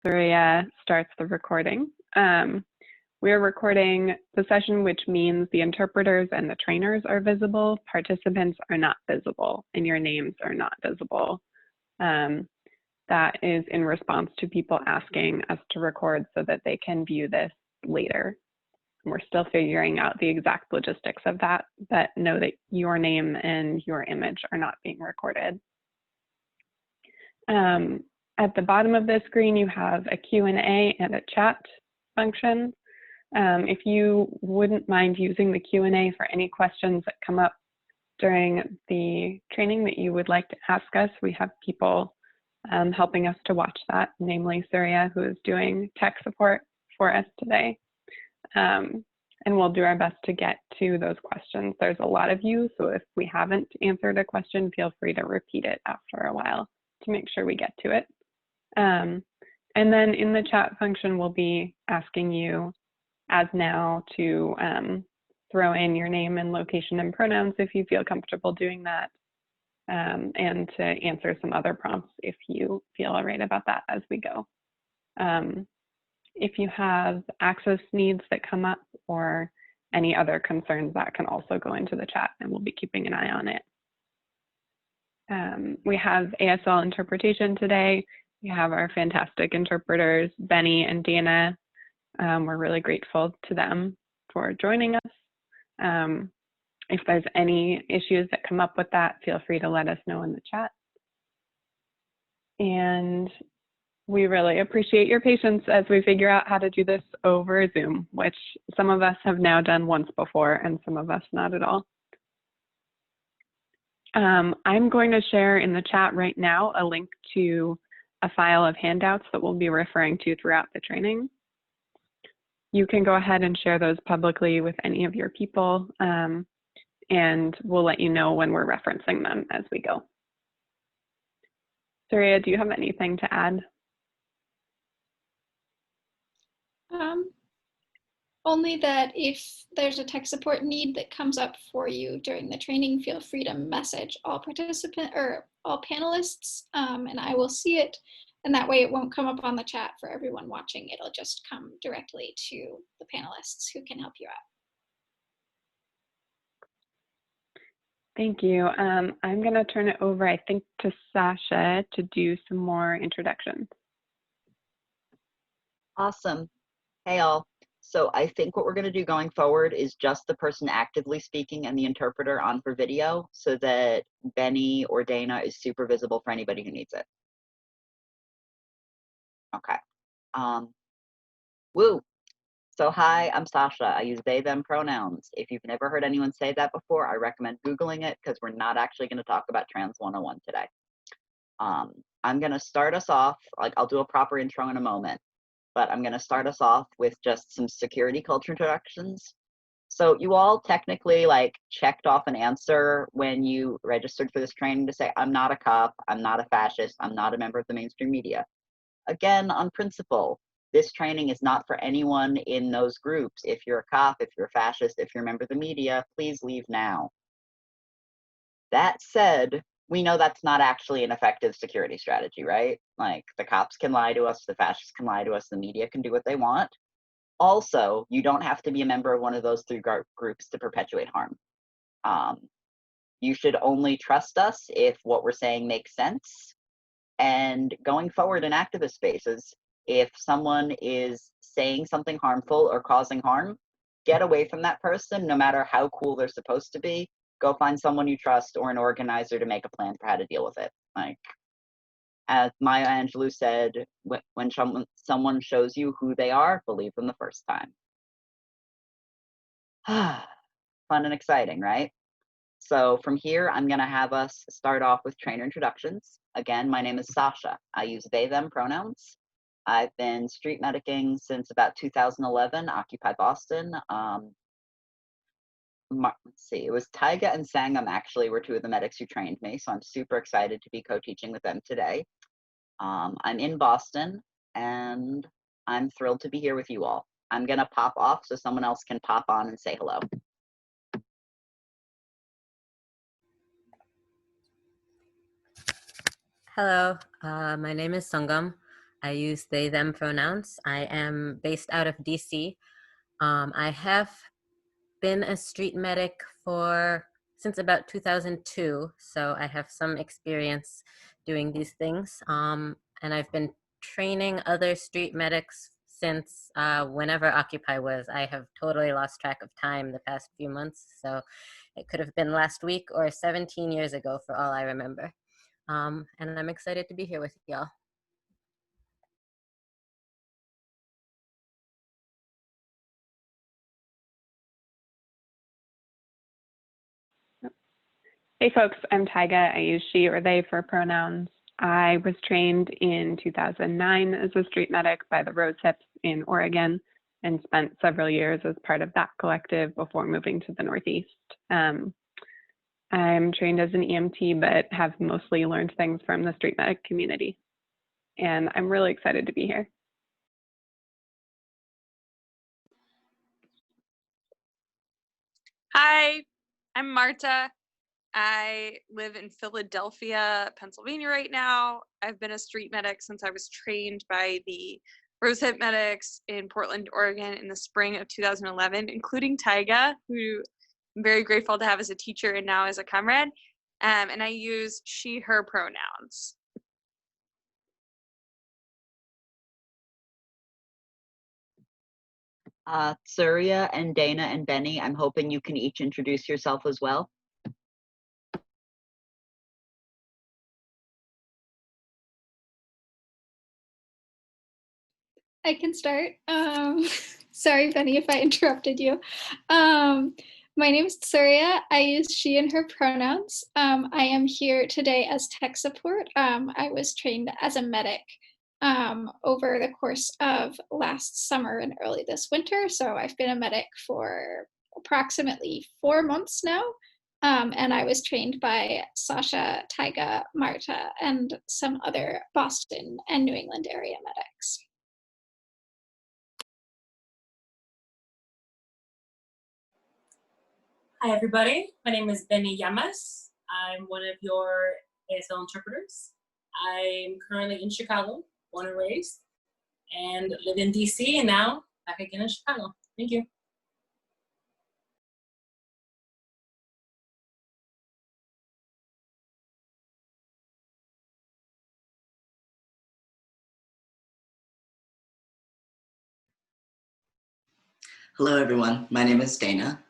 Surya starts the recording. We're recording the session, which means the interpreters and the trainers are visible, participants are not visible, and your names are not visible. That is in response to people asking us to record so that they can view this later. We're still figuring out the exact logistics of that, but know that your name and your image are not being recorded. At the bottom of the screen, you have a Q&A and a chat function. If you wouldn't mind using the Q&A for any questions that come up during the training that you would like to ask us, we have people helping us to watch that, namely Surya, who is doing tech support for us today. And we'll do our best to get to those questions. There's a lot of you, so if we haven't answered a question, feel free to repeat it after a while to make sure we get to it. And then in the chat function, we'll be asking you as now to throw in your name and location and pronouns if you feel comfortable doing that, and to answer some other prompts if you feel all right about that as we go. If you have access needs that come up or any other concerns, that can also go into the chat and we'll be keeping an eye on it. We have ASL interpretation today. We have our fantastic interpreters, Benny and Dana. We're really grateful to them for joining us. If there's any issues that come up with that, feel free to let us know in the chat. And we really appreciate your patience as we figure out how to do this over Zoom, which some of us have now done once before and some of us not at all. I'm going to share in the chat right now a link to a file of handouts that we'll be referring to throughout the training. You can go ahead and share those publicly with any of your people, and we'll let you know when we're referencing them as we go. Surya, do you have anything to add? Only that if there's a tech support need that comes up for you during the training, feel free to message all participants or all panelists, and I will see it. And that way it won't come up on the chat for everyone watching. It'll just come directly to the panelists who can help you out. Thank you. I'm going to turn it over, I think, to Sasha to do some more introductions. Awesome. Hey, all. So I think what we're going to do going forward is just the person actively speaking and the interpreter on for video so that Benny or Dana is super visible for anybody who needs it. Okay. Woo. So hi, I'm Sasha. I use they, them pronouns. If you've never heard anyone say that before, I recommend Googling it because we're not actually going to talk about Trans 101 today. I'm going to start us off, like I'll do a proper intro in a moment, but I'm going to start us off with just some security culture introductions. So you all technically like checked off an answer when you registered for this training to say, I'm not a cop, I'm not a fascist, I'm not a member of the mainstream media. Again, on principle, this training is not for anyone in those groups. If you're a cop, if you're a fascist, if you're a member of the media, please leave now. That said, we know that's not actually an effective security strategy, right? Like the cops can lie to us, the fascists can lie to us, the media can do what they want. Also, you don't have to be a member of one of those three groups to perpetuate harm. You should only trust us if what we're saying makes sense. And going forward in activist spaces, if someone is saying something harmful or causing harm, get away from that person, no matter how cool they're supposed to be. Go find someone you trust or an organizer to make a plan for how to deal with it. Like, as Maya Angelou said, when someone shows you who they are, believe them the first time. Fun and exciting, right? So from here, I'm going to have us start off with trainer introductions. Again, my name is Sasha. I use they, them pronouns. I've been street medicing since about 2011, Occupy Boston. Let's see, it was Taiga and Sangam actually were two of the medics who trained me, so I'm super excited to be co-teaching with them today. I'm in Boston, and I'm thrilled to be here with you all. I'm going to pop off so someone else can pop on and say hello. Hello, my name is Sangam. I use they, them pronouns. I am based out of DC. I have been a street medic since about 2002, so I have some experience doing these things. And I've been training other street medics since whenever Occupy was. I have totally lost track of time the past few months, so it could have been last week or 17 years ago for all I remember. And I'm excited to be here with y'all. Hey folks, I'm Tyga. I use she or they for pronouns. I was trained in 2009 as a street medic by the Rosehips in Oregon and spent several years as part of that collective before moving to the Northeast. I'm trained as an EMT, but have mostly learned things from the street medic community. And I'm really excited to be here. Hi, I'm Marta. I live in Philadelphia, Pennsylvania right now. I've been a street medic since I was trained by the Rosehip Medics in Portland, Oregon in the spring of 2011, including Tyga, who I'm very grateful to have as a teacher and now as a comrade. And I use she, her pronouns. Surya and Dana and Benny, I'm hoping you can each introduce yourself as well. I can start. Sorry, Benny, if I interrupted you. My name is Surya. I use she and her pronouns. I am here today as tech support. I was trained as a medic over the course of last summer and early this winter. So I've been a medic for approximately 4 months now. And I was trained by Sasha, Tyga, Marta, and some other Boston and New England area medics. Hi, everybody. My name is Benny Llamas. I'm one of your ASL interpreters. I'm currently in Chicago, born and raised, and live in DC, and now back again in Chicago. Thank you. Hello, everyone. My name is Dana,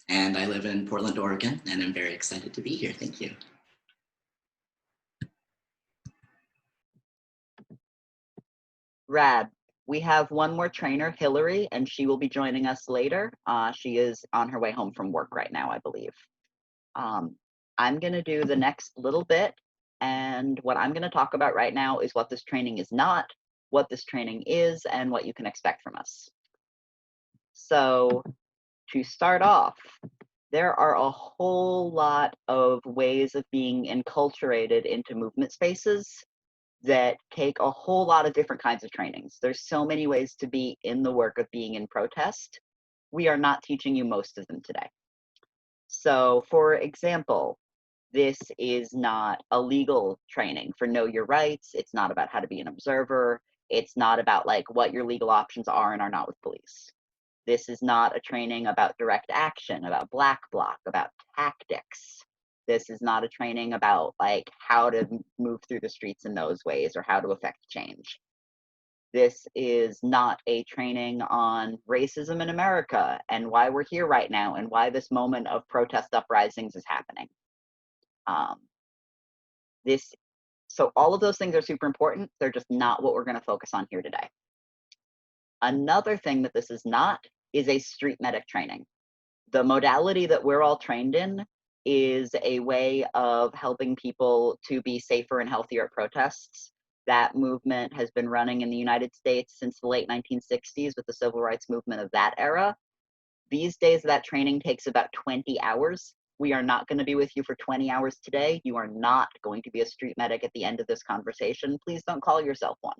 and I live in Portland, Oregon, and I'm very excited to be here. Thank you. Rad. We have one more trainer, Hillary, and she will be joining us later. She is on her way home from work right now, I believe. I'm going to do the next little bit, and what I'm going to talk about right now is what this training is not, what this training is, and what you can expect from us. So to start off, there are a whole lot of ways of being enculturated into movement spaces that take a whole lot of different kinds of trainings. There's so many ways to be in the work of being in protest. We are not teaching you most of them today. So for example, this is not a legal training for know your rights. It's not about how to be an observer. It's not about like what your legal options are and are not with police. This is not a training about direct action, about black bloc, about tactics. This is not a training about like how to move through the streets in those ways or how to affect change. This is not a training on racism in America and why we're here right now and why this moment of protest uprisings is happening. So all of those things are super important. They're just not what we're going to focus on here today. Another thing that this is not is a street medic training. The modality that we're all trained in is a way of helping people to be safer and healthier at protests. That movement has been running in the United States since the late 1960s with the civil rights movement of that era. These days, that training takes about 20 hours. We are not going to be with you for 20 hours today. You are not going to be a street medic at the end of this conversation. Please don't call yourself one.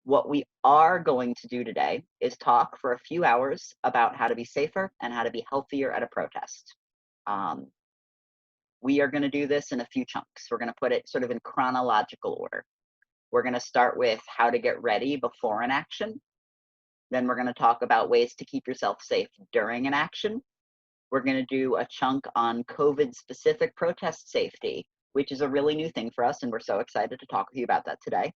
What we are going to do today is talk for a few hours about how to be safer and how to be healthier at a protest. We are going to do this in a few chunks. We're going to put it sort of in chronological order. We're going to start with how to get ready before an action. Then we're going to talk about ways to keep yourself safe during an action. We're going to do a chunk on COVID-specific protest safety, which is a really new thing for us, and we're so excited to talk with you about that today.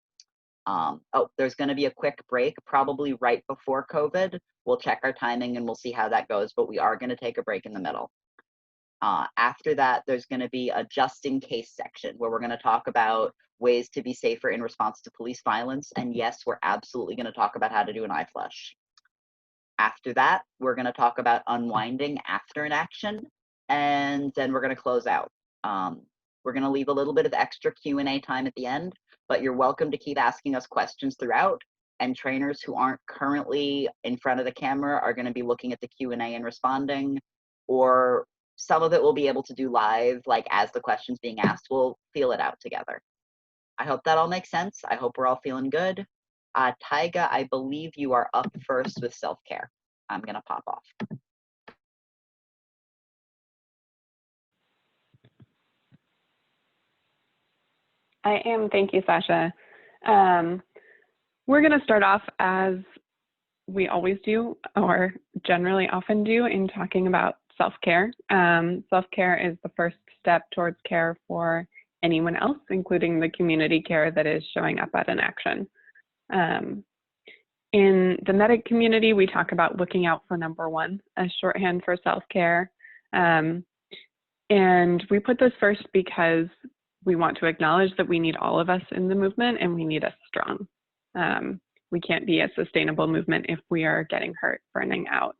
There's going to be a quick break, probably right before COVID. We'll check our timing and we'll see how that goes, but we are going to take a break in the middle. After that, there's going to be a just in case section where we're going to talk about ways to be safer in response to police violence. And yes, we're absolutely going to talk about how to do an eye flush. After that, we're going to talk about unwinding after an action, and then we're going to close out. We're going to leave a little bit of extra Q&A time at the end, but you're welcome to keep asking us questions throughout, and trainers who aren't currently in front of the camera are going to be looking at the Q&A and responding, or some of it we'll be able to do live, like as the question's being asked, we'll feel it out together. I hope that all makes sense. I hope we're all feeling good. Taiga, I believe you are up first with self-care. I'm gonna pop off. I am, thank you, Sasha. We're gonna start off as we always do, or generally often do, in talking about self-care. Self-care is the first step towards care for anyone else, including the community care that is showing up at an action. In the medic community, we talk about looking out for number one, as shorthand for self-care. And we put this first because we want to acknowledge that we need all of us in the movement and we need us strong. We can't be a sustainable movement if we are getting hurt, burning out,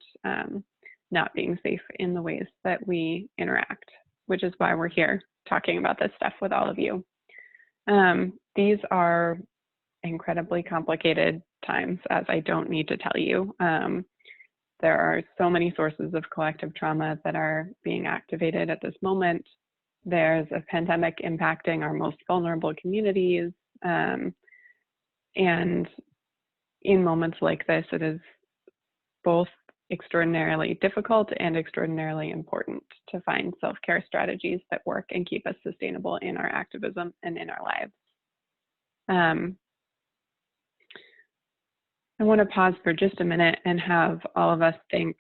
not being safe in the ways that we interact, which is why we're here talking about this stuff with all of you. These are incredibly complicated times, as I don't need to tell you. There are so many sources of collective trauma that are being activated at this moment. There's a pandemic impacting our most vulnerable communities. And in moments like this, it is both extraordinarily difficult and extraordinarily important to find self-care strategies that work and keep us sustainable in our activism and in our lives. I want to pause for just a minute and have all of us think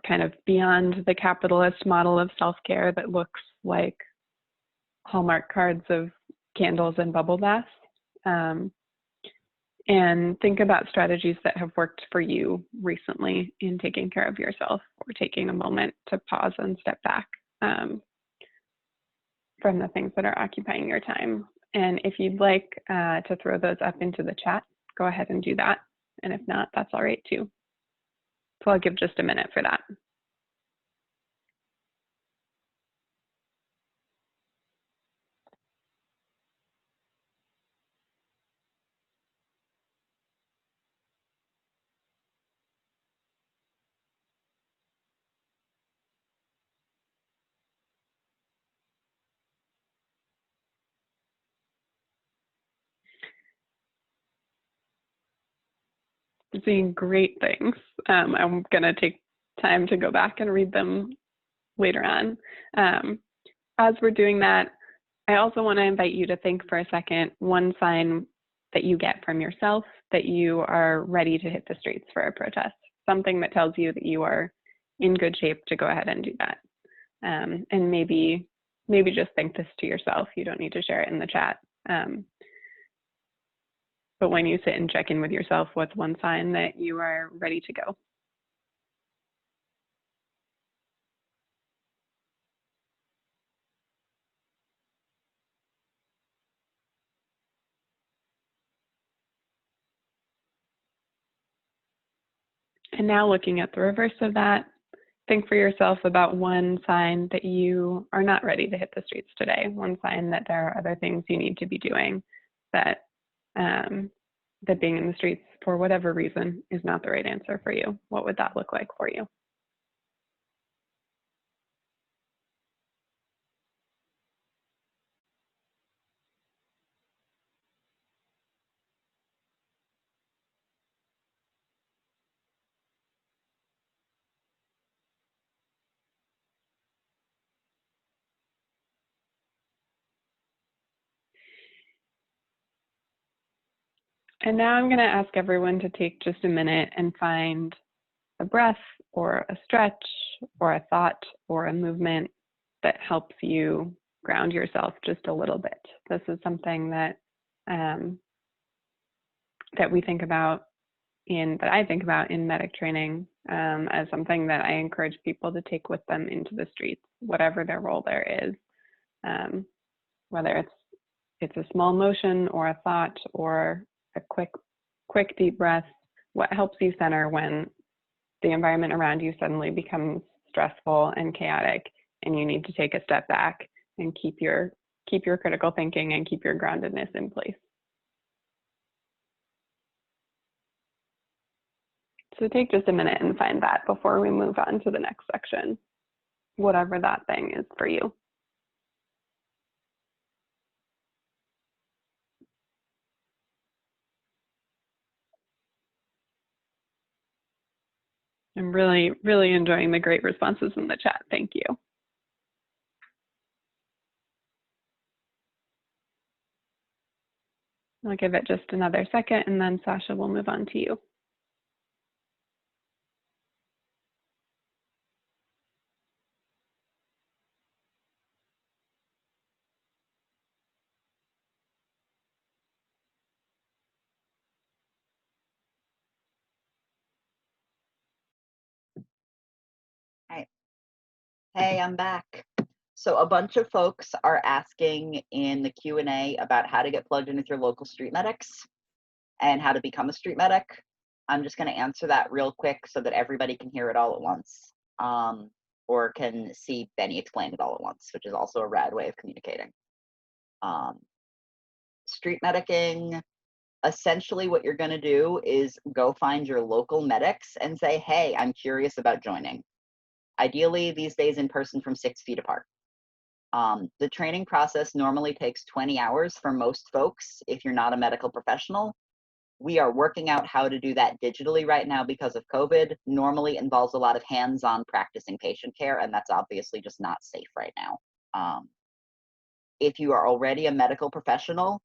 kind of beyond the capitalist model of self-care that looks like Hallmark cards of candles and bubble baths, and think about strategies that have worked for you recently in taking care of yourself, or taking a moment to pause and step back from the things that are occupying your time. And if you'd like to throw those up into the chat, go ahead and do that. And if not, that's all right too. So I'll give just a minute for that. Seeing great things. I'm going to take time to go back and read them later on. As we're doing that, I also want to invite you to think for a second, one sign that you get from yourself that you are ready to hit the streets for a protest, something that tells you that you are in good shape to go ahead and do that. And maybe just think this to yourself. You don't need to share it in the chat. But when you sit and check in with yourself, what's one sign that you are ready to go? And now looking at the reverse of that, think for yourself about one sign that you are not ready to hit the streets today, one sign that there are other things you need to be doing, that that being in the streets for whatever reason is not the right answer for you. What would that look like for you? And now I'm going to ask everyone to take just a minute and find a breath or a stretch or a thought or a movement that helps you ground yourself just a little bit. This is something that that we think about that I think about in medic training as something that I encourage people to take with them into the streets, whatever their role there is, whether it's a small motion or a thought or a quick deep breath. What helps you center when the environment around you suddenly becomes stressful and chaotic, and you need to take a step back and keep your critical thinking and keep your groundedness in place. So take just a minute and find that before we move on to the next section, whatever that thing is for you. I'm really, really enjoying the great responses in the chat. Thank you. I'll give it just another second, and then Sasha will move on to you. Hey, I'm back. So a bunch of folks are asking in the Q&A about how to get plugged in with your local street medics and how to become a street medic. I'm just going to answer that real quick so that everybody can hear it all at once, or can see Benny explain it all at once, which is also a rad way of communicating. Street medicing, essentially what you're going to do is go find your local medics and say, hey, I'm curious about joining. Ideally, these days in person from 6 feet apart. The training process normally takes 20 hours for most folks if you're not a medical professional. We are working out how to do that digitally right now because of COVID. Normally involves a lot of hands-on practicing patient care, and that's obviously just not safe right now. If you are already a medical professional,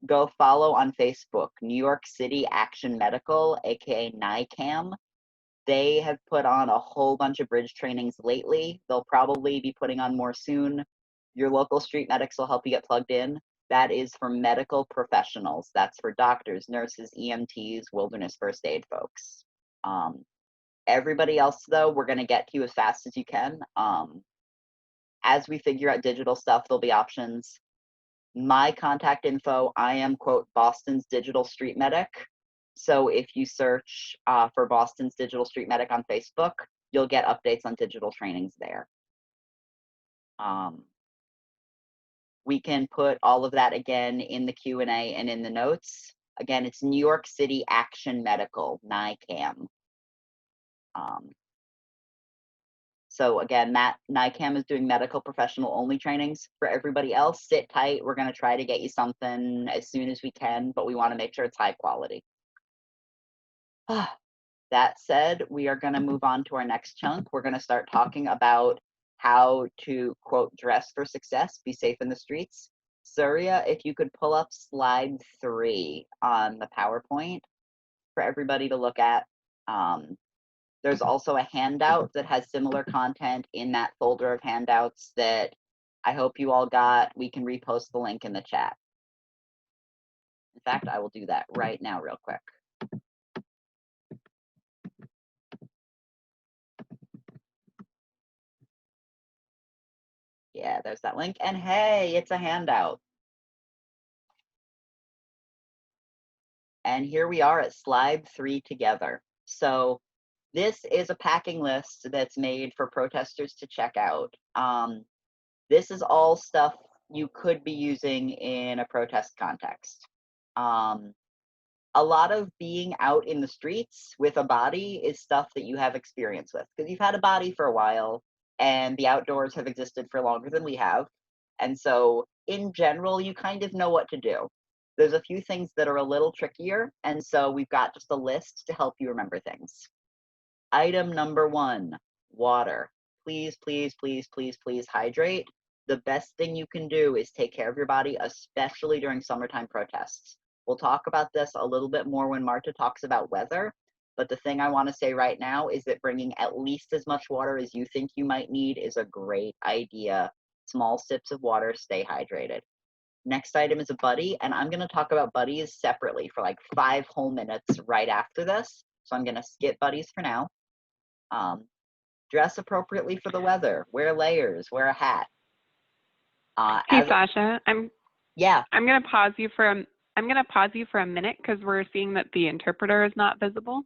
go follow on Facebook, New York City Action Medical, aka NICAM. They have put on a whole bunch of bridge trainings lately. They'll probably be putting on more soon. Your local street medics will help you get plugged in. That is for medical professionals. That's for doctors, nurses, EMTs, wilderness first aid folks. Everybody else, though, we're going to get to you as fast as you can. As we figure out digital stuff, there'll be options. My contact info, I am, quote, Boston's digital street medic. So if you search for Boston's Digital Street Medic on Facebook, you'll get updates on digital trainings there. We can put all of that again in the Q&A and in the notes. Again, it's New York City Action Medical, NICAM. So again, NICAM is doing medical professional only trainings. For everybody else, sit tight. We're going to try to get you something as soon as we can, but we want to make sure it's high quality. That said, we are going to move on to our next chunk. We're going to start talking about how to, quote, dress for success, be safe in the streets. Surya, if you could pull up slide 3 on the PowerPoint for everybody to look at. There's also a handout that has similar content in that folder of handouts that I hope you all got. We can repost the link in the chat. In fact, I will do that right now real quick. Yeah, there's that link. And hey, it's a handout. And here we are at slide 3 together. So this is a packing list that's made for protesters to check out. This is all stuff you could be using in a protest context. A lot of being out in the streets with a body is stuff that you have experience with, because you've had a body for a while and the outdoors have existed for longer than we have. And so in general, you kind of know what to do. There's a few things that are a little trickier, and so we've got just a list to help you remember things. Item number 1, water. Please, please, please, please, please hydrate. The best thing you can do is take care of your body, especially during summertime protests. We'll talk about this a little bit more when Marta talks about weather, but the thing I want to say right now is that bringing at least as much water as you think you might need is a great idea. Small sips of water, stay hydrated. Next item is a buddy, and I'm going to talk about buddies separately for like 5 whole minutes right after this. So I'm going to skip buddies for now. Dress appropriately for the weather. Wear layers. Wear a hat. Hey, Sasha, Yeah. I'm going to pause you for a minute because we're seeing that the interpreter is not visible.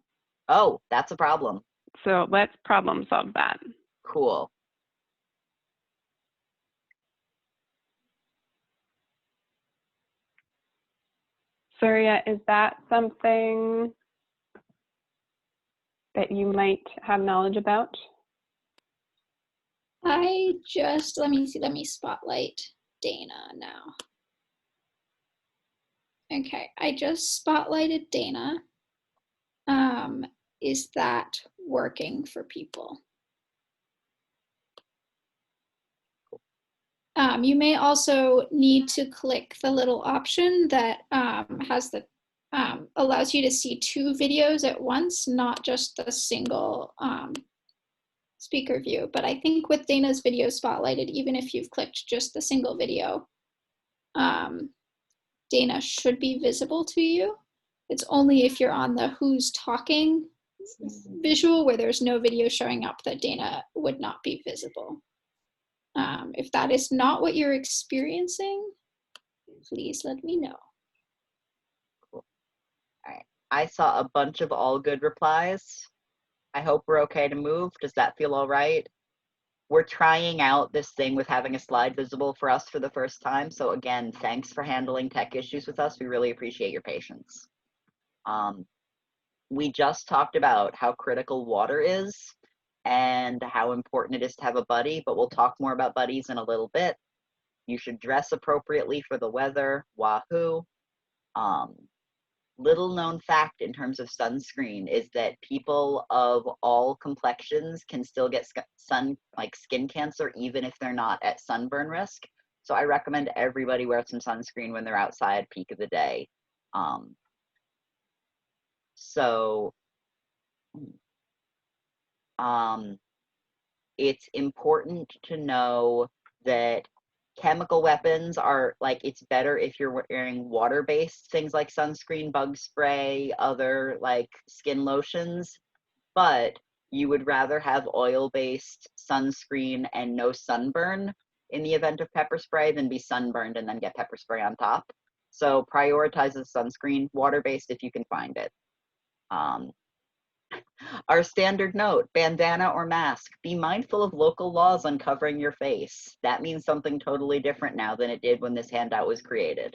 Oh, that's a problem. So let's problem solve that. Cool. Surya, is that something that you might have knowledge about? I just, let me spotlight Dana now. Okay, I just spotlighted Dana. Is that working for people? You may also need to click the little option that has the allows you to see 2 videos at once, not just the single speaker view. But I think with Dana's video spotlighted, even if you've clicked just the single video, Dana should be visible to you. It's only if you're on the who's talking visual where there's no video showing up that Dana would not be visible. If that is not what you're experiencing, please let me know. Cool. All right. I saw a bunch of all good replies. I hope we're okay to move. Does that feel all right? We're trying out this thing with having a slide visible for us for the first time. So again, thanks for handling tech issues with us. We really appreciate your patience. We just talked about how critical water is and how important it is to have a buddy, but we'll talk more about buddies in a little bit. You should dress appropriately for the weather. Wahoo. Little known fact in terms of sunscreen is that people of all complexions can still get skin cancer even if they're not at sunburn risk. So I recommend everybody wear some sunscreen when they're outside peak of the day. It's important to know that chemical weapons are it's better if you're wearing water-based things like sunscreen, bug spray, other like skin lotions, but you would rather have oil-based sunscreen and no sunburn in the event of pepper spray than be sunburned and then get pepper spray on top. So prioritize the sunscreen, water-based if you can find it. Our standard note, bandana or mask. Be mindful of local laws on covering your face. That means something totally different now than it did when this handout was created.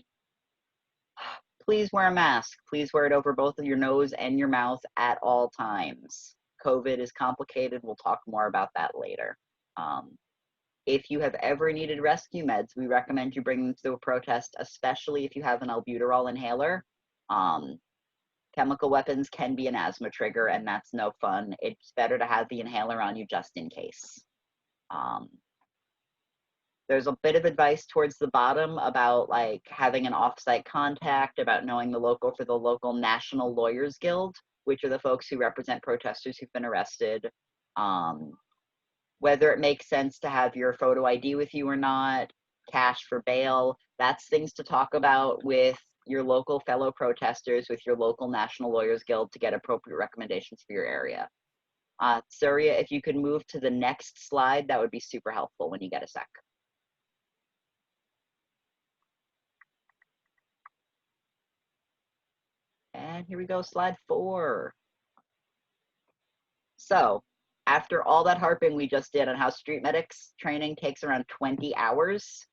Please wear a mask. Please wear it over both of your nose and your mouth at all times. COVID is complicated. We'll talk more about that later. If you have ever needed rescue meds, we recommend you bring them to a protest, especially if you have an albuterol inhaler. Chemical weapons can be an asthma trigger, and that's no fun. It's better to have the inhaler on you just in case. There's a bit of advice towards the bottom about having an offsite contact, about knowing the local for the local National Lawyers Guild, which are the folks who represent protesters who've been arrested. Whether it makes sense to have your photo ID with you or not, cash for bail, that's things to talk about with your local fellow protesters, with your local National Lawyers Guild to get appropriate recommendations for your area. Surya, if you could move to the next slide, that would be super helpful when you get a sec. And here we go, slide 4. So after all that harping we just did on how street medics training takes around 20 hours,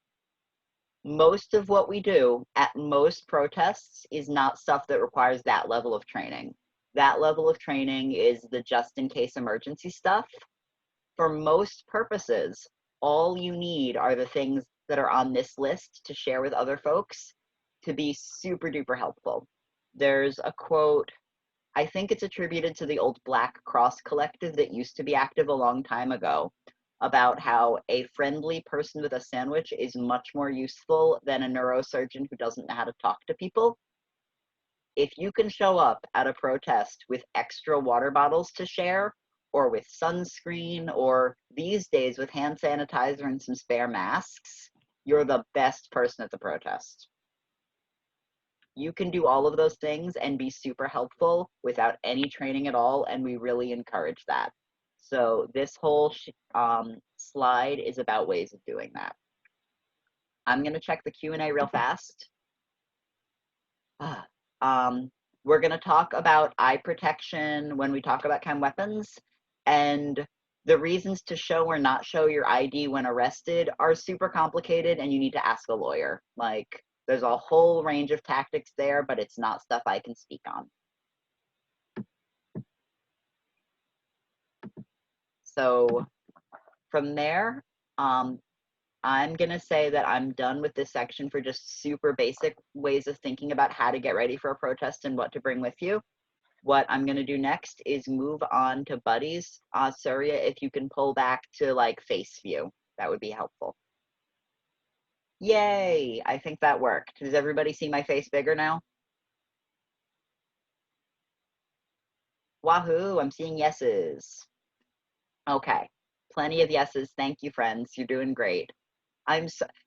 most of what we do at most protests is not stuff that requires that level of training. That level of training is the just in case emergency stuff. For most purposes, all you need are the things that are on this list to share with other folks to be super duper helpful. There's a quote, I think it's attributed to the old Black Cross Collective that used to be active a long time ago, about how a friendly person with a sandwich is much more useful than a neurosurgeon who doesn't know how to talk to people. If you can show up at a protest with extra water bottles to share, or with sunscreen, or these days with hand sanitizer and some spare masks, you're the best person at the protest. You can do all of those things and be super helpful without any training at all, and we really encourage that. So this whole slide is about ways of doing that. I'm gonna check the Q&A real fast. We're gonna talk about eye protection when we talk about chem weapons, and the reasons to show or not show your ID when arrested are super complicated, and you need to ask a lawyer. Like, there's a whole range of tactics there, but it's not stuff I can speak on. So from there, I'm gonna say that I'm done with this section for just super basic ways of thinking about how to get ready for a protest and what to bring with you. What I'm gonna do next is move on to buddies. Surya, if you can pull back to like face view, that would be helpful. Yay, I think that worked. Does everybody see my face bigger now? Wahoo, I'm seeing yeses. Okay, plenty of yeses. Thank you, friends. You're doing great.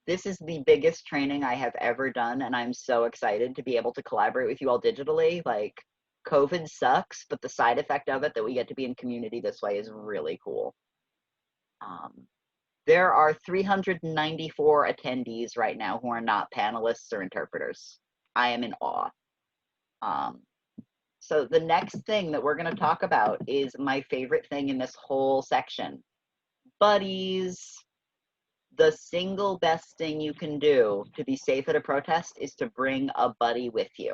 This is the biggest training I have ever done, and I'm so excited to be able to collaborate with you all digitally. Like, COVID sucks, but the side effect of it that we get to be in community this way is really cool. There are 394 attendees right now who are not panelists or interpreters. I am in awe. So the next thing that we're going to talk about is my favorite thing in this whole section. Buddies. The single best thing you can do to be safe at a protest is to bring a buddy with you.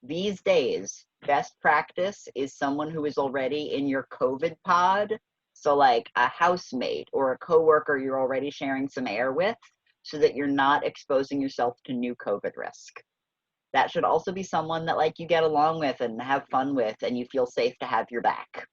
These days, best practice is someone who is already in your COVID pod. So like a housemate or a coworker you're already sharing some air with, so that you're not exposing yourself to new COVID risk. That should also be someone that like you get along with and have fun with and you feel safe to have your back.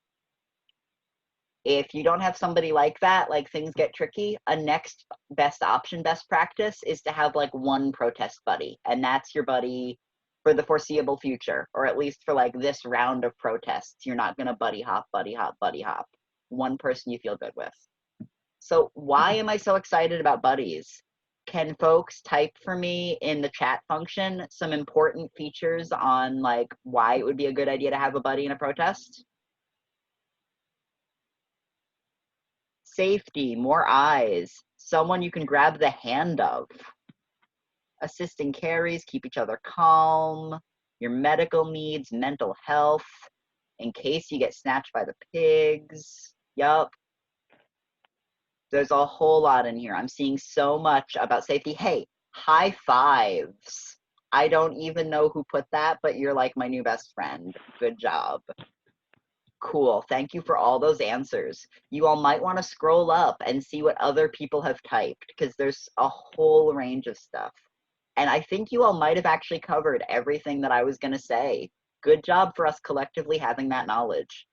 If you don't have somebody like that, like things get tricky, a next best option, best practice is to have like one protest buddy. And that's your buddy for the foreseeable future, or at least for like this round of protests. You're not gonna buddy hop, buddy hop, buddy hop. One person you feel good with. So why am I so excited about buddies? Can folks type for me in the chat function some important features on like why it would be a good idea to have a buddy in a protest? Safety, more eyes, someone you can grab the hand of. Assisting carries, keep each other calm, your medical needs, mental health, in case you get snatched by the pigs. Yup. There's a whole lot in here. I'm seeing so much about safety. Hey, high fives. I don't even know who put that, but you're like my new best friend. Good job. Cool. Thank you for all those answers. You all might want to scroll up and see what other people have typed, because there's a whole range of stuff. And I think you all might have actually covered everything that I was going to say. Good job for us collectively having that knowledge.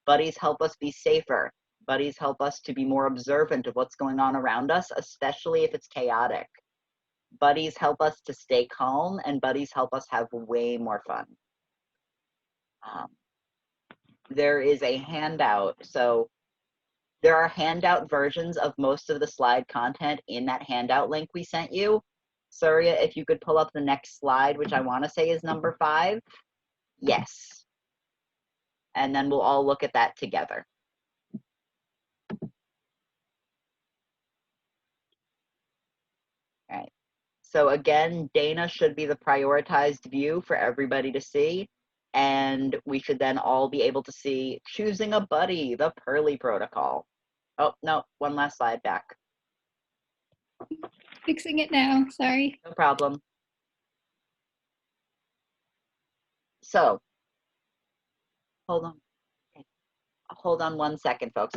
Buddies help us be safer. Buddies help us to be more observant of what's going on around us, especially if it's chaotic. Buddies help us to stay calm, and buddies help us have way more fun. There is a handout. So there are handout versions of most of the slide content in that handout link we sent you. Surya, if you could pull up the next slide, which I want to say is number 5. Yes. And then we'll all look at that together. All right. So again, Dana should be the prioritized view for everybody to see. And we should then all be able to see choosing a buddy, the Pearly protocol. Oh, no, one last slide back. Fixing it now, sorry. No problem. So, hold on. Okay. Hold on 1 second, folks.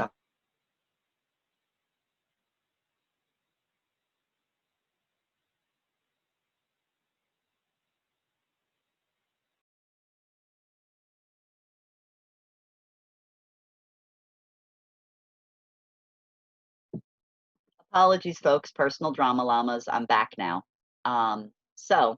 Apologies, folks. Personal drama llamas. I'm back now. So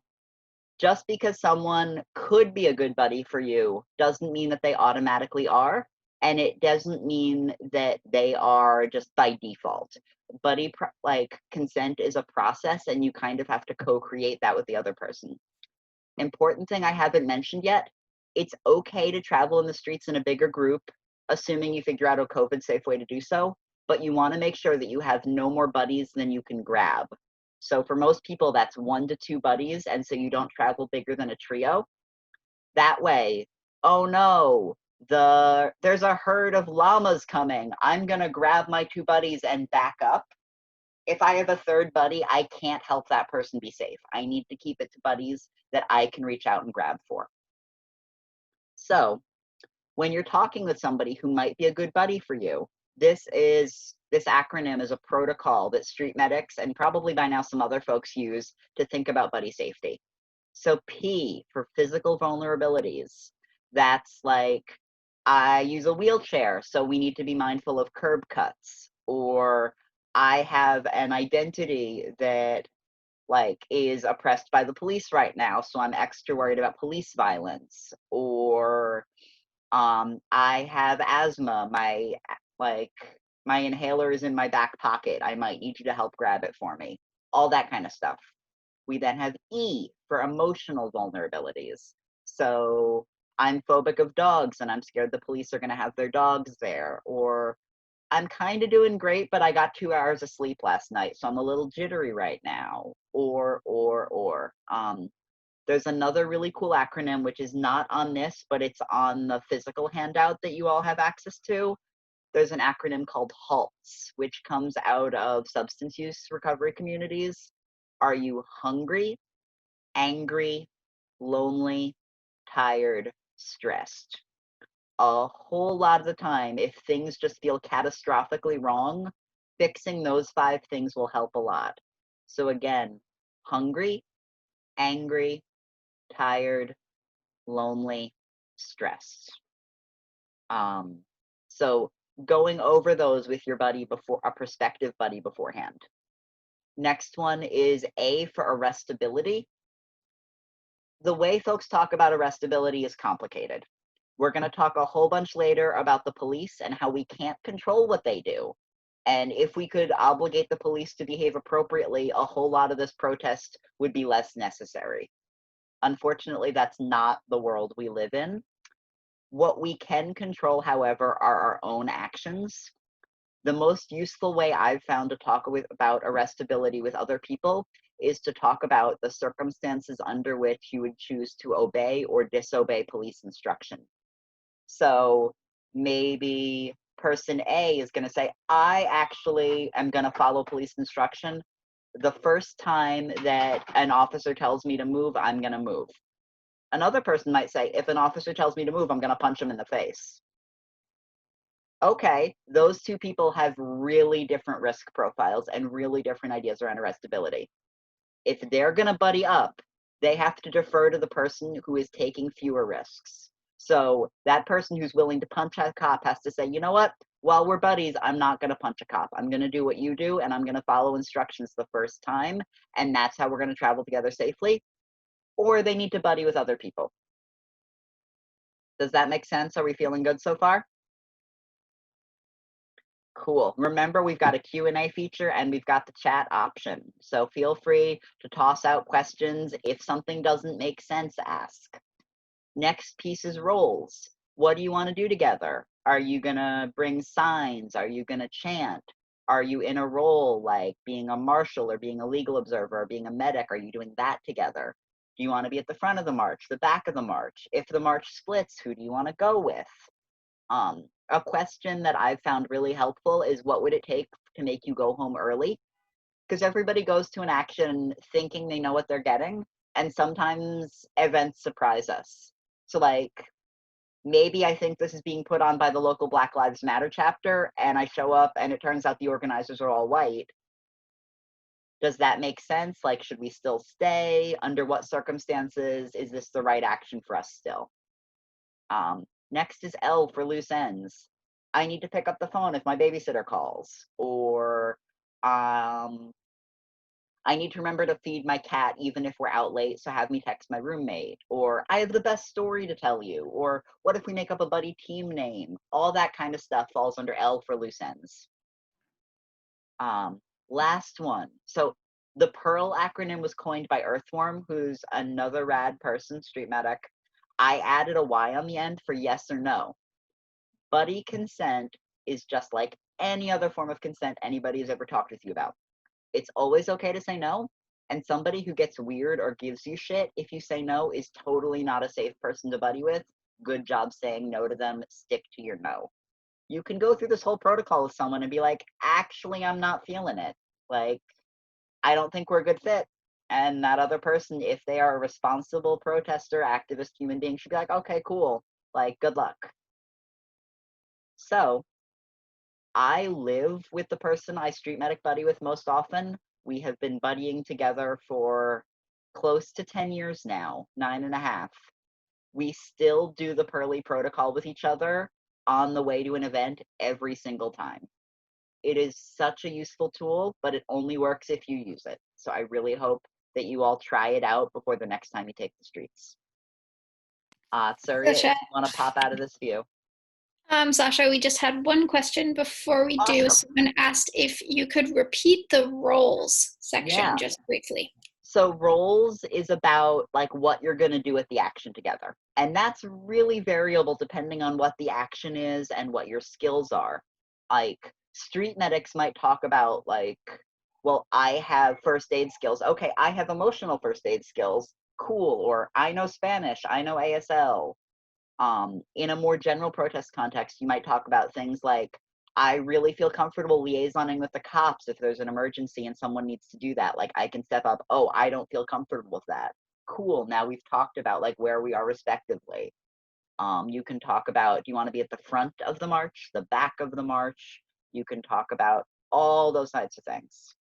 just because someone could be a good buddy for you doesn't mean that they automatically are, and it doesn't mean that they are just by default. Consent is a process, and you kind of have to co-create that with the other person. Important thing I haven't mentioned yet, it's okay to travel in the streets in a bigger group, assuming you figure out a COVID safe way to do so, but you want to make sure that you have no more buddies than you can grab. So for most people, that's 1 to 2 buddies, and so you don't travel bigger than a trio. That way, oh no, there's a herd of llamas coming. I'm gonna grab my 2 buddies and back up. If I have a 3rd buddy, I can't help that person be safe. I need to keep it to buddies that I can reach out and grab for. So when you're talking with somebody who might be a good buddy for you, this acronym is a protocol that street medics and probably by now some other folks use to think about buddy safety. So P for physical vulnerabilities. That's like, I use a wheelchair, so we need to be mindful of curb cuts. Or I have an identity that is oppressed by the police right now, so I'm extra worried about police violence. Or I have asthma, my inhaler is in my back pocket, I might need you to help grab it for me. All that kind of stuff. We then have E for emotional vulnerabilities. So I'm phobic of dogs and I'm scared the police are going to have their dogs there. Or I'm kind of doing great, but I got 2 hours of sleep last night, so I'm a little jittery right now. Or. There's another really cool acronym, which is not on this, but it's on the physical handout that you all have access to. There's an acronym called HALTS, which comes out of substance use recovery communities. Are you hungry, angry, lonely, tired, stressed? A whole lot of the time, if things just feel catastrophically wrong, fixing those 5 things will help a lot. So again, hungry, angry, tired, lonely, stressed. So going over those with your buddy before, a prospective buddy beforehand. Next one is A for arrestability. The way folks talk about arrestability is complicated. We're going to talk a whole bunch later about the police and how we can't control what they do. And if we could obligate the police to behave appropriately, a whole lot of this protest would be less necessary. Unfortunately, that's not the world we live in. What we can control, however, are our own actions. The most useful way I've found to talk about arrestability with other people is to talk about the circumstances under which you would choose to obey or disobey police instruction. So maybe person A is going to say, I actually am going to follow police instruction. The first time that an officer tells me to move, I'm going to move. Another person might say, if an officer tells me to move, I'm going to punch him in the face. Okay, those 2 people have really different risk profiles and really different ideas around arrestability. If they're going to buddy up, they have to defer to the person who is taking fewer risks. So that person who's willing to punch a cop has to say, you know what? While we're buddies, I'm not going to punch a cop. I'm going to do what you do, and I'm going to follow instructions the first time, and that's how we're going to travel together safely. Or they need to buddy with other people. Does that make sense? Are we feeling good so far? Cool. Remember, we've got a Q&A feature and we've got the chat option. So feel free to toss out questions. If something doesn't make sense, ask. Next piece is roles. What do you want to do together? Are you going to bring signs? Are you going to chant? Are you in a role like being a marshal or being a legal observer or being a medic? Are you doing that together? Do you want to be at the front of the march, the back of the march? If the march splits, who do you want to go with? A question that I've found really helpful is, what would it take to make you go home early? Because everybody goes to an action thinking they know what they're getting, and sometimes events surprise us. So maybe I think this is being put on by the local Black Lives Matter chapter, and I show up and it turns out the organizers are all white. Does that make sense? Should we still stay? Under what circumstances? Is this the right action for us still? Next is L for loose ends. I need to pick up the phone if my babysitter calls, or I I need to remember to feed my cat even if we're out late, so have me text my roommate. Or I have the best story to tell you. Or what if we make up a buddy team name? All that kind of stuff falls under L for loose ends. Last one. So the PEARL acronym was coined by Earthworm, who's another rad person, street medic. I added a Y on the end for yes or no. Buddy consent is just like any other form of consent anybody has ever talked with you about. It's always okay to say no, and somebody who gets weird or gives you shit if you say no is totally not a safe person to buddy with. Good job saying no to them. Stick to your no. You can go through this whole protocol with someone and be like, actually, I'm not feeling it. Like, I don't think we're a good fit. And that other person, if they are a responsible protester, activist, human being, should be like, okay, cool. Like, good luck. So I live with the person I street medic buddy with most often. We have been buddying together for close to 10 years now, 9.5. We still do the Pearly protocol with each other on the way to an event every single time. It is such a useful tool, but it only works if you use it. So I really hope that you all try it out before the next time you take the streets. Surya, if you want to pop out of this view. Sasha, we just had one question before we do. Awesome. Someone asked if you could repeat the roles section just briefly. So roles is about like what you're going to do with the action together. And that's really variable depending on what the action is and what your skills are. Like street medics might talk about like, well, I have first aid skills. Okay, I have emotional first aid skills. Cool. Or I know Spanish. I know ASL. In a more general protest context, you might talk about things like, I really feel comfortable liaisoning with the cops if there's an emergency and someone needs to do that. Like I can step up, oh, I don't feel comfortable with that. Cool, now we've talked about like where we are respectively. You can talk about, do you want to be at the front of the march, the back of the march? You can talk about all those types of things.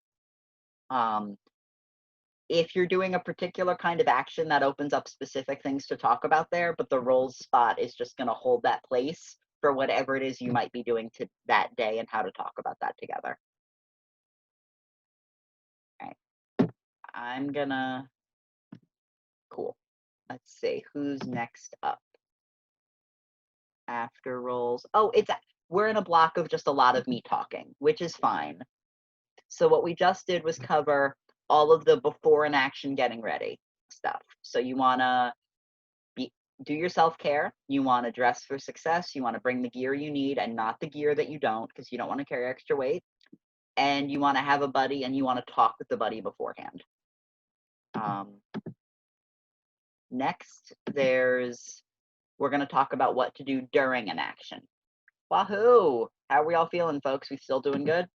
If you're doing a particular kind of action, that opens up specific things to talk about there, but the roles spot is just going to hold that place for whatever it is you might be doing to that day and how to talk about that together. All right. I'm gonna, cool. Let's see, who's next up? After roles. Oh, we're in a block of just a lot of me talking, which is fine. So what we just did was cover all of the before and action getting ready stuff. So you wanna do your self-care, you want to dress for success, you want to bring the gear you need and not the gear that you don't, because you don't want to carry extra weight, and you want to have a buddy and you want to talk with the buddy beforehand. Next, we're going to talk about what to do during an action. Wahoo! How are we all feeling, folks? We still doing good?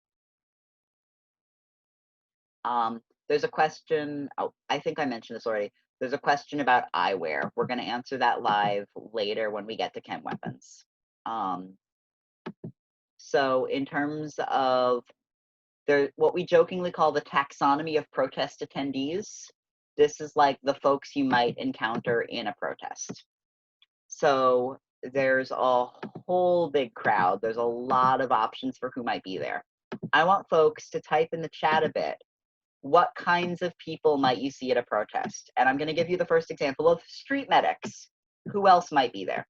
There's a question, oh, I think I mentioned this already. There's a question about eyewear. We're going to answer that live later when we get to chem weapons. So in terms of what we jokingly call the taxonomy of protest attendees, this is like the folks you might encounter in a protest. So there's a whole big crowd. There's a lot of options for who might be there. I want folks to type in the chat a bit. What kinds of people might you see at a protest? And I'm going to give you the first example of street medics. Who else might be there?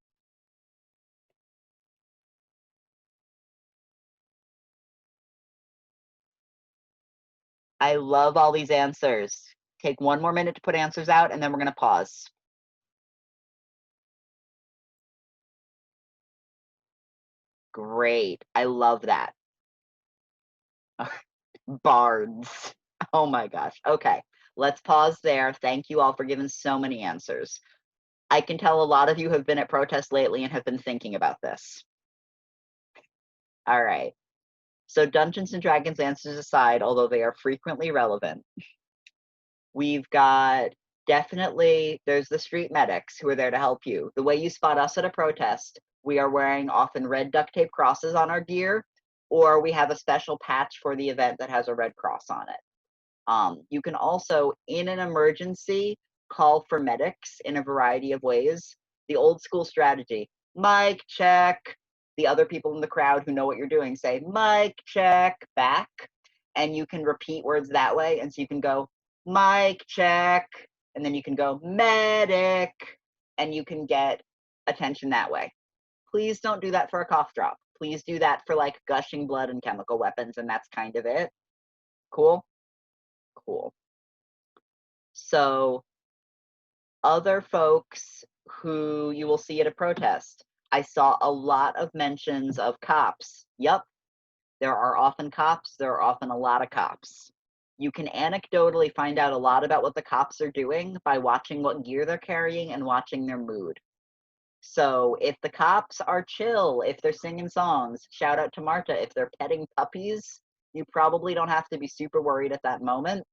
I love all these answers. Take one more minute to put answers out, and then we're going to pause. Great. I love that. Bards. Oh my gosh. Okay, let's pause there. Thank you all for giving so many answers. I can tell a lot of you have been at protests lately and have been thinking about this. All right. So Dungeons and Dragons answers aside, although they are frequently relevant, we've got definitely, there's the street medics who are there to help you. The way you spot us at a protest, we are wearing often red duct tape crosses on our gear, or we have a special patch for the event that has a red cross on it. You can also, in an emergency, call for medics in a variety of ways. The old school strategy, mic check. The other people in the crowd who know what you're doing say, mic check, back. And you can repeat words that way. And so you can go, mic check, and then you can go medic, and you can get attention that way. Please don't do that for a cough drop. Please do that for like gushing blood and chemical weapons, and that's kind of it. Cool? Cool. So other folks who you will see at a protest, I saw a lot of mentions of cops. Yep, there are often cops. There are often a lot of cops. You can anecdotally find out a lot about what the cops are doing by watching what gear they're carrying and watching their mood. So if the cops are chill, if they're singing songs, shout out to Marta, if they're petting puppies, you probably don't have to be super worried at that moment.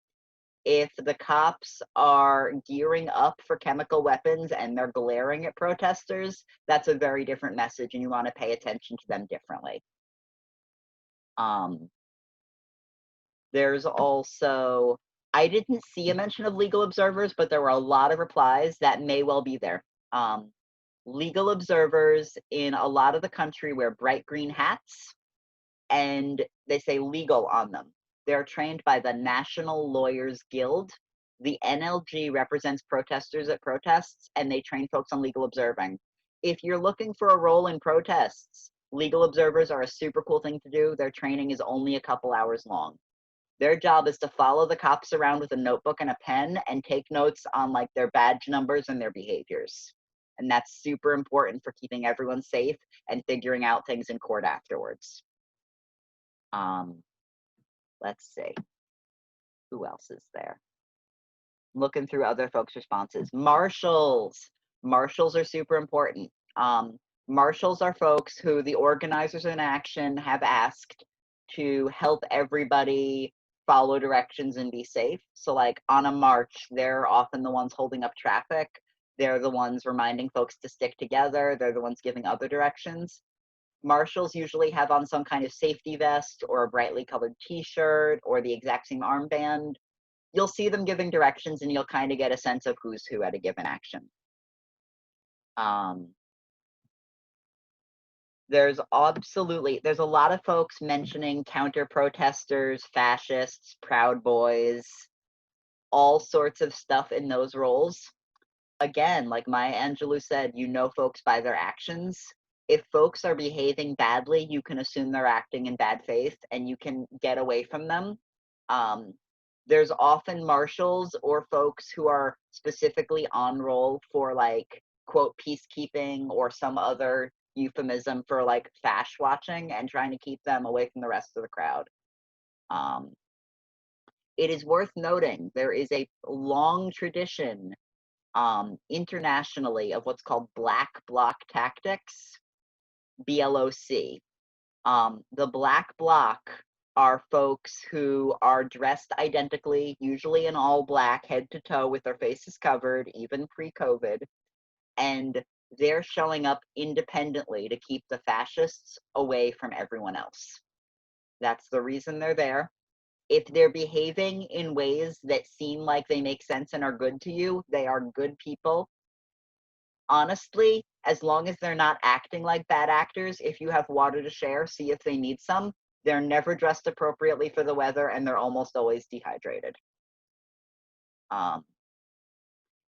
If the cops are gearing up for chemical weapons and they're glaring at protesters, that's a very different message, and you want to pay attention to them differently. There's also, I didn't see a mention of legal observers, but there were a lot of replies that may well be there. Legal observers in a lot of the country wear bright green hats, and they say legal on them. They're trained by the National Lawyers Guild. The NLG represents protesters at protests, and they train folks on legal observing. If you're looking for a role in protests, legal observers are a super cool thing to do. Their training is only a couple hours long. Their job is to follow the cops around with a notebook and a pen and take notes on like their badge numbers and their behaviors. And that's super important for keeping everyone safe and figuring out things in court afterwards. Let's see. Who else is there? Looking through other folks' responses. Marshals. Marshals are super important. Marshals are folks who the organizers in action have asked to help everybody follow directions and be safe. So like on a march, they're often the ones holding up traffic. They're the ones reminding folks to stick together. They're the ones giving other directions. Marshals usually have on some kind of safety vest or a brightly colored t-shirt or the exact same armband. You'll see them giving directions and you'll kind of get a sense of who's who at a given action. There's a lot of folks mentioning counter-protesters, fascists, Proud Boys, all sorts of stuff in those roles. Again, like Maya Angelou said, you know folks by their actions. If folks are behaving badly, you can assume they're acting in bad faith and you can get away from them. There's often marshals or folks who are specifically on roll for like, quote, peacekeeping or some other euphemism for like fash watching and trying to keep them away from the rest of the crowd. It is worth noting there is a long tradition internationally of what's called black bloc tactics, BLOC. The black bloc are folks who are dressed identically, usually in all black, head to toe, with their faces covered, even pre-COVID, and they're showing up independently to keep the fascists away from everyone else. That's the reason they're there. If they're behaving in ways that seem like they make sense and are good to you, they are good people. Honestly, as long as they're not acting like bad actors, if you have water to share, see if they need some. They're never dressed appropriately for the weather, and they're almost always dehydrated.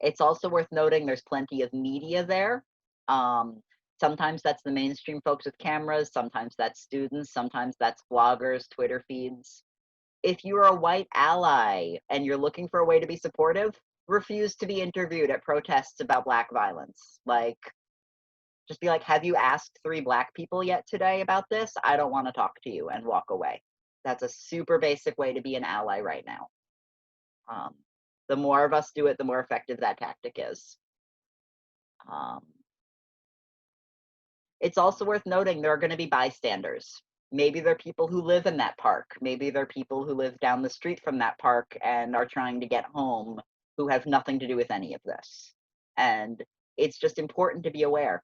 It's also worth noting there's plenty of media there. Sometimes that's the mainstream folks with cameras, sometimes that's students, sometimes that's bloggers, Twitter feeds. If you're a white ally and you're looking for a way to be supportive, refuse to be interviewed at protests about Black violence. Like, just be like, have you asked 3 Black people yet today about this? I don't want to talk to you, and walk away. That's a super basic way to be an ally right now. The more of us do it, the more effective that tactic is. It's also worth noting there are going to be bystanders. Maybe they're people who live in that park. Maybe they're people who live down the street from that park and are trying to get home, who have nothing to do with any of this. And it's just important to be aware.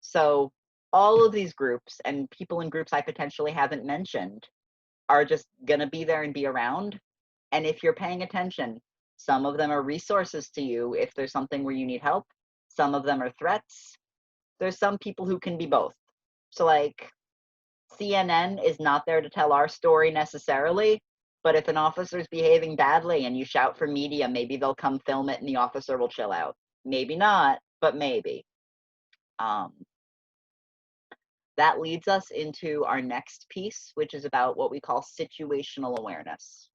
So all of these groups and people in groups I potentially haven't mentioned are just going to be there and be around. And if you're paying attention, some of them are resources to you if there's something where you need help. Some of them are threats. There's some people who can be both. So like, CNN is not there to tell our story necessarily, But if an officer's behaving badly and you shout for media, maybe they'll come film it and the officer will chill out. Maybe not, but maybe. That leads us into our next piece, which is about what we call situational awareness.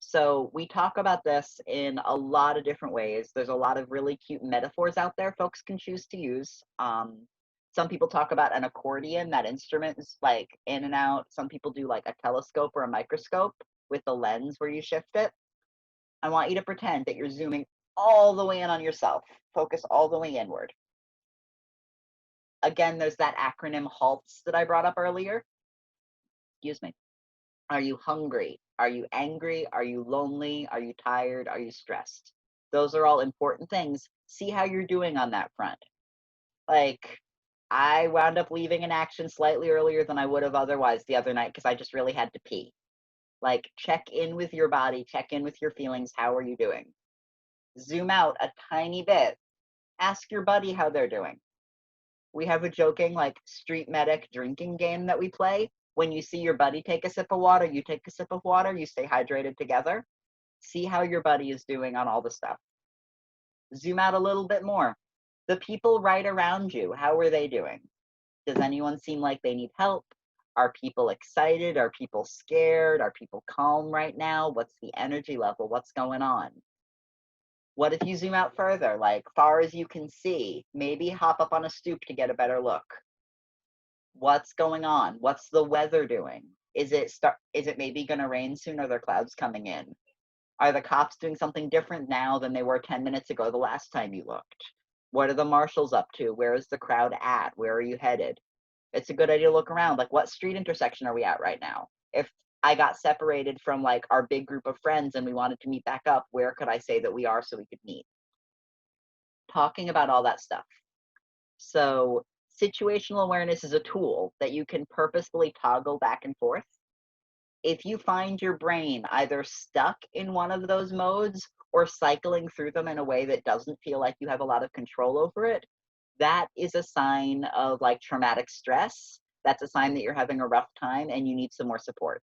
So we talk about this in a lot of different ways. There's a lot of really cute metaphors out there folks can choose to use. Some people talk about an accordion. That instrument is like in and out. Some people do like a telescope or a microscope with the lens where you shift it. I want you to pretend that you're zooming all the way in on yourself. Focus all the way inward. Again, there's that acronym HALTS that I brought up earlier. Excuse me. Are you hungry? Are you angry? Are you lonely? Are you tired? Are you stressed? Those are all important things. See how you're doing on that front. Like, I wound up leaving an action slightly earlier than I would have otherwise the other night because I just really had to pee. Like, check in with your body, check in with your feelings. How are you doing? Zoom out a tiny bit. Ask your buddy how they're doing. We have a joking like street medic drinking game that we play. When you see your buddy take a sip of water, you take a sip of water, you stay hydrated together. See how your buddy is doing on all the stuff. Zoom out a little bit more. The people right around you, how are they doing? Does anyone seem like they need help? Are people excited? Are people scared? Are people calm right now? What's the energy level? What's going on? What if you zoom out further, like far as you can see? Maybe hop up on a stoop to get a better look. What's going on? What's the weather doing? Is it maybe going to rain soon? Are there clouds coming in? Are the cops doing something different now than they were 10 minutes ago the last time you looked? What are the marshals up to? Where is the crowd at? Where are you headed? It's a good idea to look around. Like, what street intersection are we at right now? If I got separated from like our big group of friends and we wanted to meet back up, where could I say that we are so we could meet? Talking about all that stuff. So situational awareness is a tool that you can purposefully toggle back and forth. If you find your brain either stuck in one of those modes or cycling through them in a way that doesn't feel like you have a lot of control over it, that is a sign of like traumatic stress. That's a sign that you're having a rough time and you need some more support.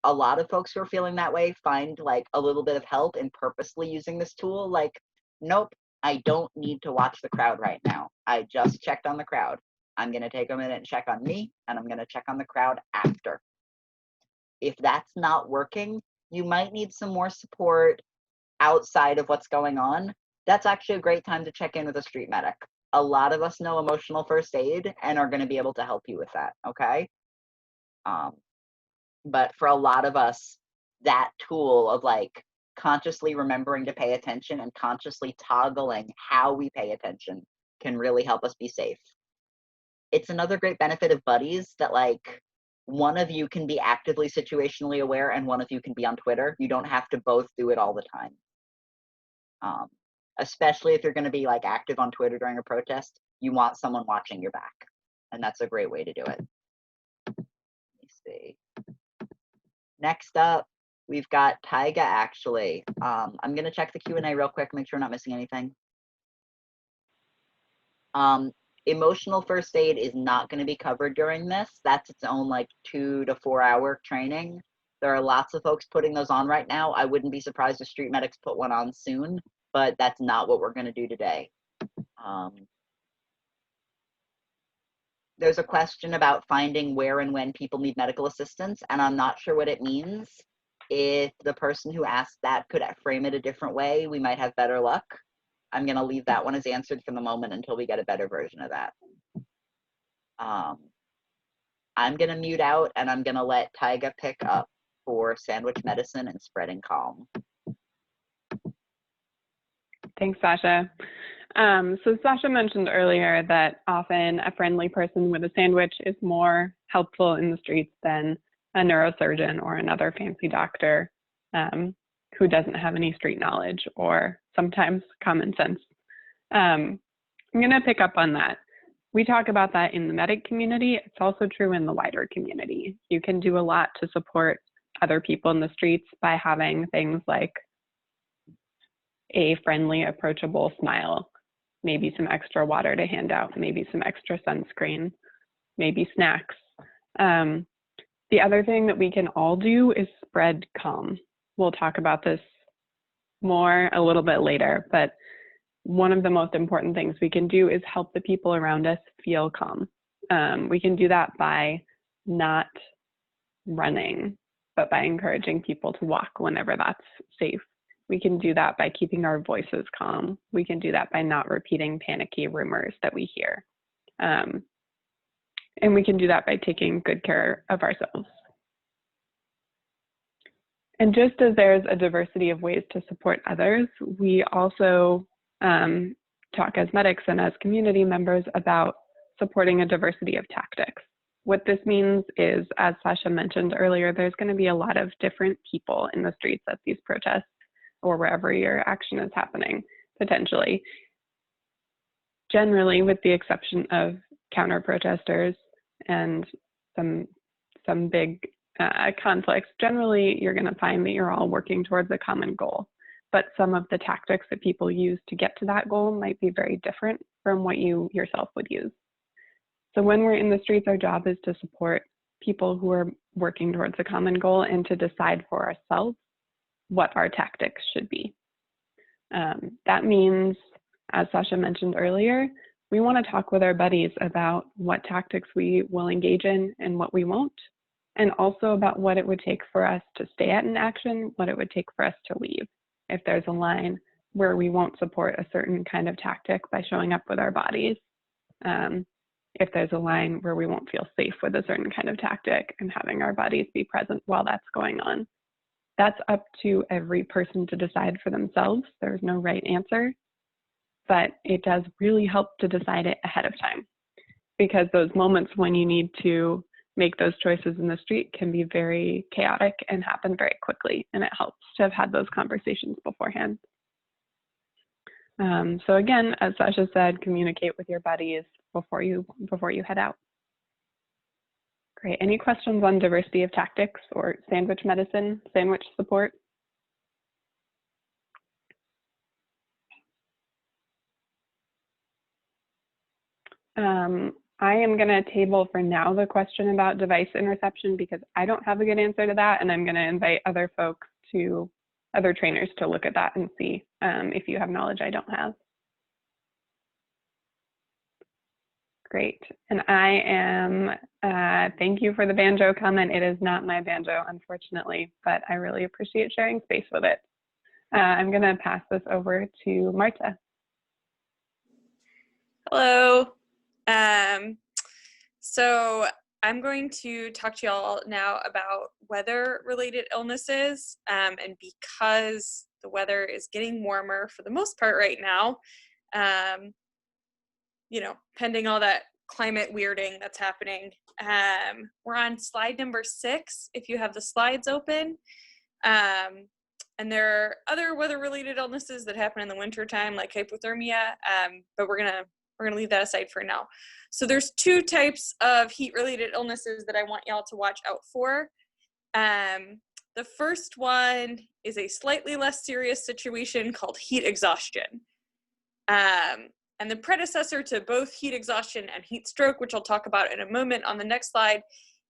A lot of folks who are feeling that way find like a little bit of help in purposely using this tool. Like, nope, I don't need to watch the crowd right now. I just checked on the crowd. I'm going to take a minute and check on me, and I'm going to check on the crowd after. If that's not working, you might need some more support outside of what's going on. That's actually a great time to check in with a street medic. A lot of us know emotional first aid and are going to be able to help you with that, okay? But for a lot of us, that tool of like consciously remembering to pay attention and consciously toggling how we pay attention can really help us be safe. It's another great benefit of buddies that like one of you can be actively situationally aware and one of you can be on Twitter. You don't have to both do it all the time. Especially if you're going to be like active on Twitter during a protest, you want someone watching your back. And that's a great way to do it. Let me see. Next up, we've got Taiga, actually. I'm going to check the Q&A real quick, make sure I'm not missing anything. Emotional first aid is not going to be covered during this. That's its own like 2 to 4 hour training. There are lots of folks putting those on right now. I wouldn't be surprised if street medics put one on soon, but that's not what we're going to do today. There's a question about finding where and when people need medical assistance, and I'm not sure what it means. If the person who asked that could frame it a different way, we might have better luck. I'm going to leave that one as answered for the moment until we get a better version of that. I'm going to mute out, and I'm going to let Taiga pick up for sandwich medicine and spreading calm. Thanks, Sasha. So Sasha mentioned earlier that often a friendly person with a sandwich is more helpful in the streets than a neurosurgeon or another fancy doctor who doesn't have any street knowledge or sometimes common sense. I'm going to pick up on that. We talk about that in the medic community. It's also true in the wider community. You can do a lot to support other people in the streets by having things like a friendly, approachable smile, maybe some extra water to hand out, maybe some extra sunscreen, maybe snacks. The other thing that we can all do is spread calm. We'll talk about this more a little bit later, but one of the most important things we can do is help the people around us feel calm. We can do that by not running, but by encouraging people to walk whenever that's safe. We can do that by keeping our voices calm. We can do that by not repeating panicky rumors that we hear. And we can do that by taking good care of ourselves. And just as there's a diversity of ways to support others, we also talk as medics and as community members about supporting a diversity of tactics. What this means is, as Sasha mentioned earlier, there's going to be a lot of different people in the streets at these protests or wherever your action is happening, potentially. Generally, with the exception of counter-protesters and some big conflicts, generally you're going to find that you're all working towards a common goal. But some of the tactics that people use to get to that goal might be very different from what you yourself would use. So when we're in the streets, our job is to support people who are working towards a common goal and to decide for ourselves what our tactics should be. That means, as Sasha mentioned earlier, we want to talk with our buddies about what tactics we will engage in and what we won't, and also about what it would take for us to stay at an action, what it would take for us to leave. If there's a line where we won't support a certain kind of tactic by showing up with our bodies, if there's a line where we won't feel safe with a certain kind of tactic and having our bodies be present while that's going on. That's up to every person to decide for themselves. There's no right answer, but it does really help to decide it ahead of time, because those moments when you need to make those choices in the street can be very chaotic and happen very quickly, and it helps to have had those conversations beforehand. So again, as Sasha said, communicate with your buddies before you head out. Great. Any questions on diversity of tactics or sandwich medicine, sandwich support? I am going to table for now the question about device interception because I don't have a good answer to that, and I'm going to invite other folks other trainers to look at that and see if you have knowledge I don't have. Great. And I am, thank you for the banjo comment. It is not my banjo, unfortunately, but I really appreciate sharing space with it. I'm going to pass this over to Marta. Hello. So I'm going to talk to y'all now about weather-related illnesses, and because the weather is getting warmer for the most part right now, you know, pending all that climate weirding that's happening. We're on slide number 6, if you have the slides open. And there are other weather-related illnesses that happen in the wintertime, like hypothermia, but we're gonna leave that aside for now. So there's 2 types of heat-related illnesses that I want y'all to watch out for. The first one is a slightly less serious situation called heat exhaustion. And the predecessor to both heat exhaustion and heat stroke, which I'll talk about in a moment on the next slide,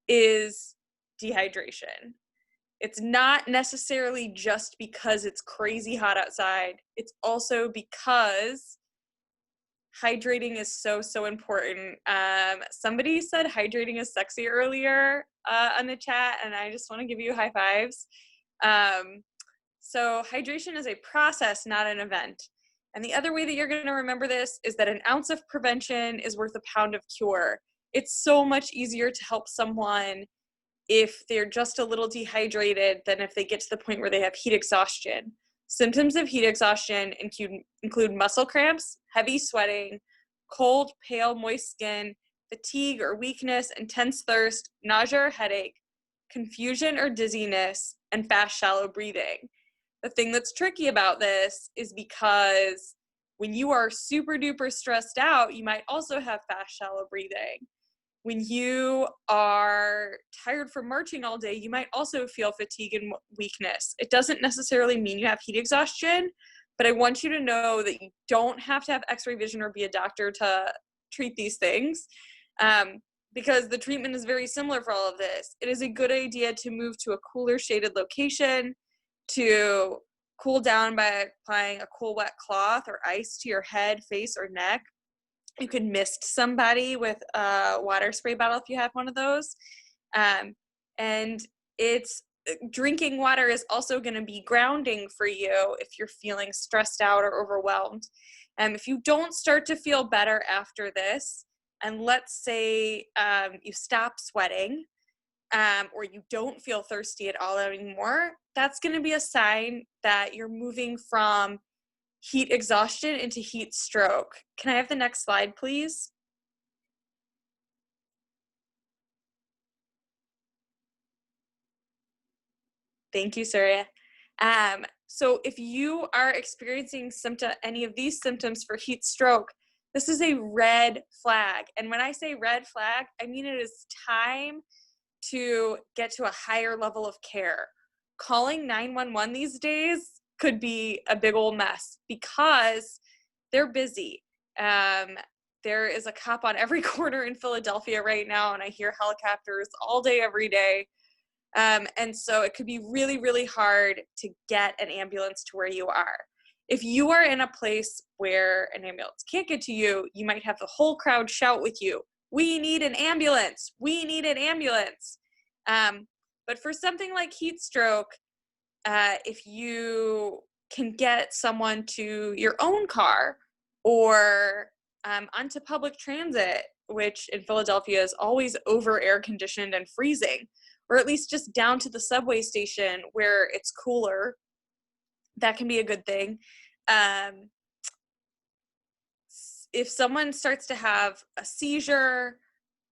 is dehydration. It's not necessarily just because it's crazy hot outside. It's also because hydrating is so important. Somebody said hydrating is sexy earlier on the chat, and I just want to give you high fives. So hydration is a process, not an event. And the other way that you're going to remember this is that an ounce of prevention is worth a pound of cure. It's so much easier to help someone if they're just a little dehydrated than if they get to the point where they have heat exhaustion. Symptoms of heat exhaustion include muscle cramps, heavy sweating, cold, pale, moist skin, fatigue or weakness, intense thirst, nausea or headache, confusion or dizziness, and fast, shallow breathing. The thing that's tricky about this is because when you are super duper stressed out, you might also have fast, shallow breathing. When you are tired from marching all day, you might also feel fatigue and weakness. It doesn't necessarily mean you have heat exhaustion, but I want you to know that you don't have to have x-ray vision or be a doctor to treat these things. because the treatment is very similar for all of this. It is a good idea to move to a cooler shaded location, to cool down by applying a cool wet cloth or ice to your head, face, or neck. You can mist somebody with a water spray bottle if you have one of those. And it's drinking water is also going to be grounding for you if you're feeling stressed out or overwhelmed. If you don't start to feel better after this, and let's say you stop sweating, or you don't feel thirsty at all anymore, that's going to be a sign that you're moving from heat exhaustion into heat stroke. Can I have the next slide, please? Thank you, Surya. So if you are experiencing any of these symptoms for heat stroke, this is a red flag. And when I say red flag, I mean it is time to get to a higher level of care. Calling 911 these days could be a big old mess because they're busy. There is a cop on every corner in Philadelphia right now, and I hear helicopters all day, every day. And so it could be really, really hard to get an ambulance to where you are. If you are in a place where an ambulance can't get to you, you might have the whole crowd shout with you, "We need an ambulance! We need an ambulance!" But for something like heat stroke, if you can get someone to your own car or onto public transit, which in Philadelphia is always over air conditioned and freezing, or at least just down to the subway station where it's cooler, that can be a good thing. If someone starts to have a seizure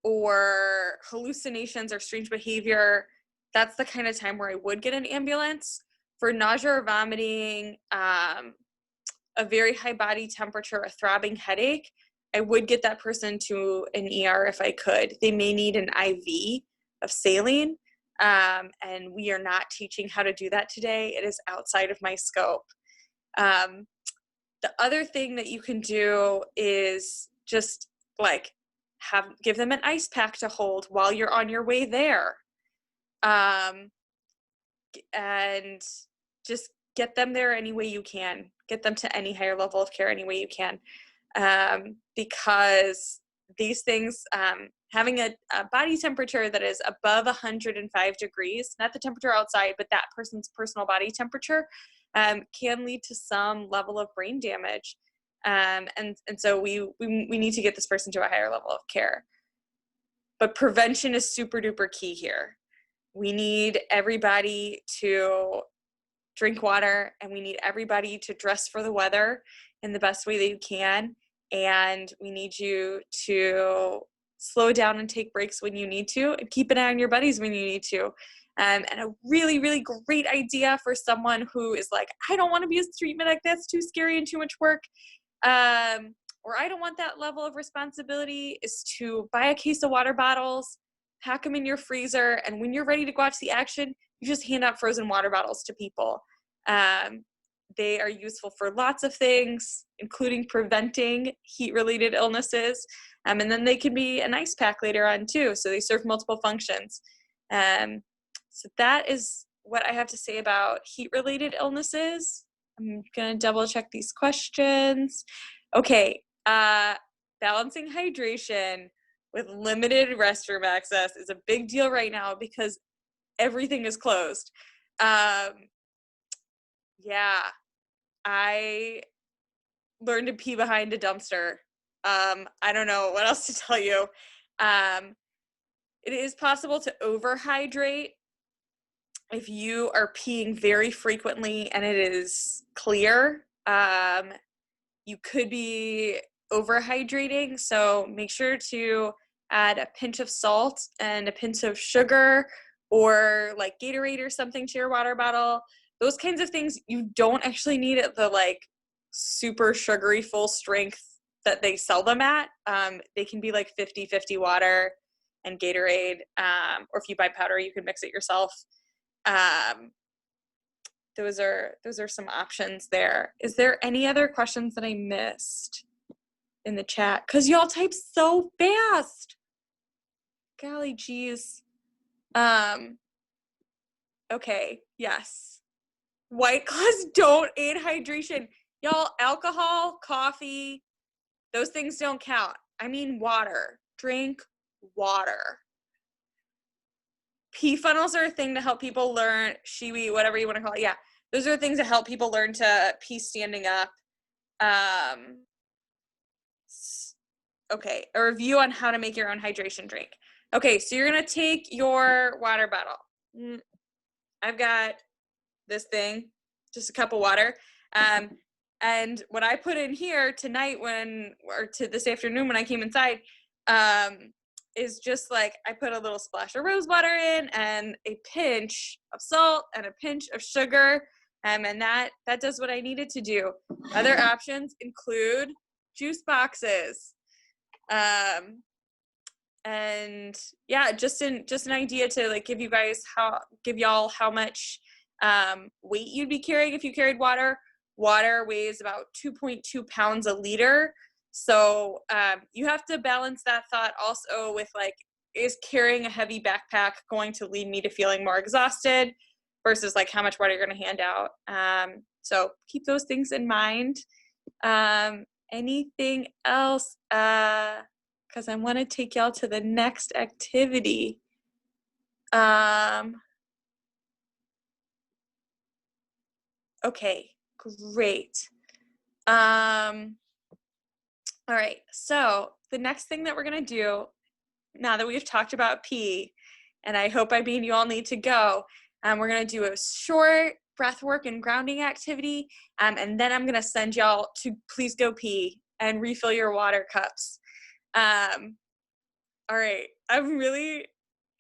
or hallucinations or strange behavior, that's the kind of time where I would get an ambulance. For nausea or vomiting, a very high body temperature, a throbbing headache, I would get that person to an ER if I could. They may need an IV of saline, and we are not teaching how to do that today. It is outside of my scope. The other thing that you can do is just like give them an ice pack to hold while you're on your way there. And just get them there any way you can. Get them to any higher level of care any way you can. Because these things, having a body temperature that is above 105 degrees, not the temperature outside, but that person's personal body temperature, can lead to some level of brain damage. And so we need to get this person to a higher level of care. But prevention is super duper key here. We need everybody to drink water, and we need everybody to dress for the weather in the best way that you can. And we need you to slow down and take breaks when you need to, and keep an eye on your buddies when you need to. And a really, really great idea for someone who is like, I don't want to be a street medic, that's too scary and too much work. Or I don't want that level of responsibility, is to buy a case of water bottles, pack them in your freezer, and when you're ready to go out to the action, you just hand out frozen water bottles to people. They are useful for lots of things, including preventing heat-related illnesses. And then they can be an ice pack later on too, so they serve multiple functions. So that is what I have to say about heat-related illnesses. I'm gonna double check these questions. Okay, balancing hydration with limited restroom access is a big deal right now because everything is closed. Yeah, I learned to pee behind a dumpster. I don't know what else to tell you. It is possible to overhydrate if you are peeing very frequently and it is clear. You could be overhydrating, so make sure to add a pinch of salt and a pinch of sugar, or like Gatorade or something to your water bottle. Those kinds of things you don't actually need at the like super sugary full strength that they sell them at. They can be like 50-50 water and Gatorade, or if you buy powder, you can mix it yourself. Those are some options there. Is there any other questions that I missed in the chat? Because y'all type so fast. golly geez. Okay, yes. White Claws don't aid hydration. Y'all, alcohol, coffee, those things don't count. I mean water. Drink water. Pee funnels are a thing to help people learn, shiwi, whatever you want to call it. Yeah, those are things that help people learn to pee standing up. Okay, a review on how to make your own hydration drink. Okay, so you're going to take your water bottle. I've got this thing, just a cup of water. And what I put in here tonight to this afternoon when I came inside, is just like, I put a little splash of rose water in and a pinch of salt and a pinch of sugar. And that does what I needed to do. Other options include juice boxes. And yeah, just an idea to like give y'all how much weight you'd be carrying if you carried water. Water weighs about 2.2 pounds a liter. So you have to balance that thought also with like, is carrying a heavy backpack going to lead me to feeling more exhausted versus like how much water you're going to hand out. So keep those things in mind. Anything else? Because I want to take y'all to the next activity. Okay, great. All right, so the next thing that we're going to do, now that we've talked about pee, and I hope I mean you all need to go, we're going to do a short breath work and grounding activity, and then I'm going to send y'all to please go pee and refill your water cups. All right, I'm really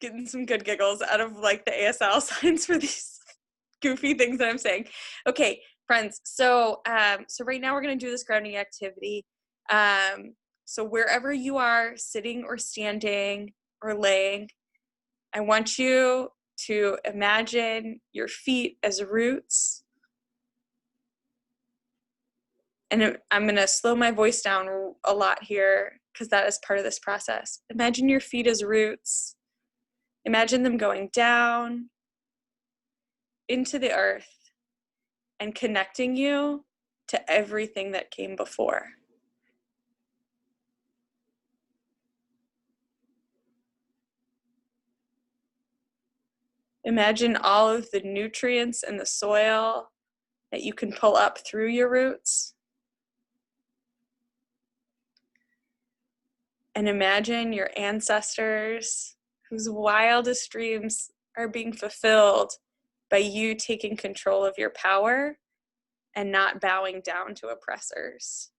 getting some good giggles out of like the ASL signs for these goofy things that I'm saying. Okay, friends, so right now we're going to do this grounding activity. So wherever you are, sitting or standing or laying, I want you to imagine your feet as roots. And I'm going to slow my voice down a lot here because that is part of this process. Imagine your feet as roots. Imagine them going down into the earth and connecting you to everything that came before. Imagine all of the nutrients in the soil that you can pull up through your roots. And imagine your ancestors whose wildest dreams are being fulfilled by you taking control of your power and not bowing down to oppressors.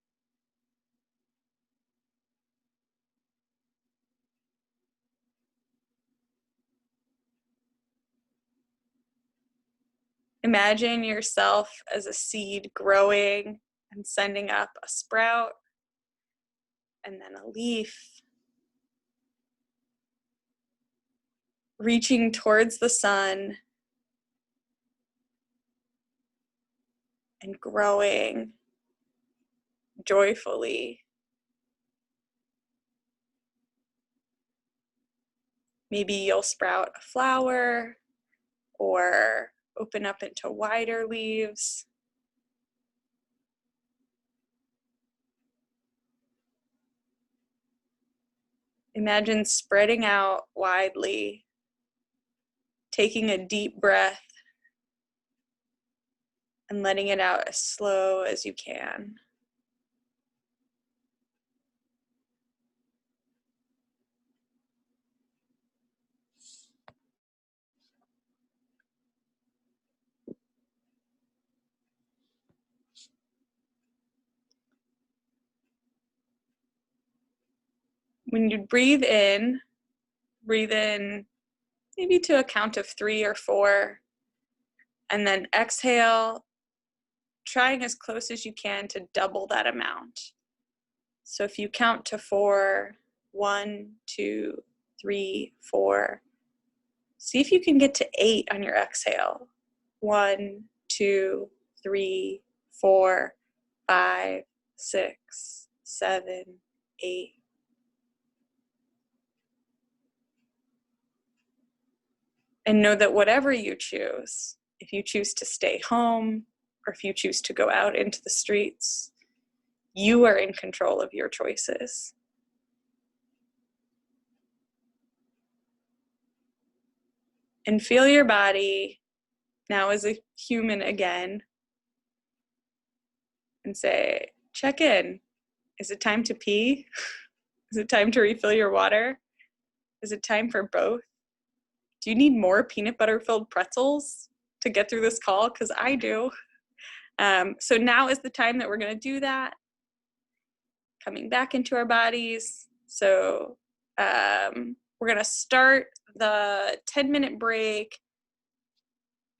Imagine yourself as a seed growing and sending up a sprout and then a leaf, reaching towards the sun and growing joyfully. Maybe you'll sprout a flower or open up into wider leaves. Imagine spreading out widely, taking a deep breath and letting it out as slow as you can. When you breathe in maybe to a count of 3 or 4, and then exhale, trying as close as you can to double that amount. So if you count to 4, 1, 2, 3, 4, see if you can get to 8 on your exhale. 1, 2, 3, 4, 5, 6, 7, 8. And know that whatever you choose, if you choose to stay home or if you choose to go out into the streets, you are in control of your choices. And feel your body now as a human again and say, check in. Is it time to pee? Is it time to refill your water? Is it time for both? Do you need more peanut butter filled pretzels to get through this call? Because I do. So now is the time that we're going to do that. Coming back into our bodies. So we're going to start the 10-minute break.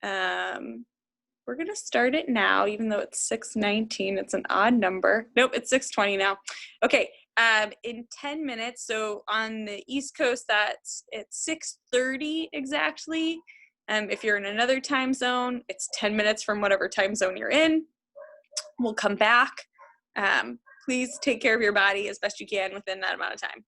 We're going to start it now, even though it's 6:19. It's an odd number. Nope, it's 6:20 now. Okay, in 10 minutes, so on the East Coast, it's 6:30 exactly. If you're in another time zone, it's 10 minutes from whatever time zone you're in. We'll come back. Please take care of your body as best you can within that amount of time.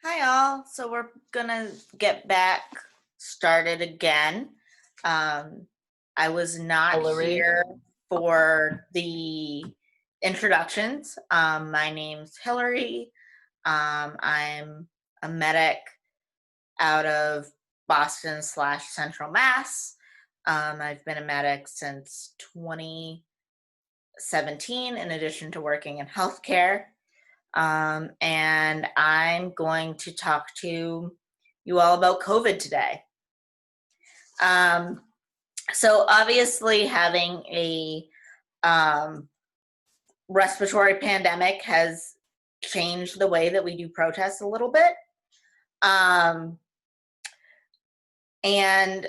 Hi all. So we're gonna get back started again. I was not Hillary. here for the introductions. My name's Hillary. I'm a medic out of Boston/Central Mass. I've been a medic since 2017, in addition to working in healthcare. And I'm going to talk to you all about COVID today. So obviously having a respiratory pandemic has changed the way that we do protests a little bit. And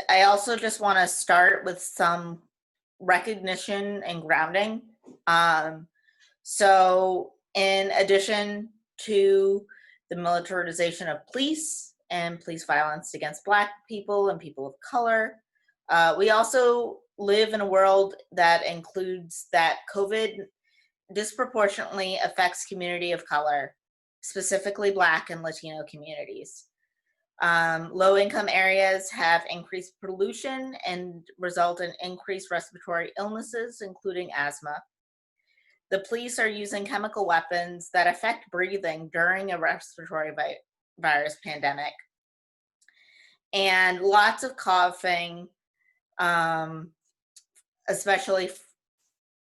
I also just want to start with some recognition and grounding. So in addition to the militarization of police and police violence against Black people and people of color, we also live in a world that includes that COVID disproportionately affects community of color, specifically Black and Latino communities. Low-income areas have increased pollution and result in increased respiratory illnesses, including asthma. The police are using chemical weapons that affect breathing during a respiratory virus pandemic. And lots of coughing, especially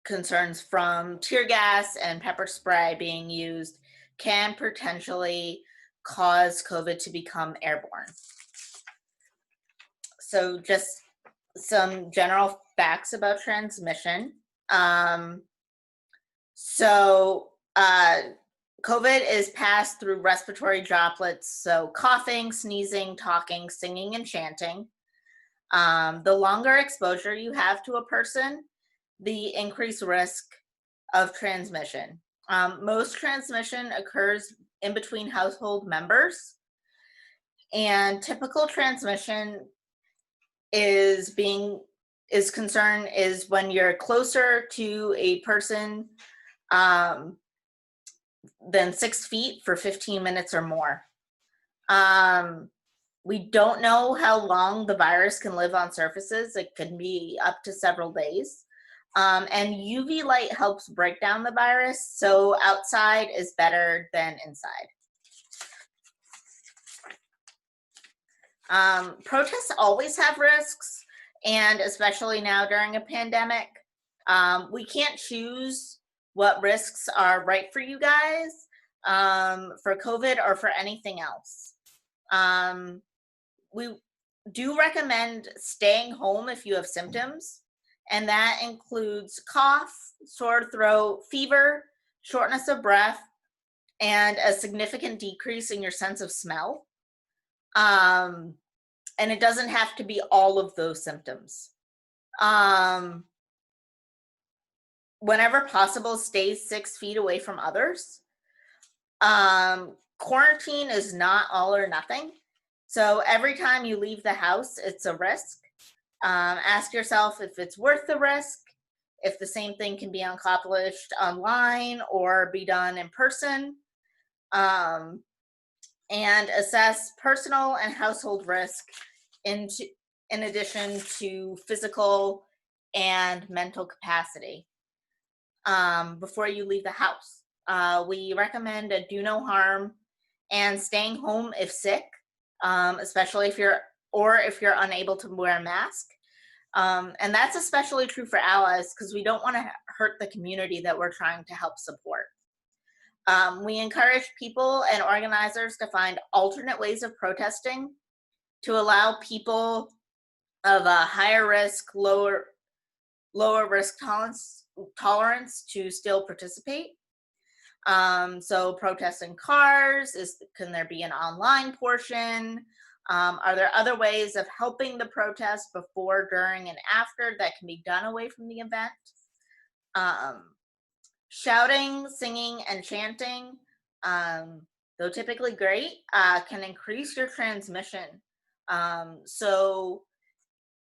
concerns from tear gas and pepper spray being used, can potentially cause COVID to become airborne. So just some general facts about transmission. COVID is passed through respiratory droplets, so coughing, sneezing, talking, singing, and chanting. The longer exposure you have to a person, the increased risk of transmission. Most transmission occurs in between household members, and typical transmission is concerned is when you're closer to a person than 6 feet for 15 minutes or more. We don't know how long the virus can live on surfaces. It can be up to several days. And UV light helps break down the virus, so outside is better than inside. Protests always have risks, and especially now during a pandemic. We can't choose what risks are right for you guys for COVID or for anything else. We do recommend staying home if you have symptoms, and that includes cough, sore throat, fever, shortness of breath, and a significant decrease in your sense of smell. And it doesn't have to be all of those symptoms. Whenever possible, stay 6 feet away from others. Quarantine is not all or nothing. So every time you leave the house, it's a risk. Ask yourself if it's worth the risk, if the same thing can be accomplished online or be done in person, and assess personal and household risk in addition to physical and mental capacity before you leave the house. We recommend a do no harm and staying home if sick, especially if you're unable to wear a mask. And that's especially true for allies because we don't want to hurt the community that we're trying to help support. We encourage people and organizers to find alternate ways of protesting to allow people of a higher risk, lower risk tolerance to still participate. So protests in cars, can there be an online portion? Are there other ways of helping the protest before, during, and after that can be done away from the event? Shouting, singing, and chanting, though typically great, can increase your transmission. So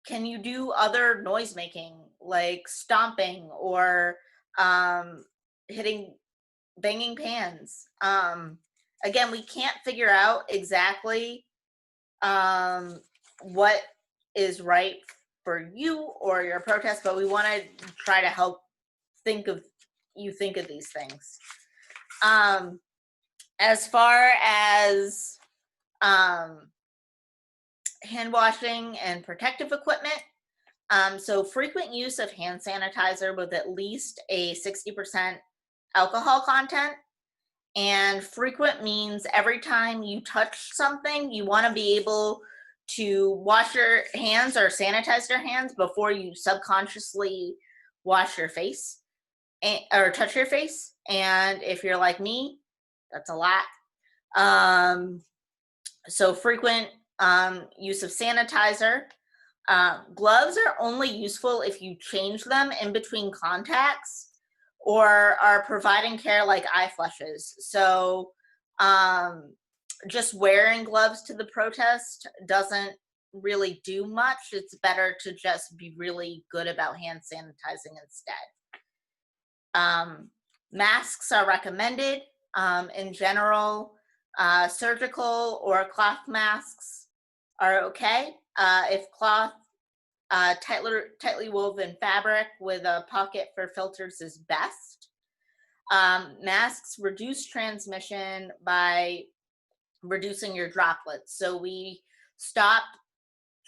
can you do other noise making, like stomping or banging pans? again, we can't figure out exactly what is right for you or your protest, but we want to try to help think of these things. As far as hand washing and protective equipment, so frequent use of hand sanitizer with at least a 60% alcohol content. And frequent means every time you touch something, you want to be able to wash your hands or sanitize your hands before you subconsciously wash your face or touch your face. And if you're like me, that's a lot. So frequent use of sanitizer. Gloves are only useful if you change them in between contacts or are providing care like eye flushes. So just wearing gloves to the protest doesn't really do much. It's better to just be really good about hand sanitizing instead. Masks are recommended. In general, surgical or cloth masks are okay. If cloth, tightly woven fabric with a pocket for filters is best. Masks reduce transmission by reducing your droplets. So we stop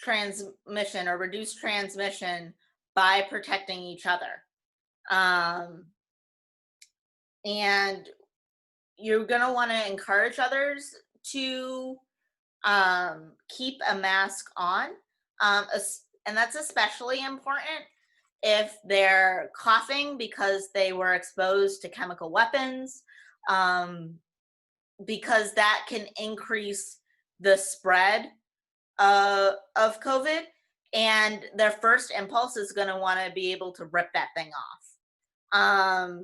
transmission or reduce transmission by protecting each other. And you're going to want to encourage others to keep a mask on. And that's especially important if they're coughing because they were exposed to chemical weapons, because that can increase the spread of COVID. And their first impulse is going to want to be able to rip that thing off.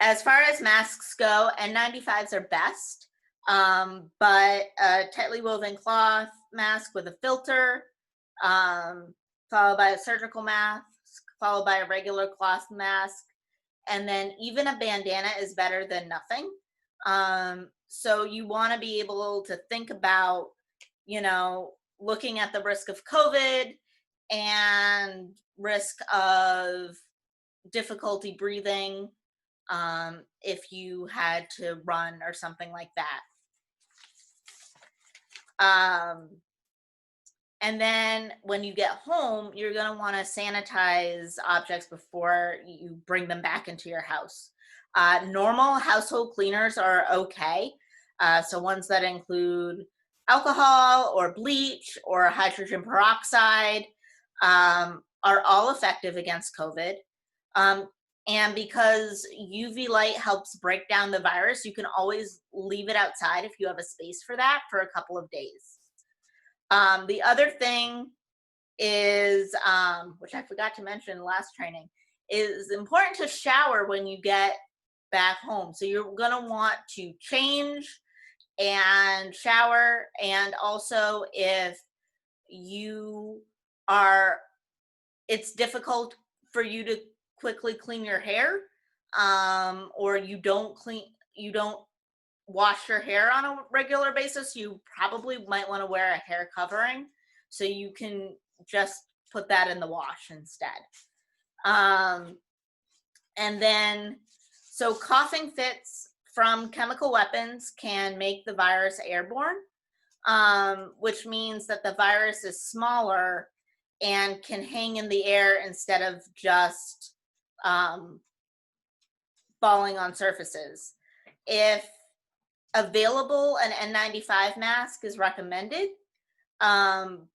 As far as masks go, N95s are best, but a tightly woven cloth mask with a filter, followed by a surgical mask, followed by a regular cloth mask, and then even a bandana is better than nothing. So you want to be able to think about, looking at the risk of COVID and risk of difficulty breathing, if you had to run or something like that. And then when you get home, you're going to want to sanitize objects before you bring them back into your house. Normal household cleaners are okay. So ones that include alcohol or bleach or hydrogen peroxide are all effective against COVID. And because UV light helps break down the virus, you can always leave it outside if you have a space for that for a couple of days. The other thing is, which I forgot to mention in the last training, is important to shower when you get back home. So you're gonna want to change and shower, and also if it's difficult for you to quickly clean your hair, or you don't wash your hair on a regular basis, you probably might want to wear a hair covering so you can just put that in the wash instead. And then, so coughing fits from chemical weapons can make the virus airborne, which means that the virus is smaller and can hang in the air instead of just falling on surfaces. If available, an N95 mask is recommended, and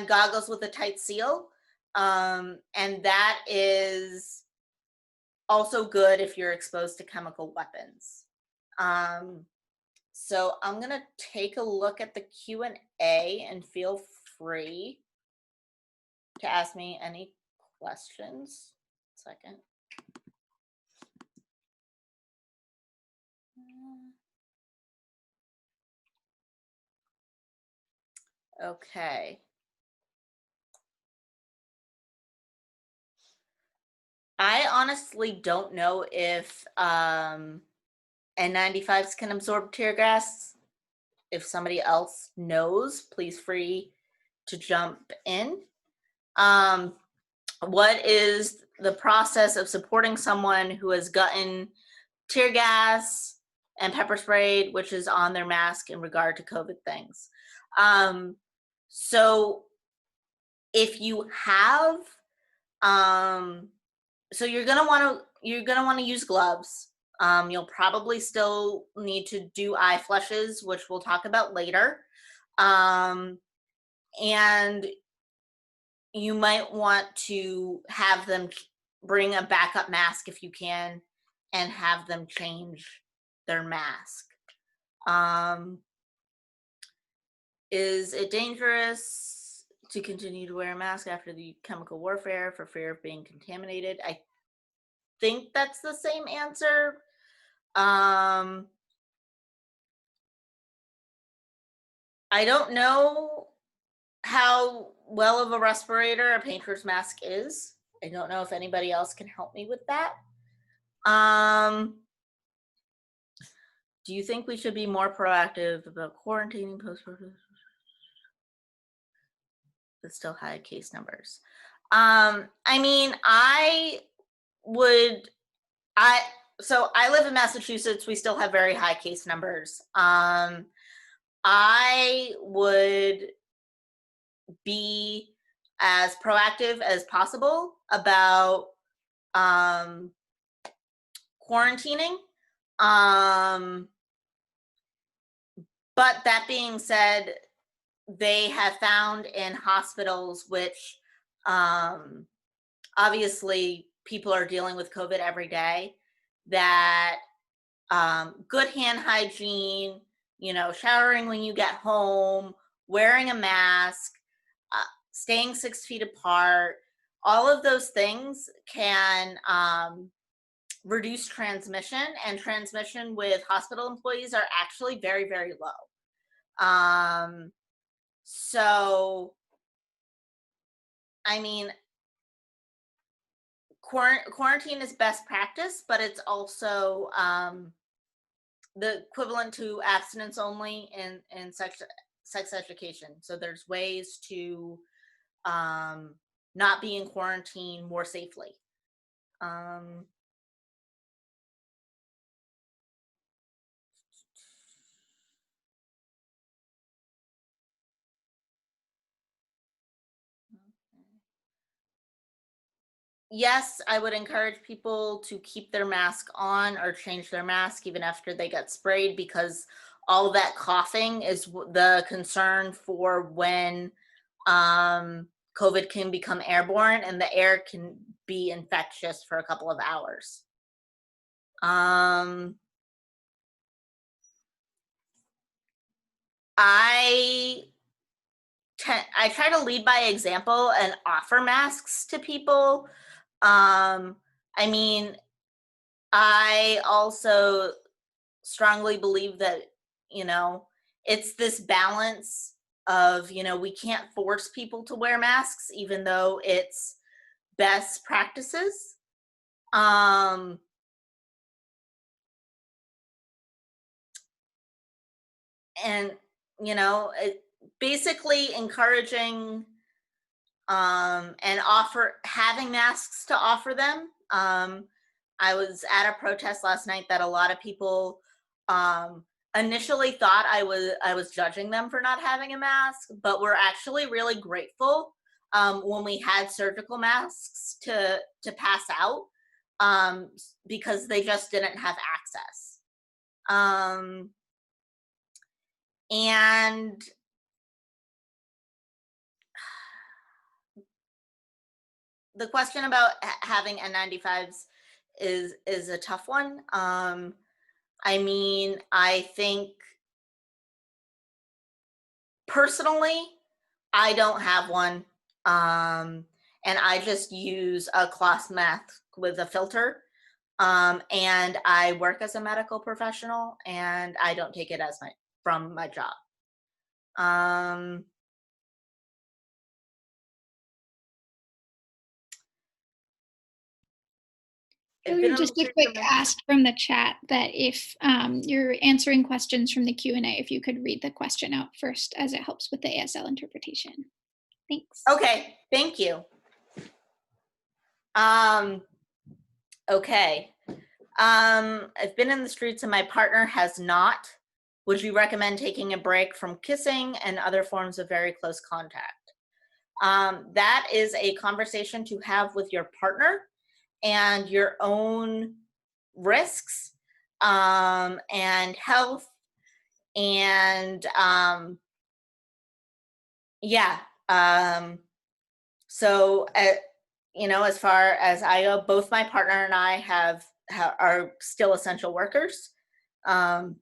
goggles with a tight seal, and that is also good if you're exposed to chemical weapons. So I'm gonna take a look at the Q&A and feel free to ask me any questions. Second. Okay. I honestly don't know if N95s can absorb tear gas. If somebody else knows, please free to jump in. What is the process of supporting someone who has gotten tear gas and pepper sprayed, which is on their mask in regard to COVID things? So if you have, so you're gonna want to use gloves. You'll probably still need to do eye flushes, which we'll talk about later. And you might want to have them bring a backup mask if you can, and have them change their mask. Is it dangerous to continue to wear a mask after the chemical warfare for fear of being contaminated? I think that's the same answer. I don't know how well of a respirator a painter's mask is. I don't know if anybody else can help me with that. Do you think we should be more proactive about quarantining post-protest? But still high case numbers. I mean, so I live in Massachusetts. We still have very high case numbers. I would be as proactive as possible about quarantining. But that being said, they have found in hospitals, which obviously people are dealing with COVID every day, that good hand hygiene, showering when you get home, wearing a mask, staying 6 feet apart, all of those things can reduce transmission, and transmission with hospital employees are actually very, very low. So, I mean, quarantine is best practice, but it's also the equivalent to abstinence only in sex education. So there's ways to not be in quarantine more safely. Yes, I would encourage people to keep their mask on or change their mask even after they get sprayed, because all that coughing is the concern for when COVID can become airborne, and the air can be infectious for a couple of hours. I try to lead by example and offer masks to people. I mean, I also strongly believe that, it's this balance of, we can't force people to wear masks, even though it's best practices. And, basically encouraging and having masks to offer them. I was at a protest last night that a lot of people initially thought I was judging them for not having a mask, but were actually really grateful when we had surgical masks to pass out, because they just didn't have access. And the question about having N95s is a tough one. I mean, I think personally, I don't have one, and I just use a cloth mask with a filter, and I work as a medical professional, and I don't take it from my job. I've been on Just the a streets quick of my- ask from the chat that if you're answering questions from the Q&A, if you could read the question out first, as it helps with the ASL interpretation. Thanks. Okay, thank you. Okay. I've been in the streets and my partner has not. Would you recommend taking a break from kissing and other forms of very close contact? That is a conversation to have with your partner and your own risks and health and yeah. So you know, as far as I go, both my partner and I are still essential workers, and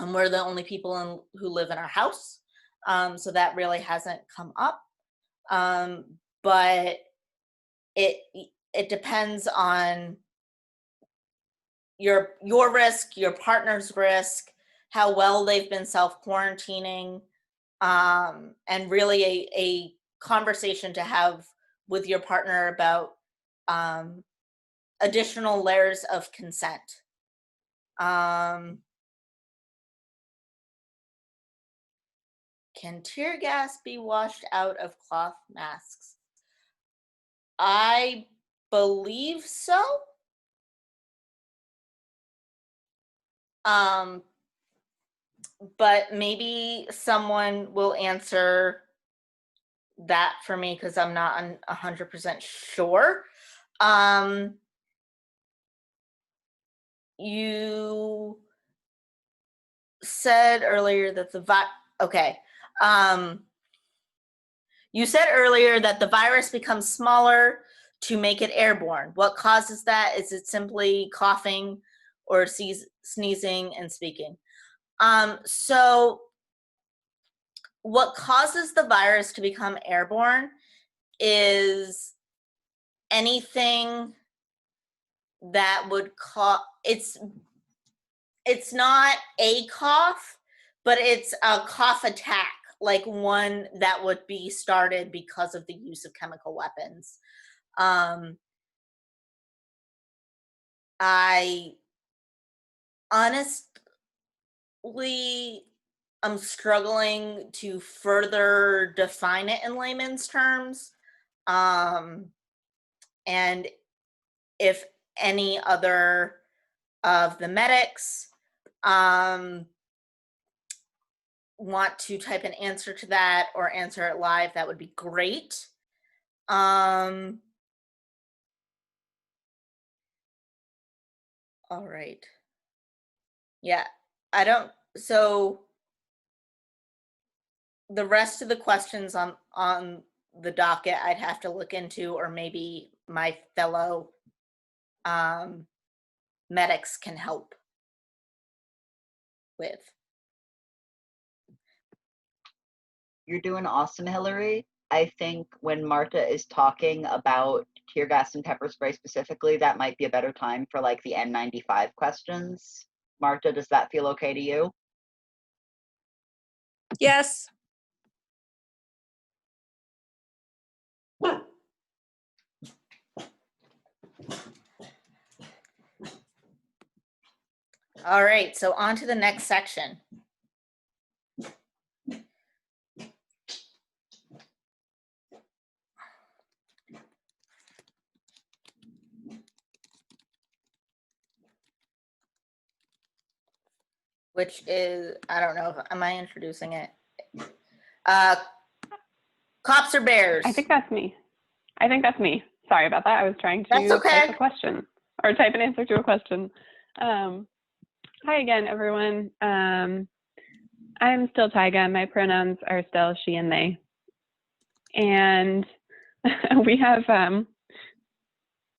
we're the only people who live in our house, so that really hasn't come up. But it depends on your risk, your partner's risk, how well they've been self-quarantining, and really a conversation to have with your partner about additional layers of consent. Can tear gas be washed out of cloth masks? I believe so. But maybe someone will answer that for me because I'm not 100% sure. You said earlier that you said earlier that the virus becomes smaller to make it airborne. What causes that? Is it simply coughing or sneezing and speaking? So what causes the virus to become airborne is anything that would cause, it's not a cough, but it's a cough attack, like one that would be started because of the use of chemical weapons. I honestly am struggling to further define it in layman's terms. And if any other of the medics want to type an answer to that or answer it live, that would be great. All right. Yeah, so the rest of the questions on the docket I'd have to look into, or maybe my fellow medics can help with. You're doing awesome, Hillary. I think when Marta is talking about tear gas and pepper spray specifically, that might be a better time for like the N95 questions. Marta, does that feel okay to you? Yes. All right, so on to the next section. Which is, I don't know, am I introducing it? Cops or bears? I think that's me. Sorry about that. I was trying to That's okay. type a question or type an answer to a question. Hi again, everyone. I'm still Tyga. My pronouns are still she and they. And we have,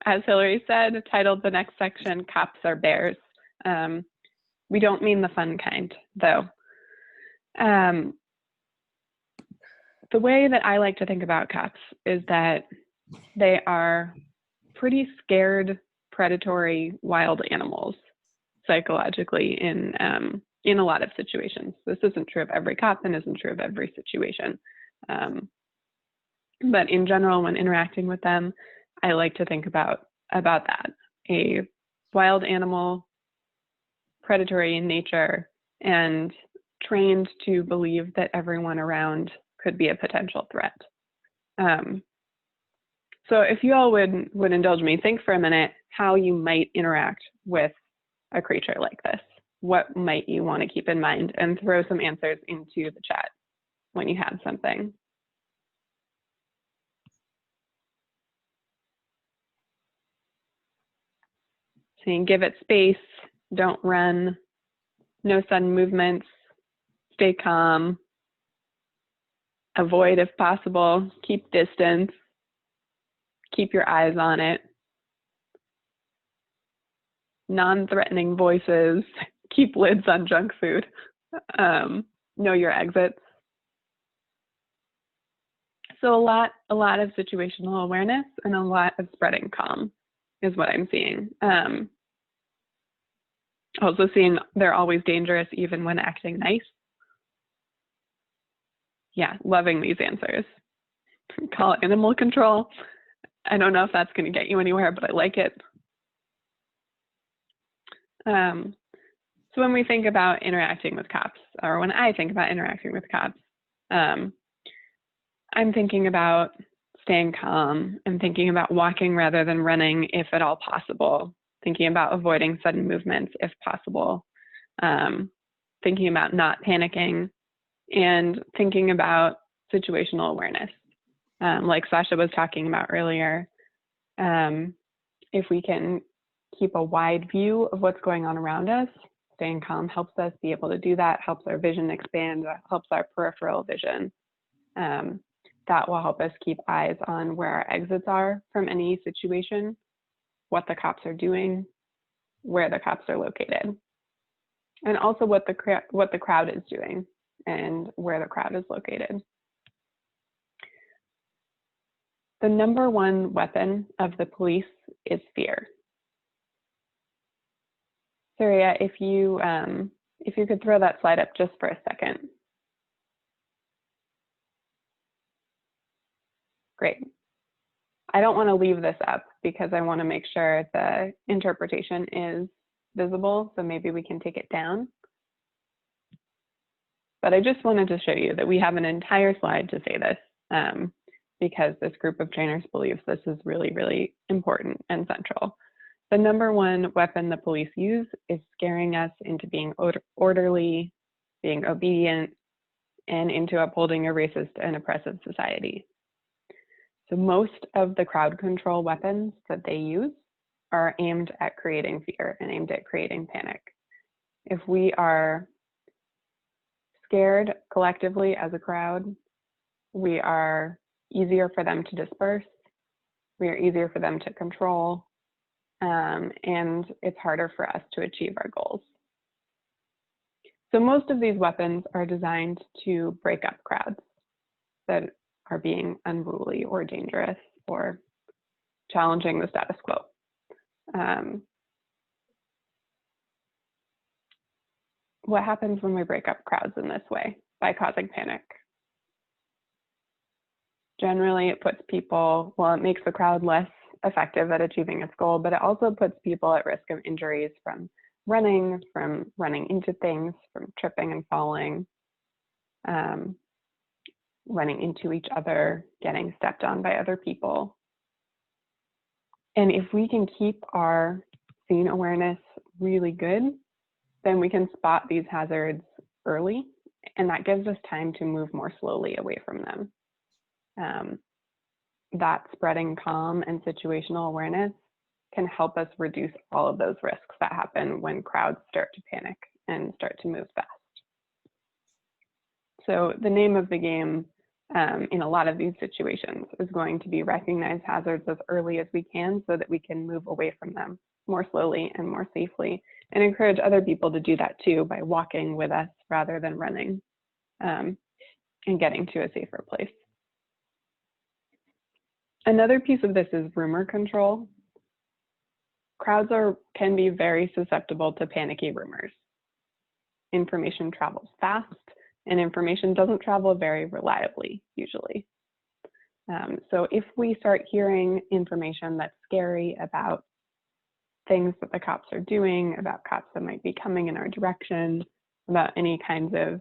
as Hillary said, titled the next section, Cops or Bears. We don't mean the fun kind, though. The way that I like to think about cops is that they are pretty scared, predatory, wild animals psychologically in a lot of situations. This isn't true of every cop and isn't true of every situation. But in general, when interacting with them, I like to think about that. A wild animal, predatory in nature, and trained to believe that everyone around could be a potential threat. So if you all would indulge me, think for a minute how you might interact with a creature like this. What might you want to keep in mind, and throw some answers into the chat when you have something. Saying give it space, don't run, no sudden movements, stay calm, avoid if possible, keep distance, keep your eyes on it, non-threatening voices, keep lids on junk food, know your exits. So a lot of situational awareness and a lot of spreading calm is what I'm seeing. Also seeing they're always dangerous even when acting nice. Yeah, loving these answers. Call animal control. I don't know if that's going to get you anywhere, but I like it. So when we think about interacting with cops, or when I think about interacting with cops, I'm thinking about staying calm. I'm thinking about walking rather than running if at all possible. Thinking about avoiding sudden movements if possible. Thinking about not panicking, and thinking about situational awareness. Like Sasha was talking about earlier, if we can keep a wide view of what's going on around us, staying calm helps us be able to do that, helps our vision expand, helps our peripheral vision. That will help us keep eyes on where our exits are from any situation, what the cops are doing, where the cops are located, and also what the crowd is doing and where the crowd is located. The number one weapon of the police is fear. Surya, if you could throw that slide up just for a second. Great. I don't want to leave this up because I want to make sure the interpretation is visible, so maybe we can take it down. But I just wanted to show you that we have an entire slide to say this, because this group of trainers believes this is really, really important and central. The number one weapon the police use is scaring us into being orderly, being obedient, and into upholding a racist and oppressive society. So most of the crowd control weapons that they use are aimed at creating fear and aimed at creating panic. If we are scared collectively as a crowd, we are easier for them to disperse, we are easier for them to control, and it's harder for us to achieve our goals. So most of these weapons are designed to break up crowds that are being unruly or dangerous or challenging the status quo. What happens when we break up crowds in this way? By causing panic. Generally, it puts people, well, it makes the crowd less effective at achieving its goal, but it also puts people at risk of injuries from running into things, from tripping and falling, running into each other, getting stepped on by other people. And if we can keep our scene awareness really good, then we can spot these hazards early, and that gives us time to move more slowly away from them. That spreading calm and situational awareness can help us reduce all of those risks that happen when crowds start to panic and start to move fast. So the name of the game in a lot of these situations is going to be recognize hazards as early as we can so that we can move away from them more slowly and more safely, and encourage other people to do that too by walking with us rather than running, and getting to a safer place. Another piece of this is rumor control. Crowds can be very susceptible to panicky rumors. Information travels fast, and information doesn't travel very reliably, usually. So if we start hearing information that's scary about things that the cops are doing, about cops that might be coming in our direction, about any kinds of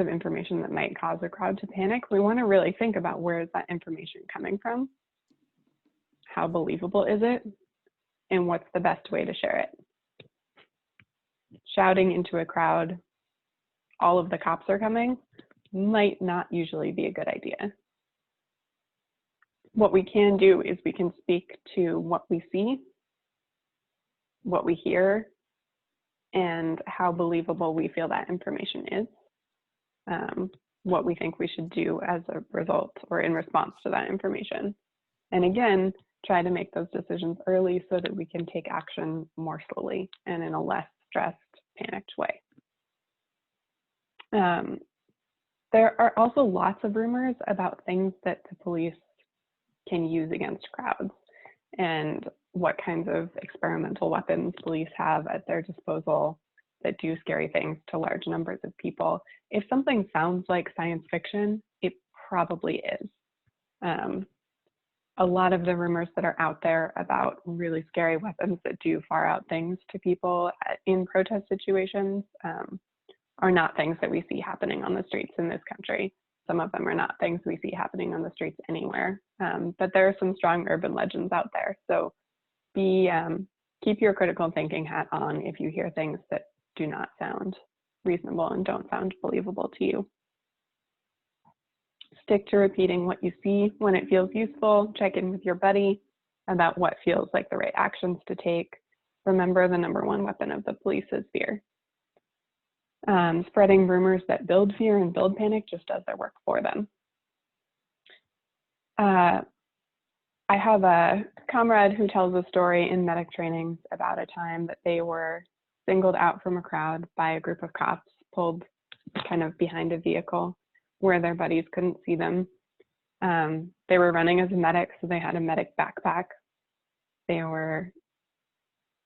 information that might cause a crowd to panic, we want to really think about where is that information coming from, how believable is it, and what's the best way to share it. Shouting into a crowd, all of the cops are coming, might not usually be a good idea. What we can do is we can speak to what we see, what we hear, and how believable we feel that information is, what we think we should do as a result or in response to that information. And again, try to make those decisions early so that we can take action more slowly and in a less stressed, panicked way. There are also lots of rumors about things that the police can use against crowds and what kinds of experimental weapons police have at their disposal that do scary things to large numbers of people. If something sounds like science fiction, it probably is. A lot of the rumors that are out there about really scary weapons that do far out things to people in protest situations are not things that we see happening on the streets in this country. Some of them are not things we see happening on the streets anywhere, but there are some strong urban legends out there. So keep your critical thinking hat on if you hear things that do not sound reasonable and don't sound believable to you. Stick to repeating what you see when it feels useful. Check in with your buddy about what feels like the right actions to take. Remember, the #1 weapon of the police is fear. Spreading rumors that build fear and build panic just does their work for them. I have a comrade who tells a story in medic trainings about a time that they were singled out from a crowd by a group of cops pulled kind of behind a vehicle where their buddies couldn't see them. They were running as a medic, so they had a medic backpack. They were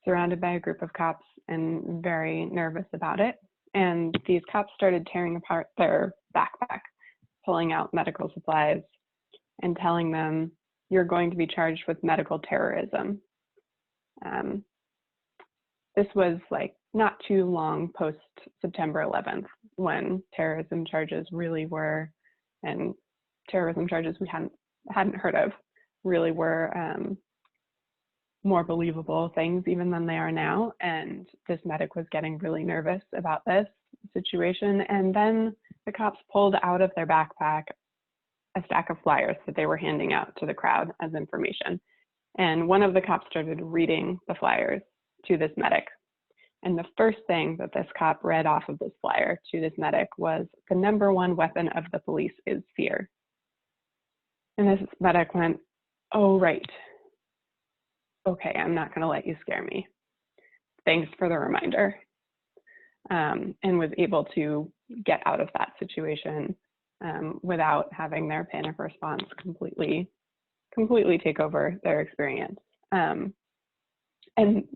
surrounded by a group of cops and very nervous about it. And these cops started tearing apart their backpack, pulling out medical supplies and telling them, "You're going to be charged with medical terrorism." This was like not too long post September 11th, when terrorism charges really were, and terrorism charges we hadn't heard of, really were more believable things even than they are now. And this medic was getting really nervous about this situation. And then the cops pulled out of their backpack a stack of flyers that they were handing out to the crowd as information. And one of the cops started reading the flyers to this medic. And the first thing that this cop read off of this flyer to this medic was, "The #1 weapon of the police is fear." And this medic went, "Oh, right. Okay, I'm not gonna let you scare me. Thanks for the reminder." And was able to get out of that situation without having their panic response completely take over their experience. And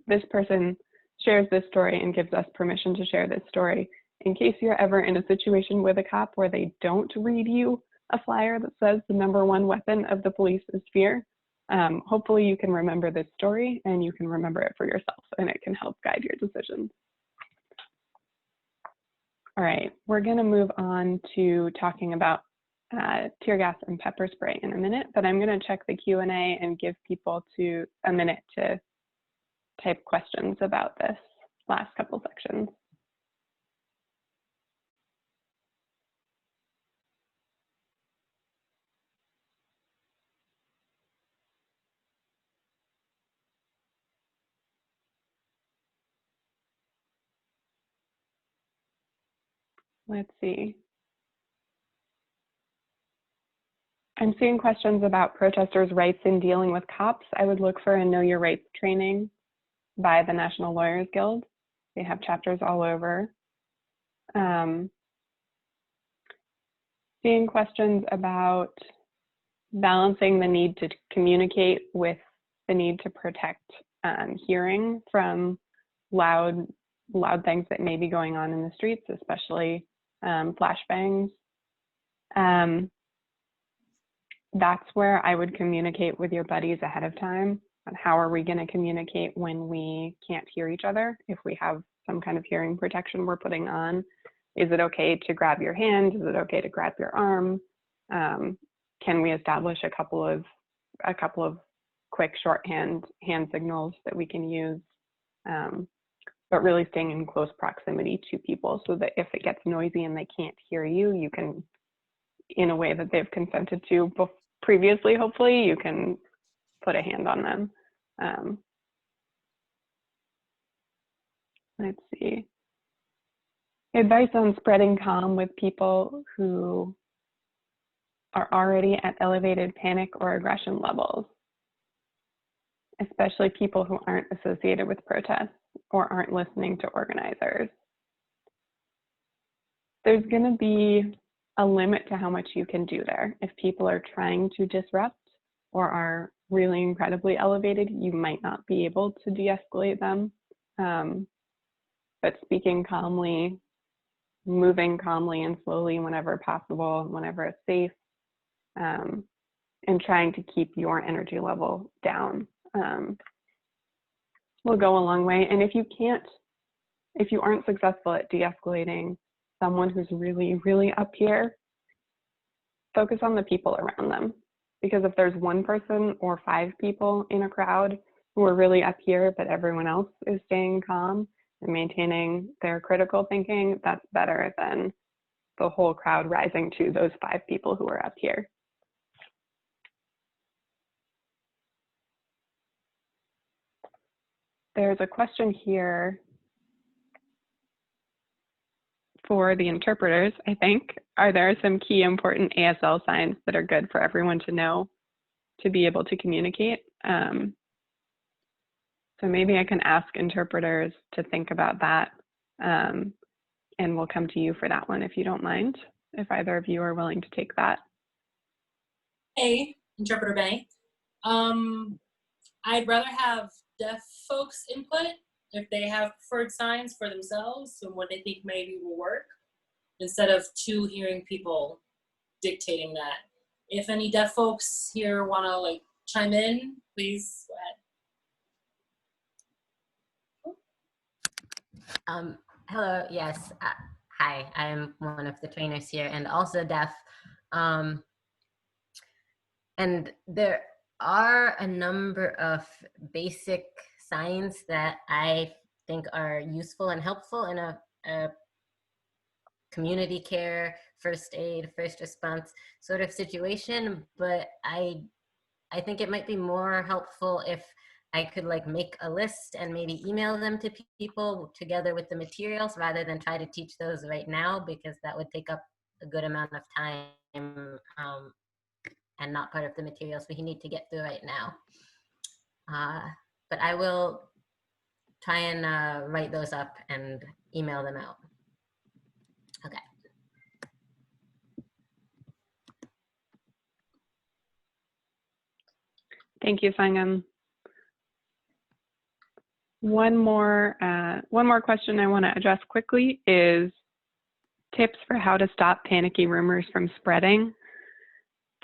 this person shares this story and gives us permission to share this story in case you're ever in a situation with a cop where they don't read you a flyer that says the #1 weapon of the police is fear. Hopefully you can remember this story and you can remember it for yourself, and it can help guide your decisions. All right, we're gonna move on to talking about tear gas and pepper spray in a minute, but I'm gonna check the Q&A and give people a minute to type questions about this last couple sections. Let's see. I'm seeing questions about protesters' rights in dealing with cops. I would look for a Know Your Rights training by the National Lawyers Guild. They have chapters all over. Seeing questions about balancing the need to communicate with the need to protect hearing from loud things that may be going on in the streets, especially flashbangs. That's where I would communicate with your buddies ahead of time how are we going to communicate when we can't hear each other? If we have some kind of hearing protection we're putting on, is it okay to grab your hand? Is it okay to grab your arm? Can we establish a couple of quick shorthand hand signals that we can use? But really staying in close proximity to people so that if it gets noisy and they can't hear you, you can, in a way that they've consented to previously, hopefully, you can put a hand on them. Let's see. Advice on spreading calm with people who are already at elevated panic or aggression levels, especially people who aren't associated with protests or aren't listening to organizers. There's going to be a limit to how much you can do there. If people are trying to disrupt or are really incredibly elevated, you might not be able to de-escalate them. But speaking calmly, moving calmly and slowly whenever possible, whenever it's safe, and trying to keep your energy level down will go a long way. And if you aren't successful at de-escalating someone who's really, really up here, focus on the people around them. Because if there's one person or 5 people in a crowd who are really up here, but everyone else is staying calm and maintaining their critical thinking, that's better than the whole crowd rising to those 5 people who are up here. There's a question here for the interpreters, I think. Are there some key important ASL signs that are good for everyone to know to be able to communicate? So maybe I can ask interpreters to think about that, and we'll come to you for that one if you don't mind, if either of you are willing to take that. Hey, Interpreter Benny. I'd rather have deaf folks input if they have preferred signs for themselves and what they think maybe will work, instead of 2 hearing people dictating that. If any deaf folks here want to like chime in, please go ahead. Hello, yes. Hi, I am one of the trainers here and also deaf. And there are a number of basic signs that I think are useful and helpful in a community care, first aid, first response sort of situation, but I think it might be more helpful if I could like make a list and maybe email them to people together with the materials rather than try to teach those right now, because that would take up a good amount of time and not part of the materials we need to get through right now. But I will try and write those up and email them out. Okay. Thank you, Sangam. One more question I want to address quickly is tips for how to stop panicky rumors from spreading.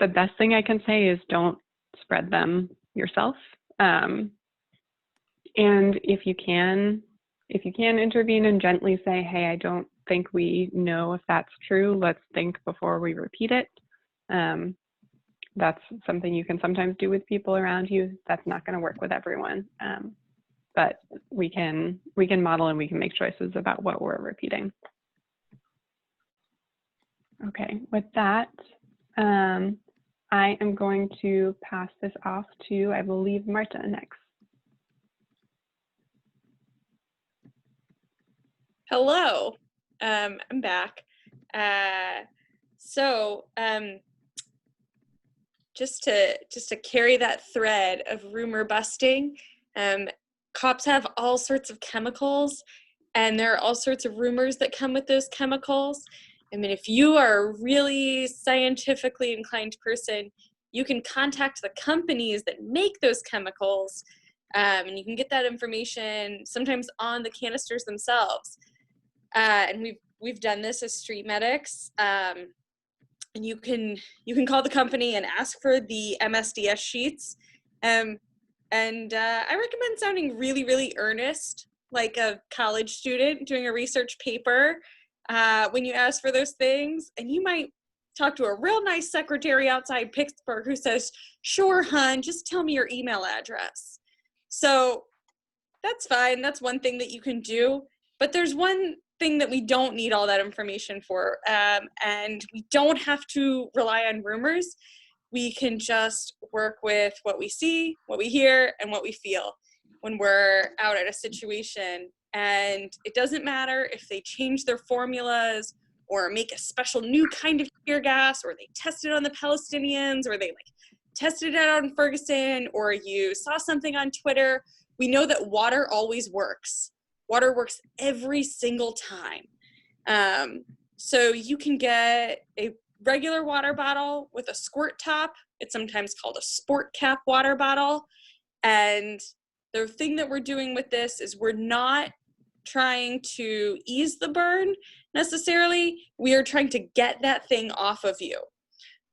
The best thing I can say is don't spread them yourself. And if you can intervene and gently say, hey, I don't think we know if that's true. Let's think before we repeat it. That's something you can sometimes do with people around you. That's not going to work with everyone. But we can model and we can make choices about what we're repeating. Okay, with that, I am going to pass this off to, I believe, Marta next. Hello, I'm back. Just to carry that thread of rumor busting, cops have all sorts of chemicals, and there are all sorts of rumors that come with those chemicals. I mean, if you are a really scientifically inclined person, you can contact the companies that make those chemicals, and you can get that information sometimes on the canisters themselves. And we've done this as street medics. And you can call the company and ask for the MSDS sheets. I recommend sounding really, really earnest, like a college student doing a research paper when you ask for those things. And you might talk to a real nice secretary outside Pittsburgh who says, sure, hun, just tell me your email address. So that's fine. That's one thing that you can do. But there's one thing that we don't need all that information for. And we don't have to rely on rumors. We can just work with what we see, what we hear, and what we feel when we're out at a situation. And it doesn't matter if they change their formulas or make a special new kind of tear gas, or they tested on the Palestinians, or they tested it on Ferguson, or you saw something on Twitter. We know that water always works. Water works every single time. So you can get a regular water bottle with a squirt top. It's sometimes called a sport cap water bottle. And the thing that we're doing with this is we're not trying to ease the burn necessarily. We are trying to get that thing off of you.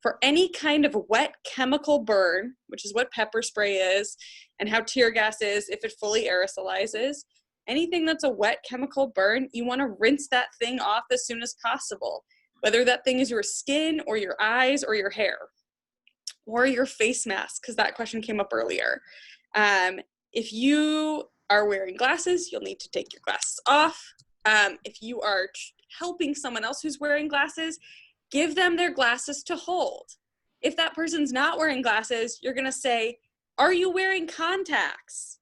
For any kind of wet chemical burn, which is what pepper spray is and how tear gas is if it fully aerosolizes, anything that's a wet chemical burn, you want to rinse that thing off as soon as possible, whether that thing is your skin or your eyes or your hair or your face mask, because that question came up earlier. If you are wearing glasses, you'll need to take your glasses off. If you are helping someone else who's wearing glasses, give them their glasses to hold. If that person's not wearing glasses, you're going to say, are you wearing contacts?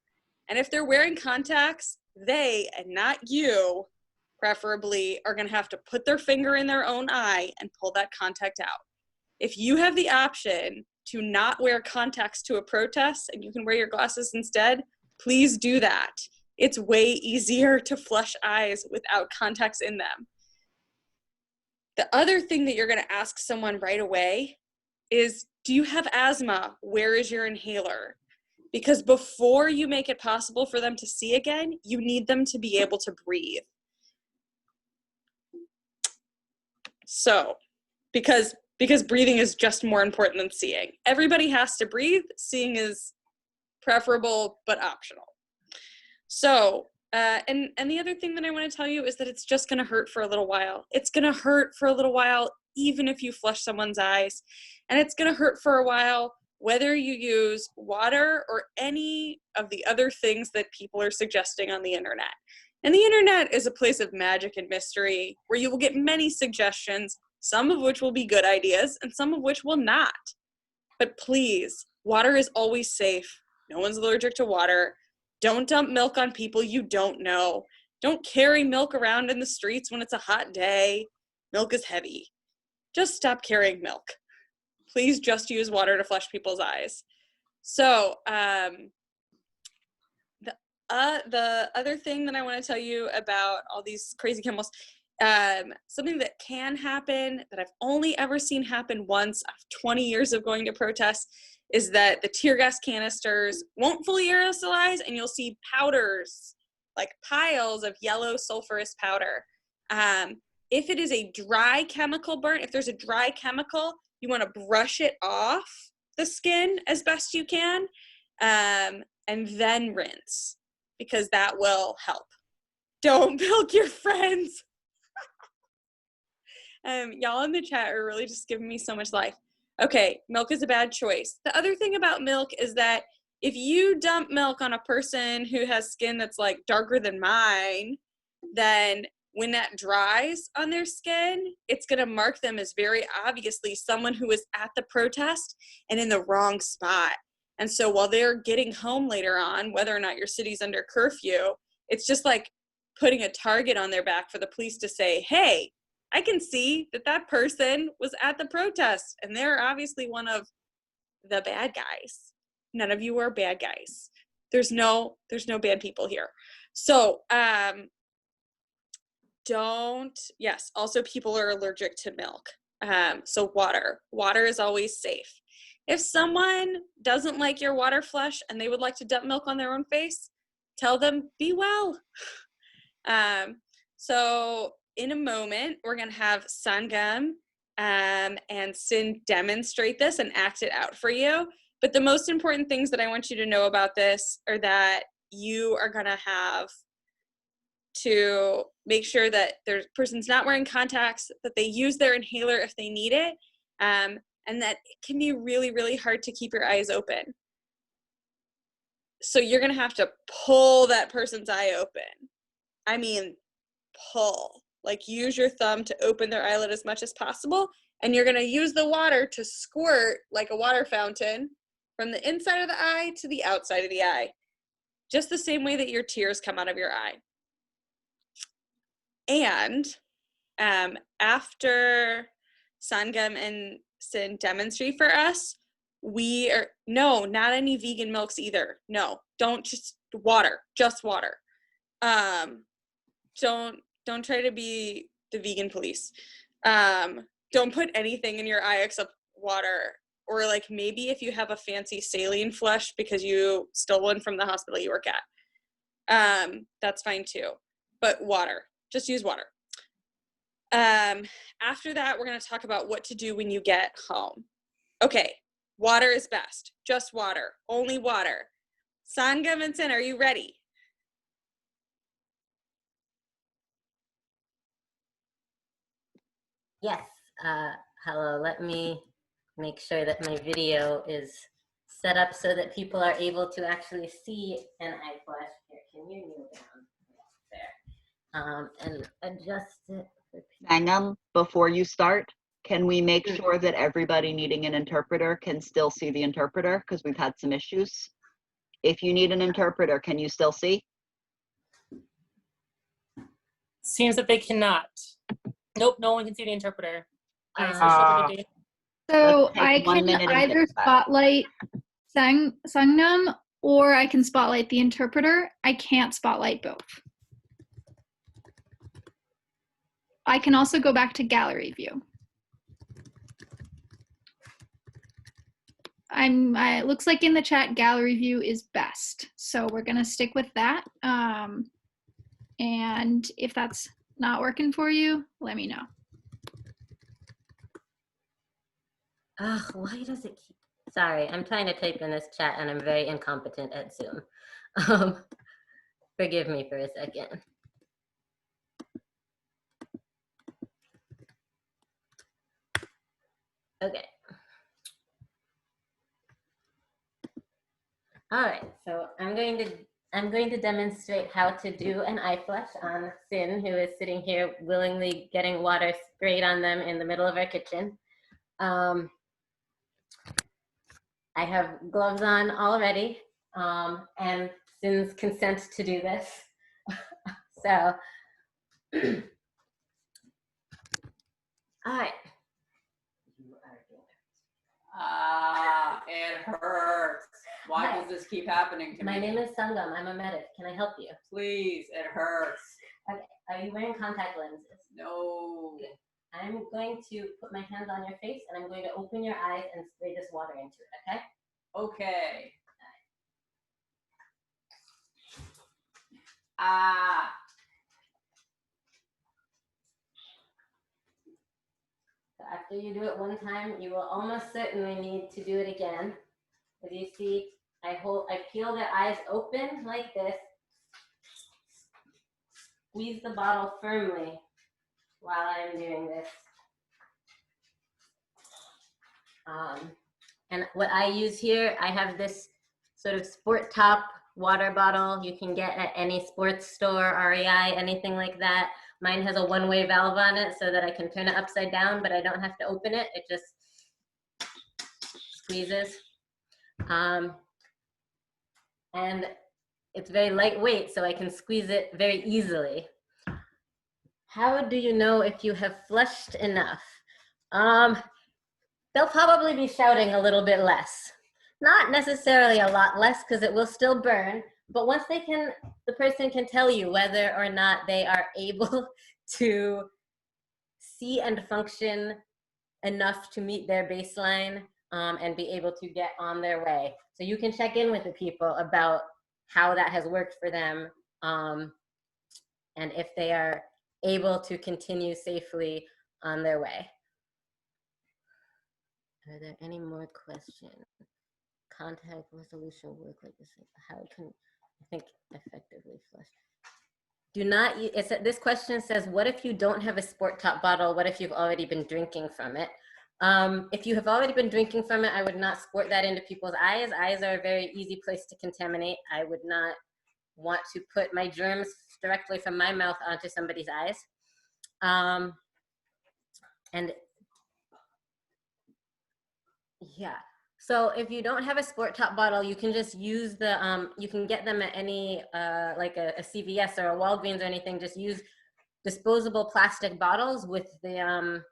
And if they're wearing contacts, they, and not you, preferably, are going to have to put their finger in their own eye and pull that contact out. If you have the option to not wear contacts to a protest and you can wear your glasses instead, please do that. It's way easier to flush eyes without contacts in them. The other thing that you're going to ask someone right away is, do you have asthma? Where is your inhaler? Because before you make it possible for them to see again, you need them to be able to breathe. So, because breathing is just more important than seeing. Everybody has to breathe. Seeing is preferable, but optional. So, and the other thing that I want to tell you is that it's just going to hurt for a little while. It's going to hurt for a little while, even if you flush someone's eyes. And it's going to hurt for a while, whether you use water or any of the other things that people are suggesting on the internet. And the internet is a place of magic and mystery where you will get many suggestions, some of which will be good ideas and some of which will not. But please, water is always safe. No one's allergic to water. Don't dump milk on people you don't know. Don't carry milk around in the streets when it's a hot day. Milk is heavy. Just stop carrying milk. Please just use water to flush people's eyes. So, the other thing that I want to tell you about all these crazy chemicals, something that can happen that I've only ever seen happen once after 20 years of going to protests is that the tear gas canisters won't fully aerosolize and you'll see powders, like piles of yellow sulfurous powder. If it is a dry chemical burn, if there's a dry chemical, you want to brush it off the skin as best you can, and then rinse, because that will help. Don't milk your friends. Y'all in the chat are really just giving me so much life. Okay, milk is a bad choice. The other thing about milk is that if you dump milk on a person who has skin that's like darker than mine, then when that dries on their skin, it's going to mark them as very obviously someone who was at the protest and in the wrong spot. And so while they're getting home later on, whether or not your city's under curfew, it's just like putting a target on their back for the police to say, hey, I can see that that person was at the protest and they're obviously one of the bad guys. None of you are bad guys. There's no bad people here. So, also people are allergic to milk. So water is always safe. If someone doesn't like your water flush and they would like to dump milk on their own face, tell them, be well. So in a moment, we're going to have Sangam and Sin demonstrate this and act it out for you. But the most important things that I want you to know about this are that you are going to have to make sure that the person's not wearing contacts, that they use their inhaler if they need it, and that it can be really, really hard to keep your eyes open. So you're going to have to pull that person's eye open. I mean, pull. Like, use your thumb to open their eyelid as much as possible, and you're going to use the water to squirt like a water fountain from the inside of the eye to the outside of the eye, just the same way that your tears come out of your eye. And after Sangam and Sin demonstrate for us, no, not any vegan milks either. No, don't, just water, just water. Don't try to be the vegan police. Don't put anything in your eye except water. Or like maybe if you have a fancy saline flush because you stole one from the hospital you work at, that's fine too. But water, just use water. After that, we're going to talk about what to do when you get home. Okay, water is best. Just water. Only water. Sangam and Sin, are you ready? Yes. Hello. Let me make sure that my video is set up so that people are able to actually see an eye flash. Here, can you kneel down? There. And adjust it. Sangam, before you start, can we make sure that everybody needing an interpreter can still see the interpreter? Because we've had some issues. If you need an interpreter, can you still see? Seems that they cannot. Nope, no one can see the interpreter. I switched over to data. So take I 1 can minute and either fix that. spotlight Sangnam or I can spotlight the interpreter. I can't spotlight both. I can also go back to gallery view. It looks like in the chat gallery view is best. So we're gonna stick with that. And if that's not working for you, let me know. Ugh, why does it keep... Sorry, I'm trying to type in this chat and I'm very incompetent at Zoom. Forgive me for a second. Okay. All right, so I'm going to demonstrate how to do an eye flush on Sin, who is sitting here willingly getting water sprayed on them in the middle of our kitchen. I have gloves on already, and Sin's consent to do this. So, all right. It hurts. Why Hi. does this keep happening to me? My name is Sangam. I'm a medic. Can I help you? Please, it hurts. Okay. Are you wearing contact lenses? No. Okay. I'm going to put my hands on your face and I'm going to open your eyes and spray this water into it, okay? Okay. Ah. So after you do it one time, you will almost certainly need to do it again. As you see, I peel their eyes open like this, squeeze the bottle firmly while I'm doing this. And what I use here, I have this sort of sport top water bottle you can get at any sports store, REI, anything like that. Mine has a one-way valve on it so that I can turn it upside down, but I don't have to open it. It just squeezes. And it's very lightweight, so I can squeeze it very easily. How do you know if you have flushed enough? They'll probably be shouting a little bit less. Not necessarily a lot less, because it will still burn, but once the person can tell you whether or not they are able to see and function enough to meet their baseline and be able to get on their way. So you can check in with the people about how that has worked for them and if they are able to continue safely on their way. Are there any more questions? contact resolution work like this? How can I think effectively flush? Do not, this question says, what if you don't have a sport top bottle? What if you've already been drinking from it? If you have already been drinking from it, I would not squirt that into people's eyes. Eyes are a very easy place to contaminate. I would not want to put my germs directly from my mouth onto somebody's eyes. And yeah, so if you don't have a sport top bottle, you can just use the, you can get them at any, like a CVS or a Walgreens or anything. Just use disposable plastic bottles with the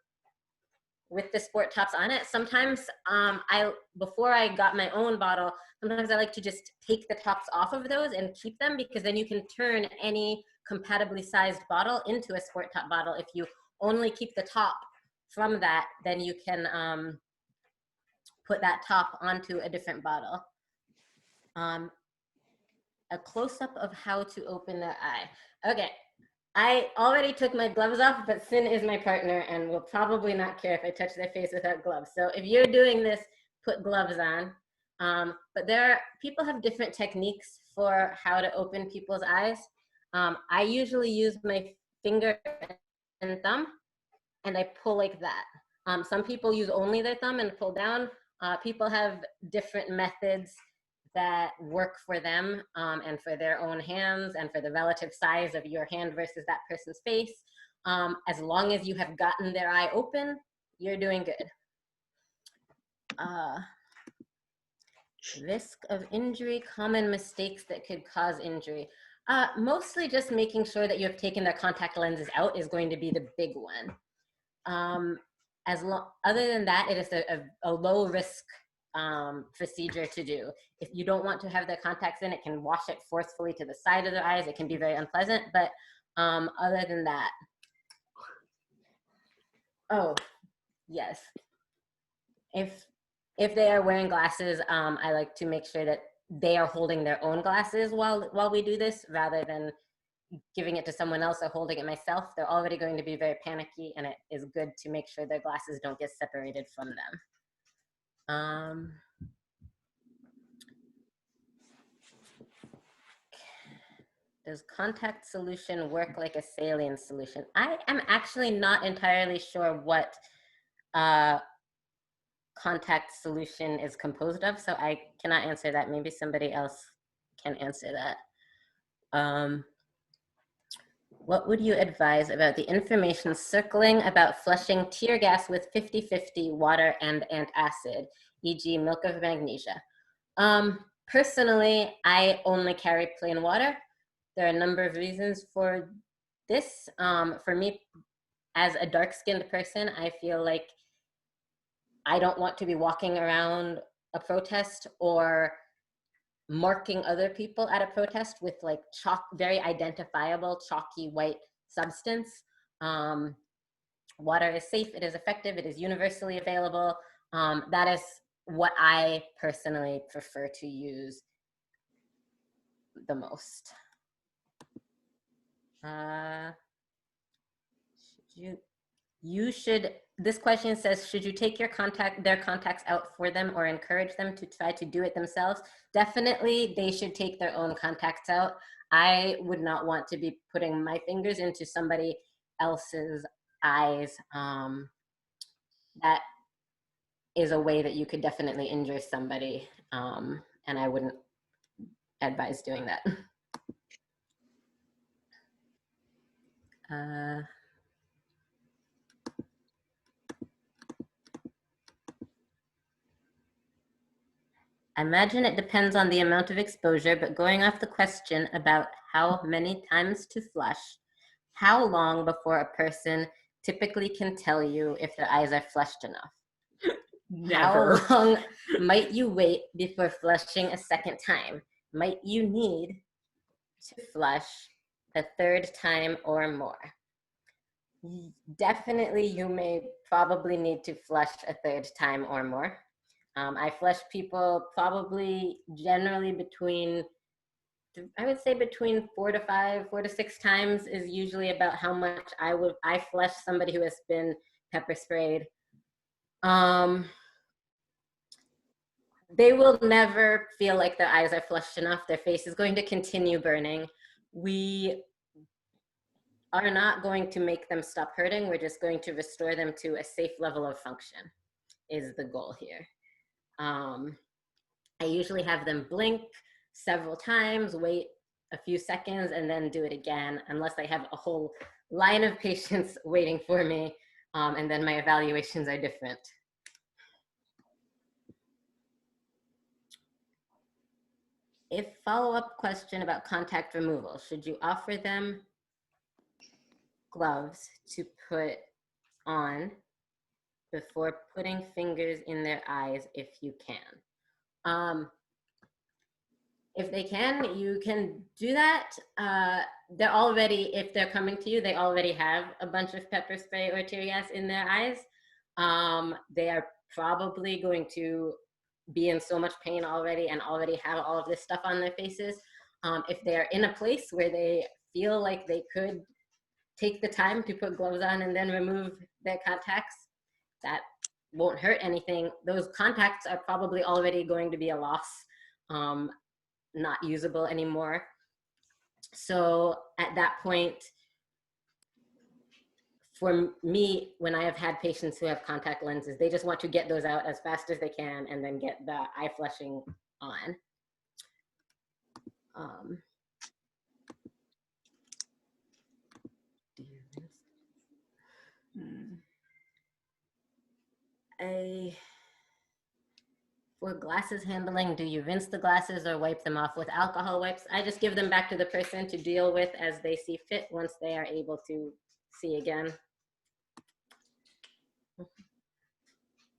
sport tops on it. Sometimes before I got my own bottle, sometimes I like to just take the tops off of those and keep them, because then you can turn any compatibly sized bottle into a sport top bottle. If you only keep the top from that, then you can put that top onto a different bottle. A close-up of how to open the eye. Okay, I already took my gloves off, but Sin is my partner and will probably not care if I touch their face without gloves. So if you're doing this, put gloves on. But people have different techniques for how to open people's eyes. I usually use my finger and thumb, and I pull like that. Some people use only their thumb and pull down. People have different methods that work for them and for their own hands and for the relative size of your hand versus that person's face. As long as you have gotten their eye open, you're doing good. Risk of injury, common mistakes that could cause injury. Mostly just making sure that you have taken their contact lenses out is going to be the big one. Other than that, it is a low risk procedure to do. If you don't want to have their contacts in, it can wash it forcefully to the side of their eyes. It can be very unpleasant, but other than that, oh, yes. If they are wearing glasses, I like to make sure that they are holding their own glasses while we do this, rather than giving it to someone else or holding it myself. They're already going to be very panicky, and it is good to make sure their glasses don't get separated from them. Does contact solution work like a saline solution? I am actually not entirely sure what contact solution is composed of, so I cannot answer that. Maybe somebody else can answer that. What would you advise about the information circling about flushing tear gas with 50-50 water and antacid, e.g. milk of magnesia? Personally, I only carry plain water. There are a number of reasons for this. For me, as a dark-skinned person, I feel like I don't want to be walking around a protest or marking other people at a protest with like very identifiable chalky white substance. Water is safe, it is effective, it is universally available. That is what I personally prefer to use the most. This question says, should you take their contacts out for them or encourage them to try to do it themselves? Definitely, they should take their own contacts out. I would not want to be putting my fingers into somebody else's eyes. That is a way that you could definitely injure somebody, and I wouldn't advise doing that. I imagine it depends on the amount of exposure, but going off the question about how many times to flush, how long before a person typically can tell you if their eyes are flushed enough? Never. How long might you wait before flushing a second time? Might you need to flush a third time or more? Definitely, you may probably need to flush a third time or more. I flush people probably generally between, I would say between 4 to 6 times is usually about how much I flush somebody who has been pepper sprayed. they will never feel like their eyes are flushed enough. Their face is going to continue burning. We are not going to make them stop hurting. We're just going to restore them to a safe level of function is the goal here. I usually have them blink several times, wait a few seconds, and then do it again, unless I have a whole line of patients waiting for me, and then my evaluations are different. A follow-up question about contact removal. Should you offer them gloves to put on before putting fingers in their eyes if you can? If they can, you can do that. They're already, if they're coming to you, they already have a bunch of pepper spray or tear gas in their eyes. They are probably going to be in so much pain already and already have all of this stuff on their faces. If they're in a place where they feel like they could take the time to put gloves on and then remove their contacts, that won't hurt anything. Those contacts are probably already going to be a loss, not usable anymore. So at that point, for me, when I have had patients who have contact lenses, they just want to get those out as fast as they can and then get the eye flushing on. For glasses handling, do you rinse the glasses or wipe them off with alcohol wipes? I just give them back to the person to deal with as they see fit once they are able to see again.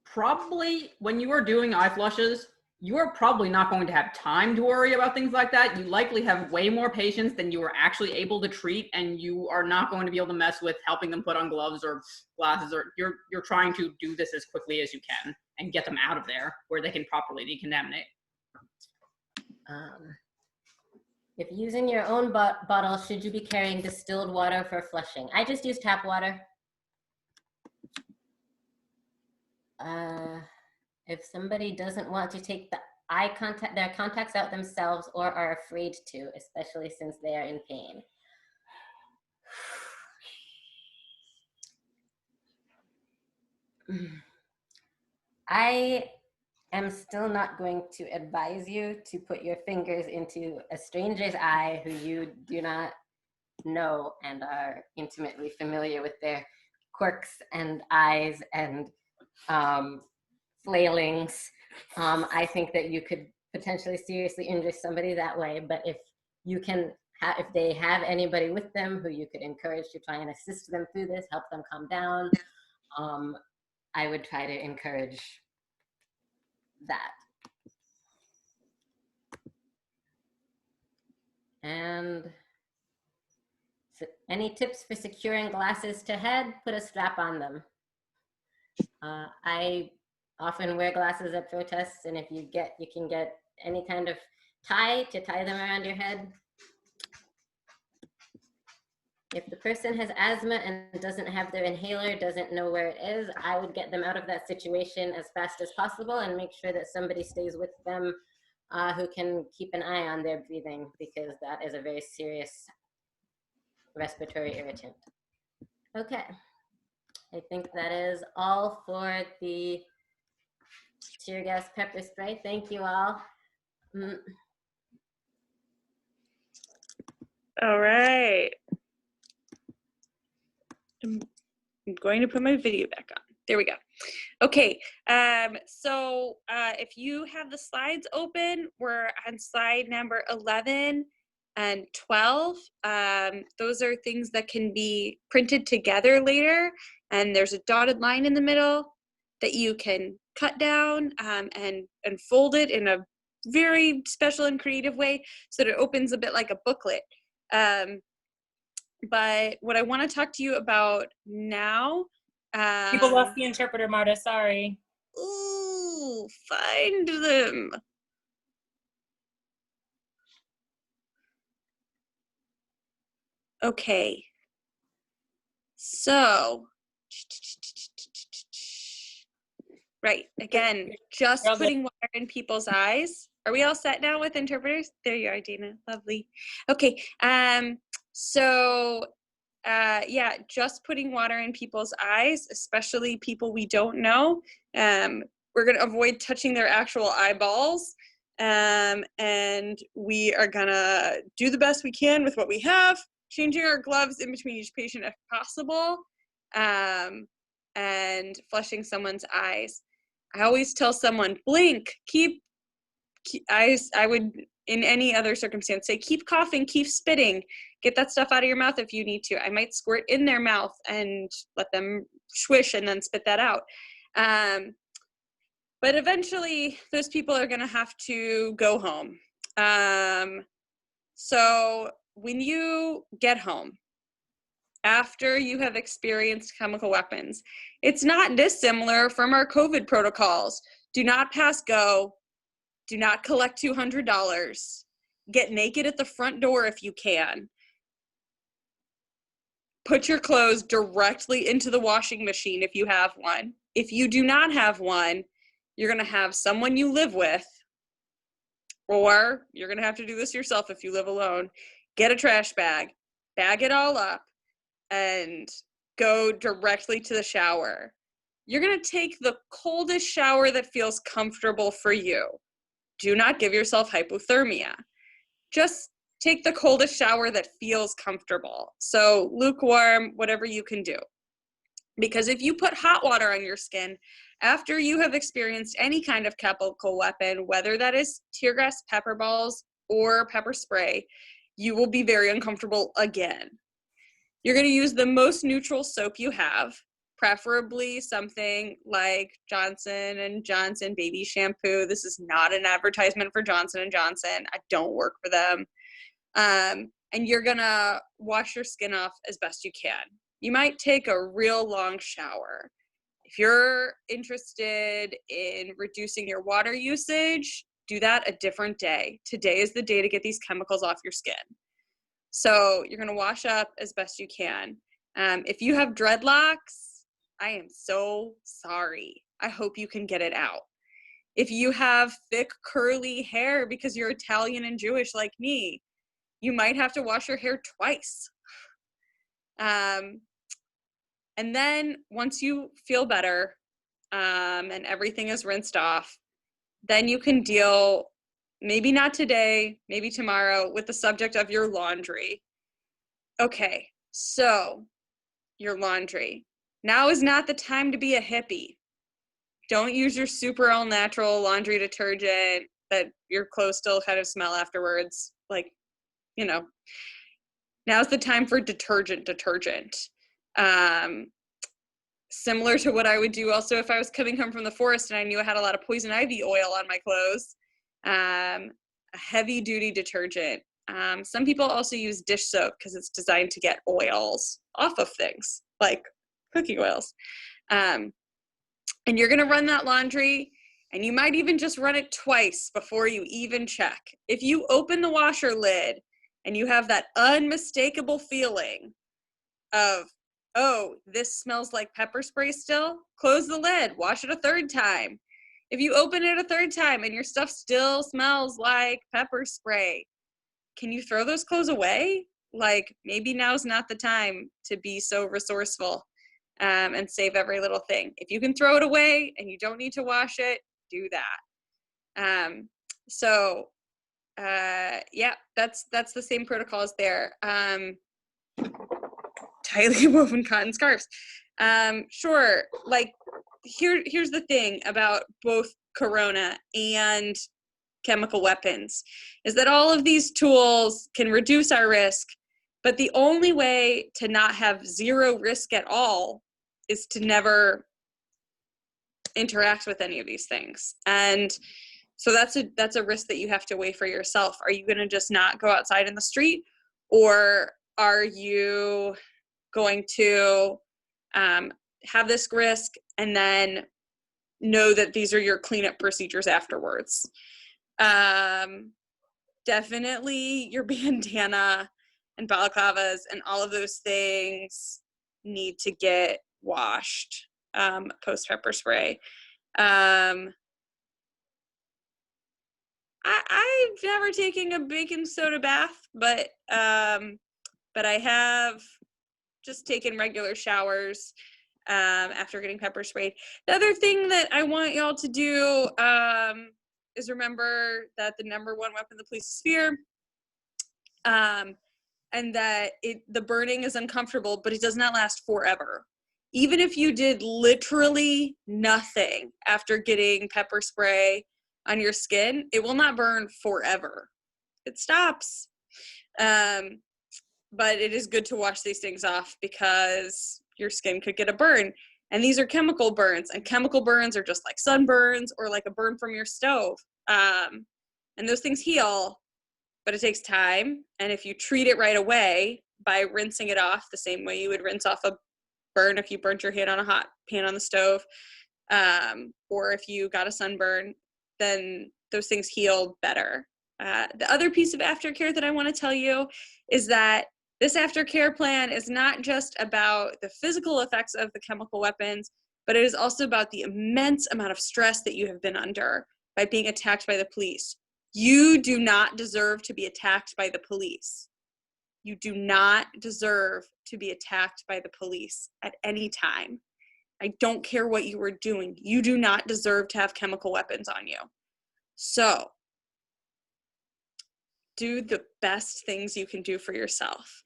Probably when you are doing eye flushes, you are probably not going to have time to worry about things like that. You likely have way more patients than you are actually able to treat, and you are not going to be able to mess with helping them put on gloves or glasses, or you're trying to do this as quickly as you can and get them out of there where they can properly decontaminate. If using your own bottle, should you be carrying distilled water for flushing? I just use tap water. If somebody doesn't want to take their contacts out themselves or are afraid to, especially since they are in pain. I am still not going to advise you to put your fingers into a stranger's eye who you do not know and are intimately familiar with their quirks and eyes and flailings. I think that you could potentially seriously injure somebody that way, but if you can, if they have anybody with them who you could encourage to try and assist them through this, help them calm down, I would try to encourage that. And so any tips for securing glasses to head? Put a strap on them. I often wear glasses at protests, and if you can get any kind of tie to tie them around your head. If the person has asthma and doesn't have their inhaler, doesn't know where it is, I would get them out of that situation as fast as possible and make sure that somebody stays with them who can keep an eye on their breathing, because that is a very serious respiratory irritant. Okay, I think that is all for the tear gas pepper spray. Thank you all. All right. I'm going to put my video back on. There we go. Okay, so if you have the slides open, we're on slide number 11 and 12. Those are things that can be printed together later, and there's a dotted line in the middle that you can cut down and fold it in a very special and creative way so that it opens a bit like a booklet. But what I want to talk to you about now. People lost the interpreter, Marta. Sorry. Ooh, find them. Okay. So, Right. Again, just Brother. putting water in people's eyes. Are we all set now with interpreters? There you are, Dina. Lovely. Okay. So yeah, just putting water in people's eyes, especially people we don't know. We're going to avoid touching their actual eyeballs. And we are going to do the best we can with what we have, changing our gloves in between each patient if possible, and flushing someone's eyes. I always tell someone, blink, keep I would, in any other circumstance, say keep coughing, keep spitting, get that stuff out of your mouth if you need to. I might squirt in their mouth and let them swish and then spit that out. But eventually those people are going to have to go home. So when you get home, after you have experienced chemical weapons, it's not dissimilar from our COVID protocols. Do not pass go. Do not collect $200. Get naked at the front door if you can. Put your clothes directly into the washing machine if you have one. If you do not have one, you're going to have someone you live with, or you're going to have to do this yourself if you live alone. Get a trash bag, bag it all up, and go directly to the shower. You're going to take the coldest shower that feels comfortable for you. Do not give yourself hypothermia. Just take the coldest shower that feels comfortable. So lukewarm, whatever you can do. Because if you put hot water on your skin after you have experienced any kind of chemical weapon, whether that is tear gas, pepper balls, or pepper spray, you will be very uncomfortable again. You're going to use the most neutral soap you have, preferably something like Johnson & Johnson baby shampoo. This is not an advertisement for Johnson & Johnson. I don't work for them. And you're going to wash your skin off as best you can. You might take a real long shower. If you're interested in reducing your water usage, do that a different day. Today is the day to get these chemicals off your skin. So you're going to wash up as best you can. If you have dreadlocks, I am so sorry. I hope you can get it out. If you have thick, curly hair because you're Italian and Jewish like me, you might have to wash your hair twice. And then once you feel better and everything is rinsed off, then you can deal, maybe not today, maybe tomorrow, with the subject of your laundry. Okay, so your laundry. Now is not the time to be a hippie. Don't use your super all natural laundry detergent that your clothes still kind of smell afterwards. Like, you know, now's the time for detergent. Similar to what I would do also if I was coming home from the forest and I knew I had a lot of poison ivy oil on my clothes. A heavy duty detergent. Some people also use dish soap because it's designed to get oils off of things like cooking oils. And you're going to run that laundry, and you might even just run it twice before you even check. If you open the washer lid and you have that unmistakable feeling of, oh, this smells like pepper spray still, close the lid, wash it a third time. If you open it a third time and your stuff still smells like pepper spray, can you throw those clothes away? Like, maybe now's not the time to be so resourceful and save every little thing. If you can throw it away and you don't need to wash it, do that. Yeah, that's the same protocols there. Tightly woven cotton scarves. Sure, like here's the thing about both Corona and chemical weapons is that all of these tools can reduce our risk, but the only way to not have zero risk at all is to never interact with any of these things. And so that's a risk that you have to weigh for yourself. Are you going to just not go outside in the street, or are you going to have this risk and then know that these are your cleanup procedures afterwards? Definitely your bandana and balaclavas and all of those things need to get washed post pepper spray. I've never taken a baking soda bath, but I have just taken regular showers after getting pepper sprayed. The other thing that I want y'all to do is remember that the #1 weapon of the police is fear, and that the burning is uncomfortable, but it does not last forever. Even if you did literally nothing after getting pepper spray on your skin, it will not burn forever. It stops. But it is good to wash these things off because your skin could get a burn. And these are chemical burns, and chemical burns are just like sunburns or like a burn from your stove. And those things heal, but it takes time. And if you treat it right away by rinsing it off the same way you would rinse off a burn if you burnt your hand on a hot pan on the stove, or if you got a sunburn, then those things heal better. The other piece of aftercare that I want to tell you is that this aftercare plan is not just about the physical effects of the chemical weapons, but it is also about the immense amount of stress that you have been under by being attacked by the police. You do not deserve to be attacked by the police. You do not deserve to be attacked by the police at any time. I don't care what you were doing. You do not deserve to have chemical weapons on you. So, do the best things you can do for yourself.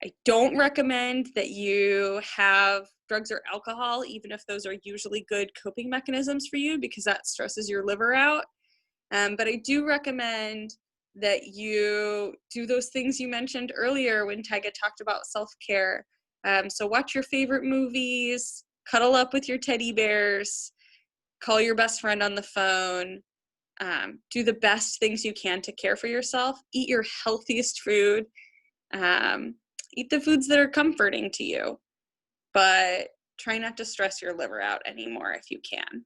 I don't recommend that you have drugs or alcohol, even if those are usually good coping mechanisms for you, because that stresses your liver out. But I do recommend that you do those things you mentioned earlier when Tyga talked about self-care. So watch your favorite movies, cuddle up with your teddy bears, call your best friend on the phone, do the best things you can to care for yourself, eat your healthiest food, eat the foods that are comforting to you, but try not to stress your liver out anymore if you can.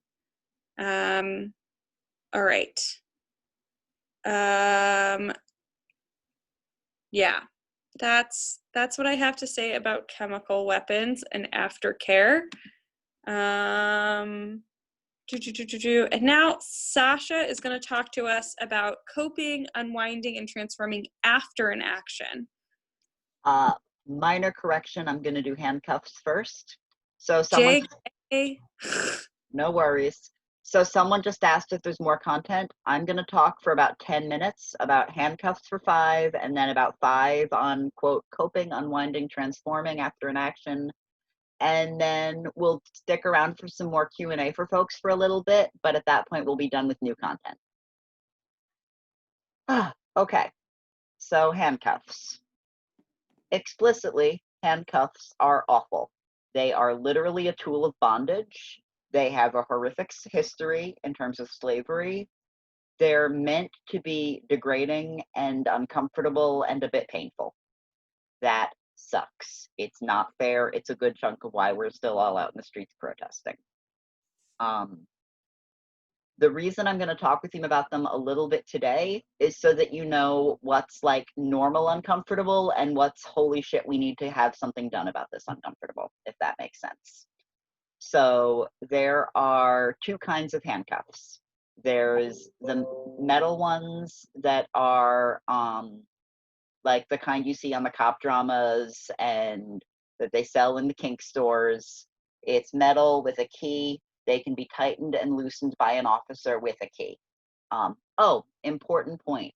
All right. Yeah, that's what I have to say about chemical weapons and aftercare. And now Sasha is going to talk to us about coping, unwinding, and transforming after an action. Minor correction, I'm going to do handcuffs first. So someone, no worries. So someone just asked if there's more content. I'm going to talk for about 10 minutes about handcuffs for 5, and then about 5 on, quote, coping, unwinding, transforming after an action. And then we'll stick around for some more Q&A for folks for a little bit, but at that point we'll be done with new content. Okay, so handcuffs. Explicitly, handcuffs are awful. They are literally a tool of bondage. They have a horrific history in terms of slavery. They're meant to be degrading and uncomfortable and a bit painful. That sucks. It's not fair. It's a good chunk of why we're still all out in the streets protesting. The reason I'm going to talk with you about them a little bit today is so that you know what's like normal uncomfortable and what's holy shit, we need to have something done about this uncomfortable, if that makes sense. So there are 2 kinds of handcuffs. There's the metal ones that are like the kind you see on the cop dramas and that they sell in the kink stores. It's metal with a key. They can be tightened and loosened by an officer with a key. Oh, important point.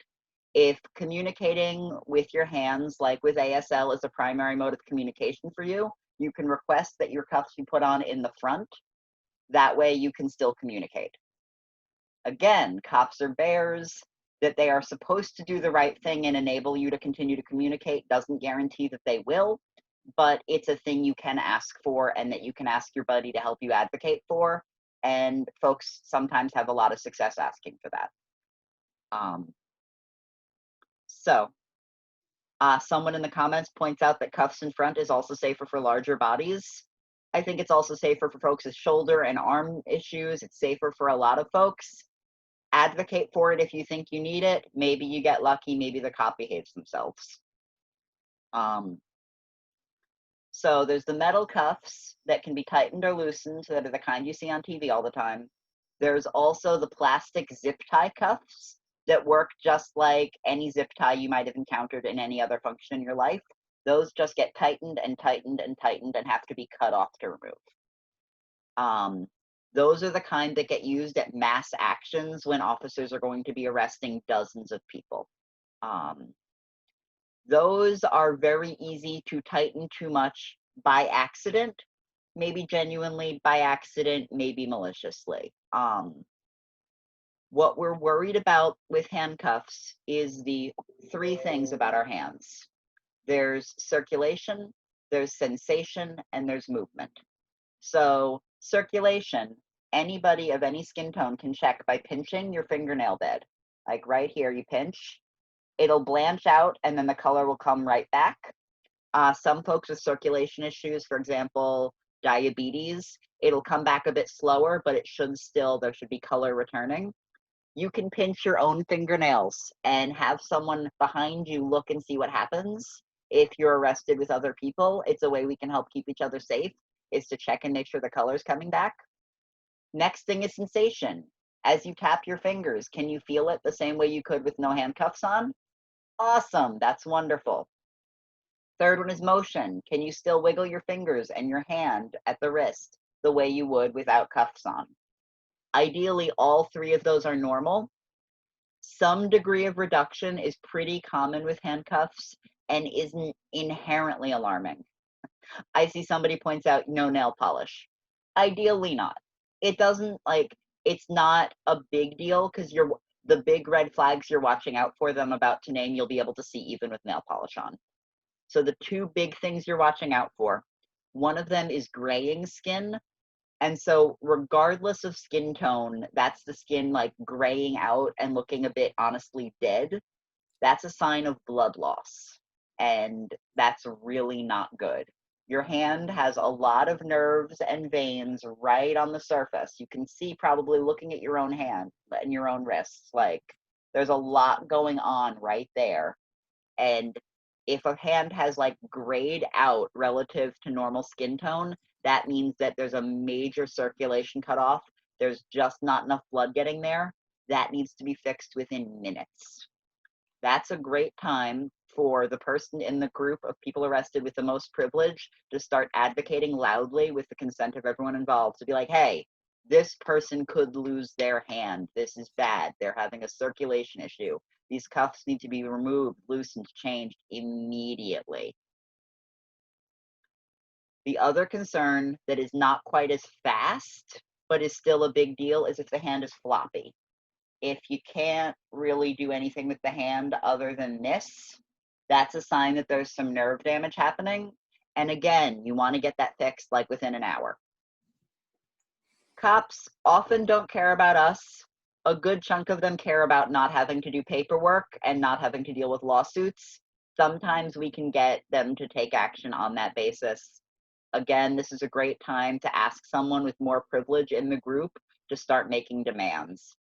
If communicating with your hands, like with ASL, is a primary mode of communication for you, you can request that your cuffs be put on in the front. That way you can still communicate. Again, cops are bears. That they are supposed to do the right thing and enable you to continue to communicate doesn't guarantee that they will, but it's a thing you can ask for and that you can ask your buddy to help you advocate for. And folks sometimes have a lot of success asking for that. Someone in the comments points out that cuffs in front is also safer for larger bodies. I think it's also safer for folks with shoulder and arm issues. It's safer for a lot of folks. Advocate for it if you think you need it. Maybe you get lucky. Maybe the cop behaves themselves. So there's the metal cuffs that can be tightened or loosened, that are the kind you see on TV all the time. There's also the plastic zip tie cuffs that work just like any zip tie you might have encountered in any other function in your life. Those just get tightened and tightened and tightened and have to be cut off to remove. Those are the kind that get used at mass actions when officers are going to be arresting dozens of people. Those are very easy to tighten too much by accident, maybe genuinely by accident, maybe maliciously. What we're worried about with handcuffs is the three things about our hands. There's circulation, there's sensation, and there's movement. So circulation, anybody of any skin tone can check by pinching your fingernail bed. Like right here, you pinch, it'll blanch out and then the color will come right back. Some folks with circulation issues, for example, diabetes, it'll come back a bit slower, but it should still, there should be color returning. You can pinch your own fingernails and have someone behind you look and see what happens. If you're arrested with other people, it's a way we can help keep each other safe, is to check and make sure the color's coming back. Next thing is sensation. As you tap your fingers, can you feel it the same way you could with no handcuffs on? Awesome, that's wonderful. Third one is motion. Can you still wiggle your fingers and your hand at the wrist the way you would without cuffs on? Ideally, all three of those are normal. Some degree of reduction is pretty common with handcuffs and isn't inherently alarming. I see somebody points out no nail polish. Ideally not. It doesn't, like, it's not a big deal because the big red flags you're watching out for them about to name, you'll be able to see even with nail polish on. So the two big things you're watching out for, one of them is graying skin. And so regardless of skin tone, that's the skin like graying out and looking a bit honestly dead. That's a sign of blood loss. And that's really not good. Your hand has a lot of nerves and veins right on the surface. You can see probably looking at your own hand and your own wrists, like there's a lot going on right there. And if a hand has like grayed out relative to normal skin tone, that means that there's a major circulation cutoff. There's just not enough blood getting there. That needs to be fixed within minutes. That's a great time for the person in the group of people arrested with the most privilege to start advocating loudly with the consent of everyone involved to be like, hey, this person could lose their hand. This is bad. They're having a circulation issue. These cuffs need to be removed, loosened, changed immediately. The other concern that is not quite as fast, but is still a big deal, is if the hand is floppy. If you can't really do anything with the hand other than this, that's a sign that there's some nerve damage happening. And again, you want to get that fixed like within an hour. Cops often don't care about us. A good chunk of them care about not having to do paperwork and not having to deal with lawsuits. Sometimes we can get them to take action on that basis. Again, this is a great time to ask someone with more privilege in the group to start making demands.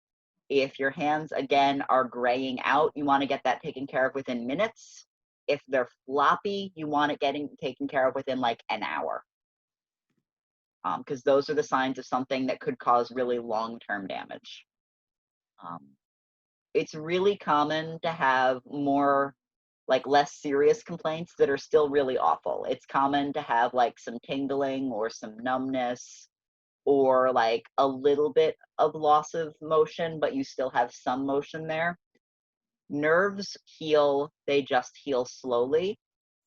If your hands, again, are graying out, you want to get that taken care of within minutes. If they're floppy, you want it getting taken care of within like an hour. Because those are the signs of something that could cause really long-term damage. It's really common to have more, like less serious complaints that are still really awful. It's common to have like some tingling or some numbness or like a little bit of loss of motion, but you still have some motion there. Nerves heal, they just heal slowly.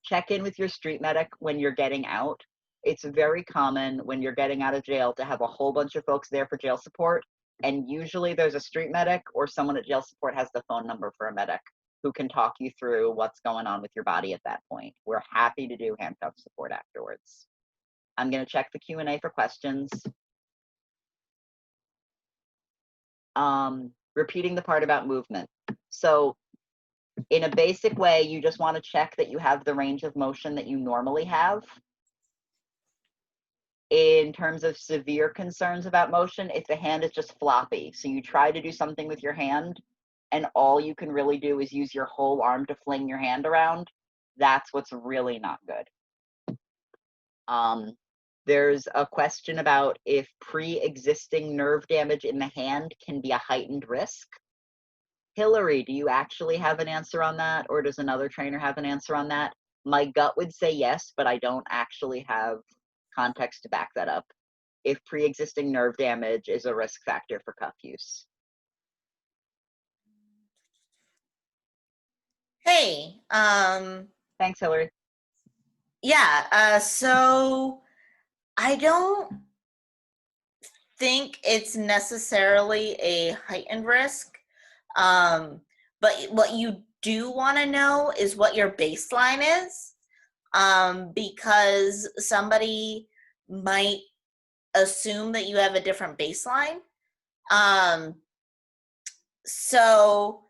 Check in with your street medic when you're getting out. It's very common when you're getting out of jail to have a whole bunch of folks there for jail support. And usually there's a street medic or someone at jail support has the phone number for a medic who can talk you through what's going on with your body at that point. We're happy to do handcuff support afterwards. I'm going to check the Q&A for questions. Repeating the part about movement. So in a basic way, you just want to check that you have the range of motion that you normally have. In terms of severe concerns about motion, if the hand is just floppy, so you try to do something with your hand and all you can really do is use your whole arm to fling your hand around, that's what's really not good. There's a question about if pre-existing nerve damage in the hand can be a heightened risk. Hillary, do you actually have an answer on that, or does another trainer have an answer on that? My gut would say yes, but I don't actually have context to back that up. If pre-existing nerve damage is a risk factor for cuff use. Hey, Thanks, Hillary. yeah, so I don't think it's necessarily a heightened risk. But what you do want to know is what your baseline is, because somebody might assume that you have a different baseline. So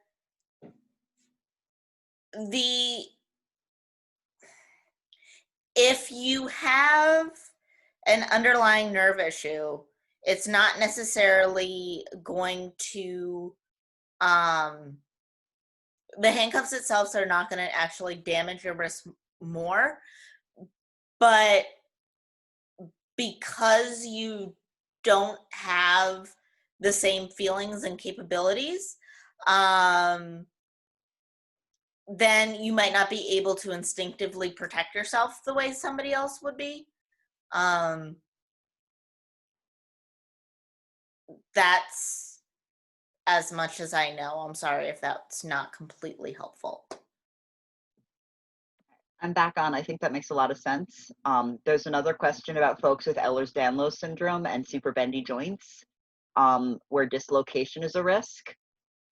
if you have an underlying nerve issue, it's not necessarily going to, the handcuffs itself are not going to actually damage your wrist more, but because you don't have the same feelings and capabilities, then you might not be able to instinctively protect yourself the way somebody else would be. That's as much as I know. I'm sorry if that's not completely helpful. I'm back on. I think that makes a lot of sense. There's another question about folks with Ehlers-Danlos syndrome and super bendy joints, where dislocation is a risk.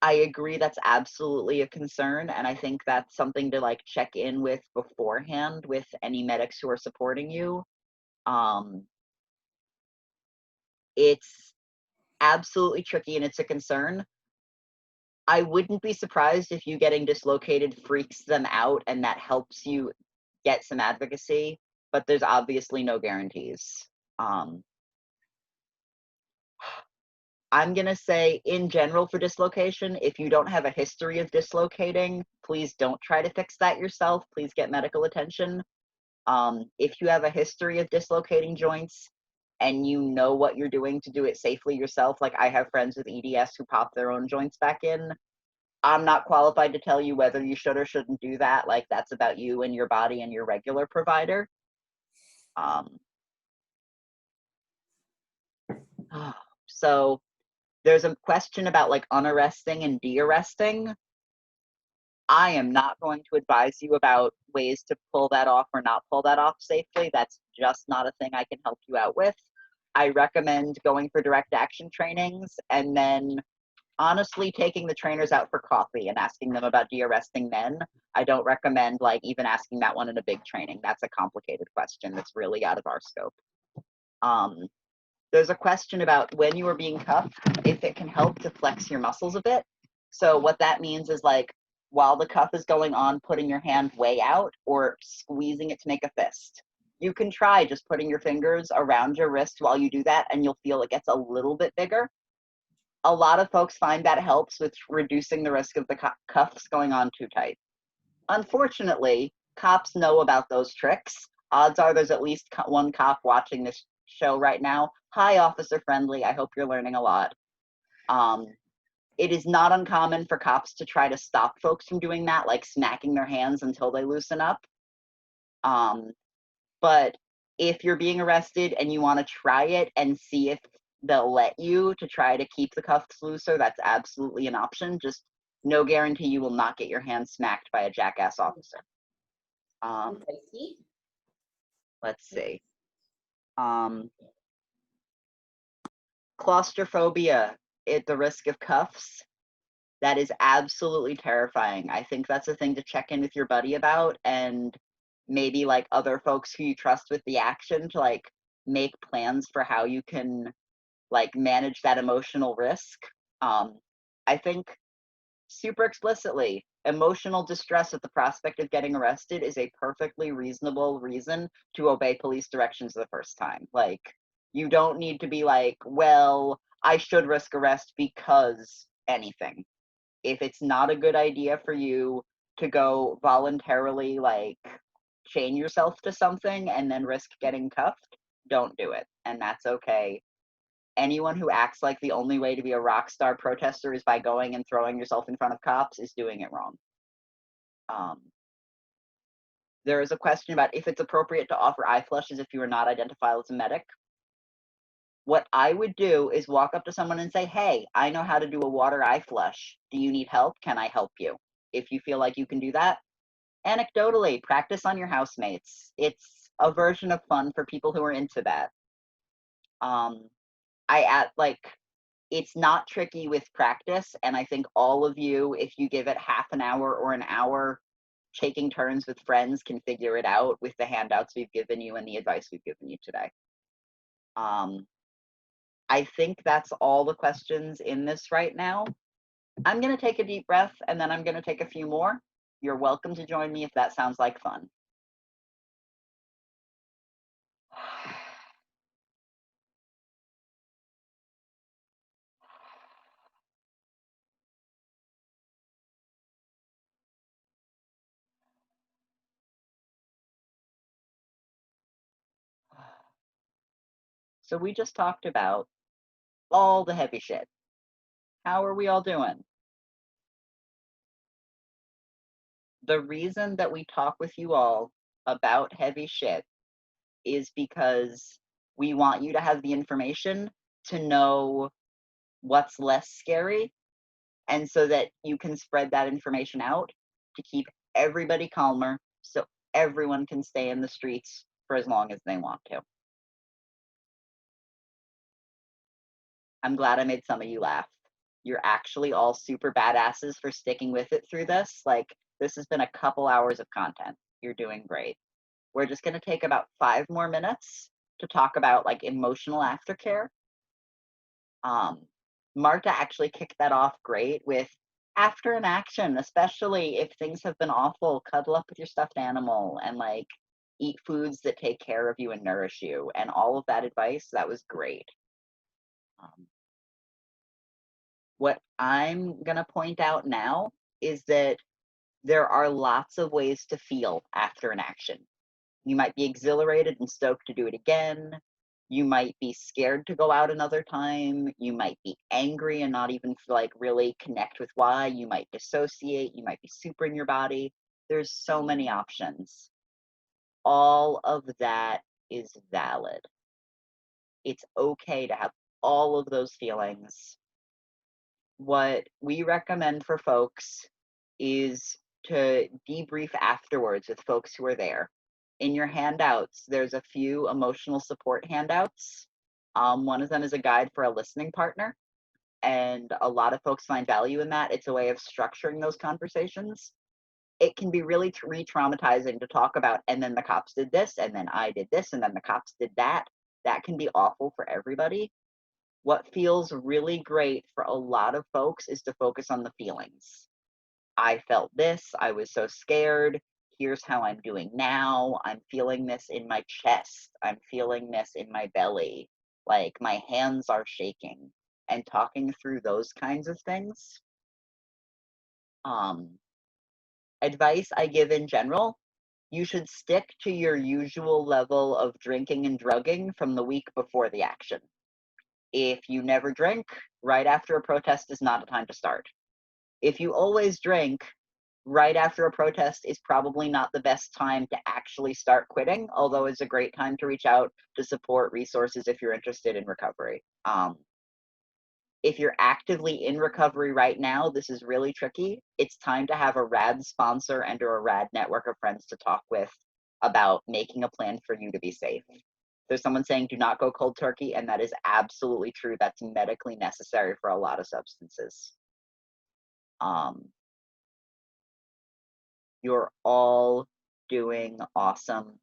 I agree that's absolutely a concern, and I think that's something to like check in with beforehand with any medics who are supporting you. It's absolutely tricky and it's a concern. I wouldn't be surprised if you getting dislocated freaks them out and that helps you get some advocacy, but there's obviously no guarantees. I'm going to say in general for dislocation, if you don't have a history of dislocating, please don't try to fix that yourself. Please get medical attention. If you have a history of dislocating joints and you know what you're doing to do it safely yourself, like I have friends with EDS who pop their own joints back in, I'm not qualified to tell you whether you should or shouldn't do that. Like that's about you and your body and your regular provider. So there's a question about like unarresting and de-arresting. I am not going to advise you about ways to pull that off or not pull that off safely. That's just not a thing I can help you out with. I recommend going for direct action trainings and then honestly taking the trainers out for coffee and asking them about de-arresting men. I don't recommend like even asking that one in a big training. That's a complicated question that's really out of our scope. There's a question about when you are being cuffed, if it can help to flex your muscles a bit. So what that means is like while the cuff is going on, putting your hand way out or squeezing it to make a fist. You can try just putting your fingers around your wrist while you do that and you'll feel it gets a little bit bigger. A lot of folks find that helps with reducing the risk of the cuffs going on too tight. Unfortunately, cops know about those tricks. Odds are there's at least one cop watching this show right now. Hi, Officer Friendly. I hope you're learning a lot. It is not uncommon for cops to try to stop folks from doing that, like smacking their hands until they loosen up. But if you're being arrested and you want to try it and see if they'll let you to try to keep the cuffs looser, that's absolutely an option. Just no guarantee you will not get your hand smacked by a jackass officer. Let's see. Claustrophobia at the risk of cuffs. That is absolutely terrifying. I think that's a thing to check in with your buddy about and maybe like other folks who you trust with the action to like make plans for how you can like manage that emotional risk. I think super explicitly, emotional distress at the prospect of getting arrested is a perfectly reasonable reason to obey police directions the first time. Like, you don't need to be like, well, I should risk arrest because anything. If it's not a good idea for you to go voluntarily, like, chain yourself to something and then risk getting cuffed, don't do it, and that's okay. Anyone who acts like the only way to be a rock star protester is by going and throwing yourself in front of cops is doing it wrong. There is a question about if it's appropriate to offer eye flushes if you are not identified as a medic. What I would do is walk up to someone and say, hey, I know how to do a water eye flush. Do you need help? Can I help you? If you feel like you can do that, anecdotally, practice on your housemates. It's a version of fun for people who are into that. It's not tricky with practice, and I think all of you, if you give it half an hour or an hour, taking turns with friends, can figure it out with the handouts we've given you and the advice we've given you today. I think that's all the questions in this right now. I'm going to take a deep breath, and then I'm going to take a few more. You're welcome to join me if that sounds like fun. So we just talked about all the heavy shit. How are we all doing? The reason that we talk with you all about heavy shit is because we want you to have the information to know what's less scary, and so that you can spread that information out to keep everybody calmer so everyone can stay in the streets for as long as they want to. I'm glad I made some of you laugh. You're actually all super badasses for sticking with it through this. Like, this has been a couple hours of content. You're doing great. We're just going to take about 5 more minutes to talk about like emotional aftercare. Marta actually kicked that off great with after an action, especially if things have been awful, cuddle up with your stuffed animal and like eat foods that take care of you and nourish you, and all of that advice. That was great. What I'm going to point out now is that there are lots of ways to feel after an action. You might be exhilarated and stoked to do it again. You might be scared to go out another time. You might be angry and not even like really connect with why. You might dissociate. You might be super in your body. There's so many options. All of that is valid. It's okay to have all of those feelings. What we recommend for folks is to debrief afterwards with folks who are there. In your handouts, there's a few emotional support handouts. One of them is a guide for a listening partner, and a lot of folks find value in that. It's a way of structuring those conversations. It can be really re-traumatizing to talk about, and then the cops did this, and then I did this, and then the cops did that. That can be awful for everybody. What feels really great for a lot of folks is to focus on the feelings. I felt this, I was so scared, here's how I'm doing now, I'm feeling this in my chest, I'm feeling this in my belly, like my hands are shaking, and talking through those kinds of things. Advice I give in general, you should stick to your usual level of drinking and drugging from the week before the action. If you never drink, right after a protest is not a time to start. If you always drink, right after a protest is probably not the best time to actually start quitting, although it's a great time to reach out to support resources if you're interested in recovery. If you're actively in recovery right now, this is really tricky. It's time to have a rad sponsor and or a rad network of friends to talk with about making a plan for you to be safe. There's someone saying do not go cold turkey, and that is absolutely true. That's medically necessary for a lot of substances. You're all doing awesome.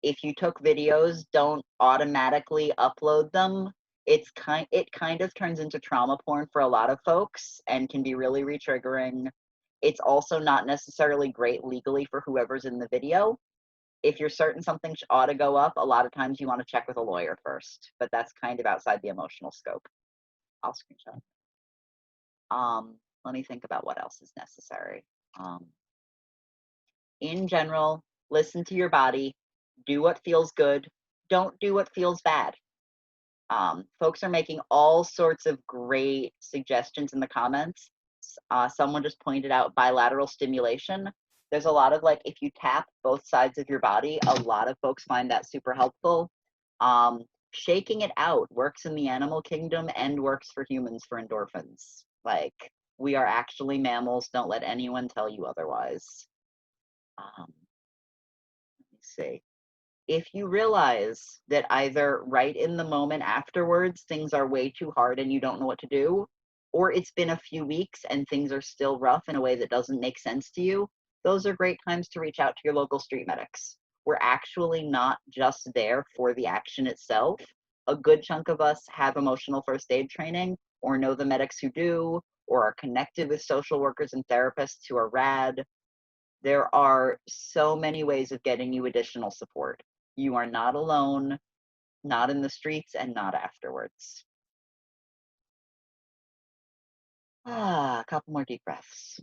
If you took videos, don't automatically upload them. It kind of turns into trauma porn for a lot of folks and can be really re-triggering. It's also not necessarily great legally for whoever's in the video. If you're certain something ought to go up, a lot of times you want to check with a lawyer first, but that's kind of outside the emotional scope. I'll screenshot. Let me think about what else is necessary. In general, listen to your body, do what feels good, don't do what feels bad. Folks are making all sorts of great suggestions in the comments. Someone just pointed out bilateral stimulation. There's a lot of like, if you tap both sides of your body, a lot of folks find that super helpful. Shaking it out works in the animal kingdom and works for humans for endorphins. Like, we are actually mammals. Don't let anyone tell you otherwise. Let me see. If you realize that either right in the moment afterwards, things are way too hard and you don't know what to do, or it's been a few weeks and things are still rough in a way that doesn't make sense to you, those are great times to reach out to your local street medics. We're actually not just there for the action itself. A good chunk of us have emotional first aid training or know the medics who do, or are connected with social workers and therapists who are rad. There are so many ways of getting you additional support. You are not alone, not in the streets, and not afterwards. A couple more deep breaths.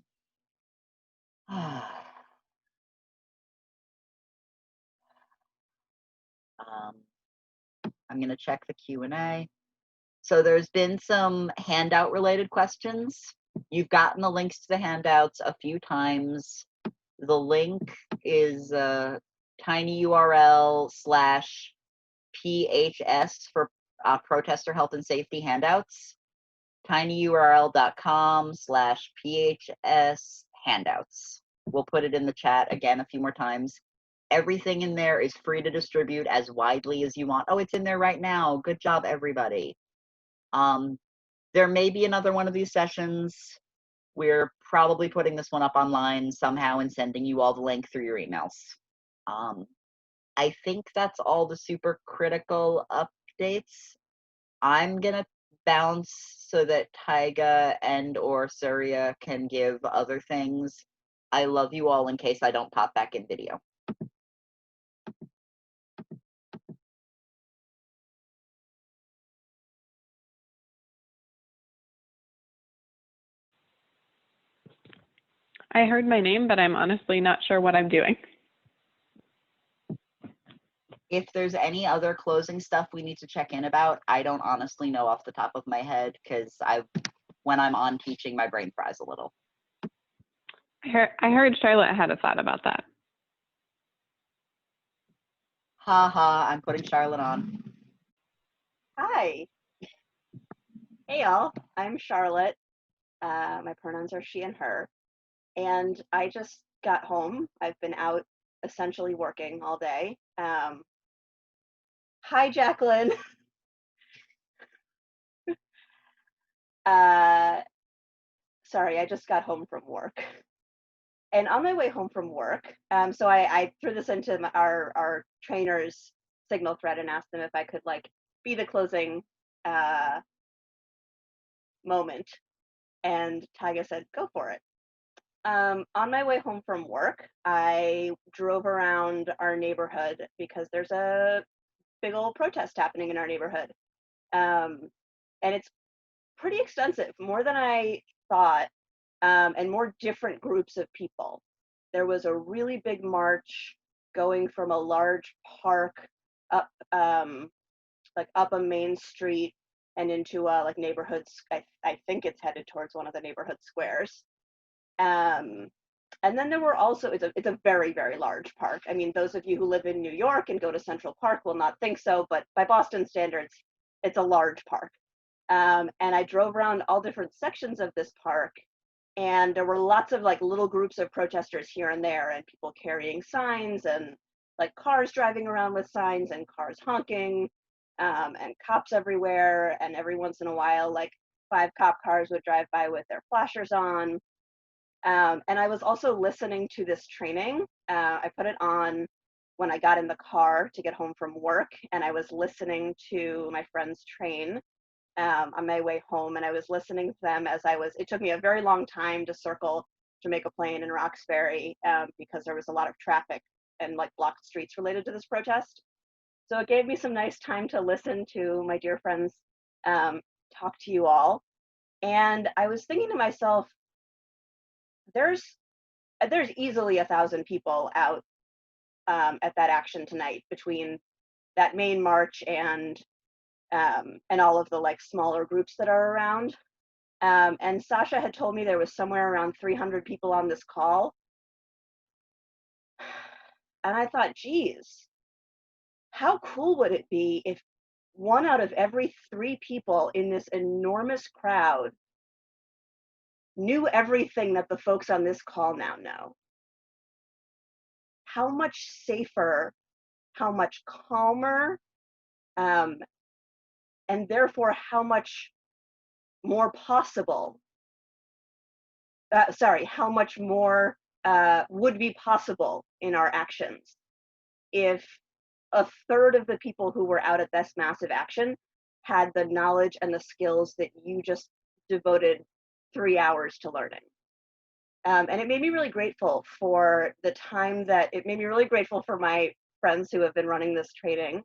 I'm going to check the Q&A. So there's been some handout related questions. You've gotten the links to the handouts a few times. The link is tinyurl/PHS for protester health and safety handouts. tinyurl.com/PHS handouts. We'll put it in the chat again a few more times. Everything in there is free to distribute as widely as you want. Oh, it's in there right now. Good job, everybody. There may be another one of these sessions. We're probably putting this one up online somehow and sending you all the link through your emails. I think that's all the super critical updates. I'm gonna bounce so that Tyga and or Surya can give other things. I love you all in case I don't pop back in video. I heard my name, but I'm honestly not sure what I'm doing. If there's any other closing stuff we need to check in about, I don't honestly know off the top of my head because when I'm on teaching, my brain fries a little. I heard Charlotte had a thought about that. I'm putting Charlotte on. Hi. Hey y'all, I'm Charlotte. My pronouns are she and her. And I just got home. I've been out essentially working all day. Hi, Jacqueline. Sorry, I just got home from work. And on my way home from work, so I threw this into our trainer's signal thread and asked them if I could like be the closing moment. And Tyga said, go for it. On my way home from work, I drove around our neighborhood because there's a big old protest happening in our neighborhood. And it's pretty extensive, more than I thought, and more different groups of people. There was a really big march going from a large park up, like up a main street and into like neighborhoods. I think it's headed towards one of the neighborhood squares. And then there were also, it's a very, very large park. I mean, those of you who live in New York and go to Central Park will not think so, but by Boston standards, it's a large park. And I drove around all different sections of this park, and there were lots of like little groups of protesters here and there, and people carrying signs, and like cars driving around with signs, and cars honking, and cops everywhere. And every once in a while, like 5 cop cars would drive by with their flashers on. And I was also listening to this training. I put it on when I got in the car to get home from work, and I was listening to my friends train on my way home, and I was listening to them as it took me a very long time to circle Jamaica Plain and Roxbury because there was a lot of traffic and like blocked streets related to this protest. So it gave me some nice time to listen to my dear friends talk to you all. And I was thinking to myself, there's easily 1,000 people out at that action tonight between that main march and all of the like smaller groups that are around. And Sasha had told me there was somewhere around 300 people on this call. And I thought, geez, how cool would it be if 1 out of every 3 people in this enormous crowd knew everything that the folks on this call now know? How much safer, how much calmer, and therefore how much more possible, how much more would be possible in our actions if a third of the people who were out at this massive action had the knowledge and the skills that you just devoted 3 hours to learning. And it made me really grateful for the time that, it made me really grateful for my friends who have been running this training.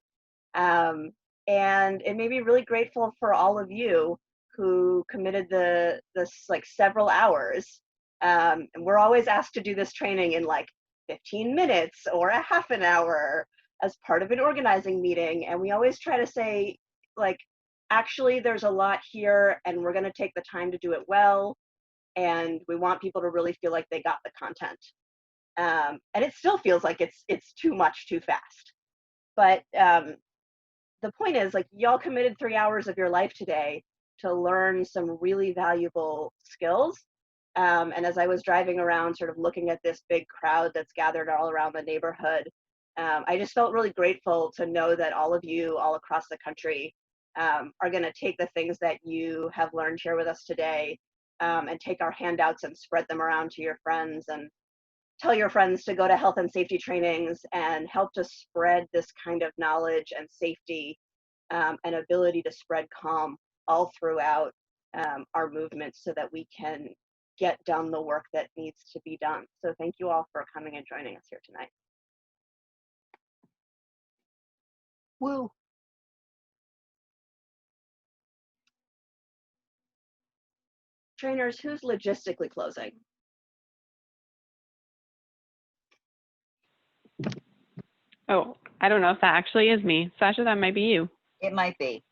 And it made me really grateful for all of you who committed this like several hours. And we're always asked to do this training in like 15 minutes or a half an hour as part of an organizing meeting. And we always try to say, like, actually, there's a lot here and we're going to take the time to do it well. And we want people to really feel like they got the content. And it still feels like it's too much too fast. But the point is, like, y'all committed 3 hours of your life today to learn some really valuable skills. And as I was driving around sort of looking at this big crowd that's gathered all around the neighborhood, I just felt really grateful to know that all of you all across the country are going to take the things that you have learned here with us today and take our handouts and spread them around to your friends and tell your friends to go to health and safety trainings and help to spread this kind of knowledge and safety and ability to spread calm all throughout our movement so that we can get done the work that needs to be done. So thank you all for coming and joining us here tonight. Woo. Trainers, who's logistically closing? Oh, I don't know if that actually is me. Sasha, that might be you. It might be.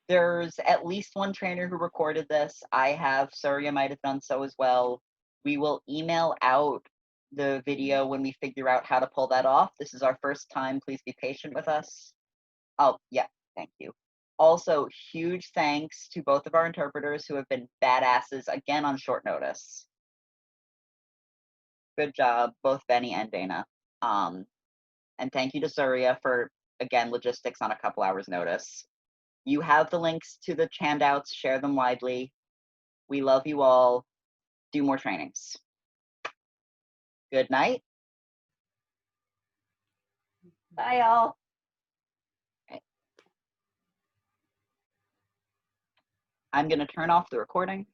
There's at least one trainer who recorded this. I have. Surya might have done so as well. We will email out the video when we figure out how to pull that off. This is our first time. Please be patient with us. Oh, yeah, thank you. Also, huge thanks to both of our interpreters who have been badasses again on short notice. Good job, both Benny and Dana. And thank you to Surya for, again, logistics on a couple hours notice. You have the links to the handouts, share them widely. We love you all. Do more trainings. Good night. Bye, y'all. Okay. I'm going to turn off the recording.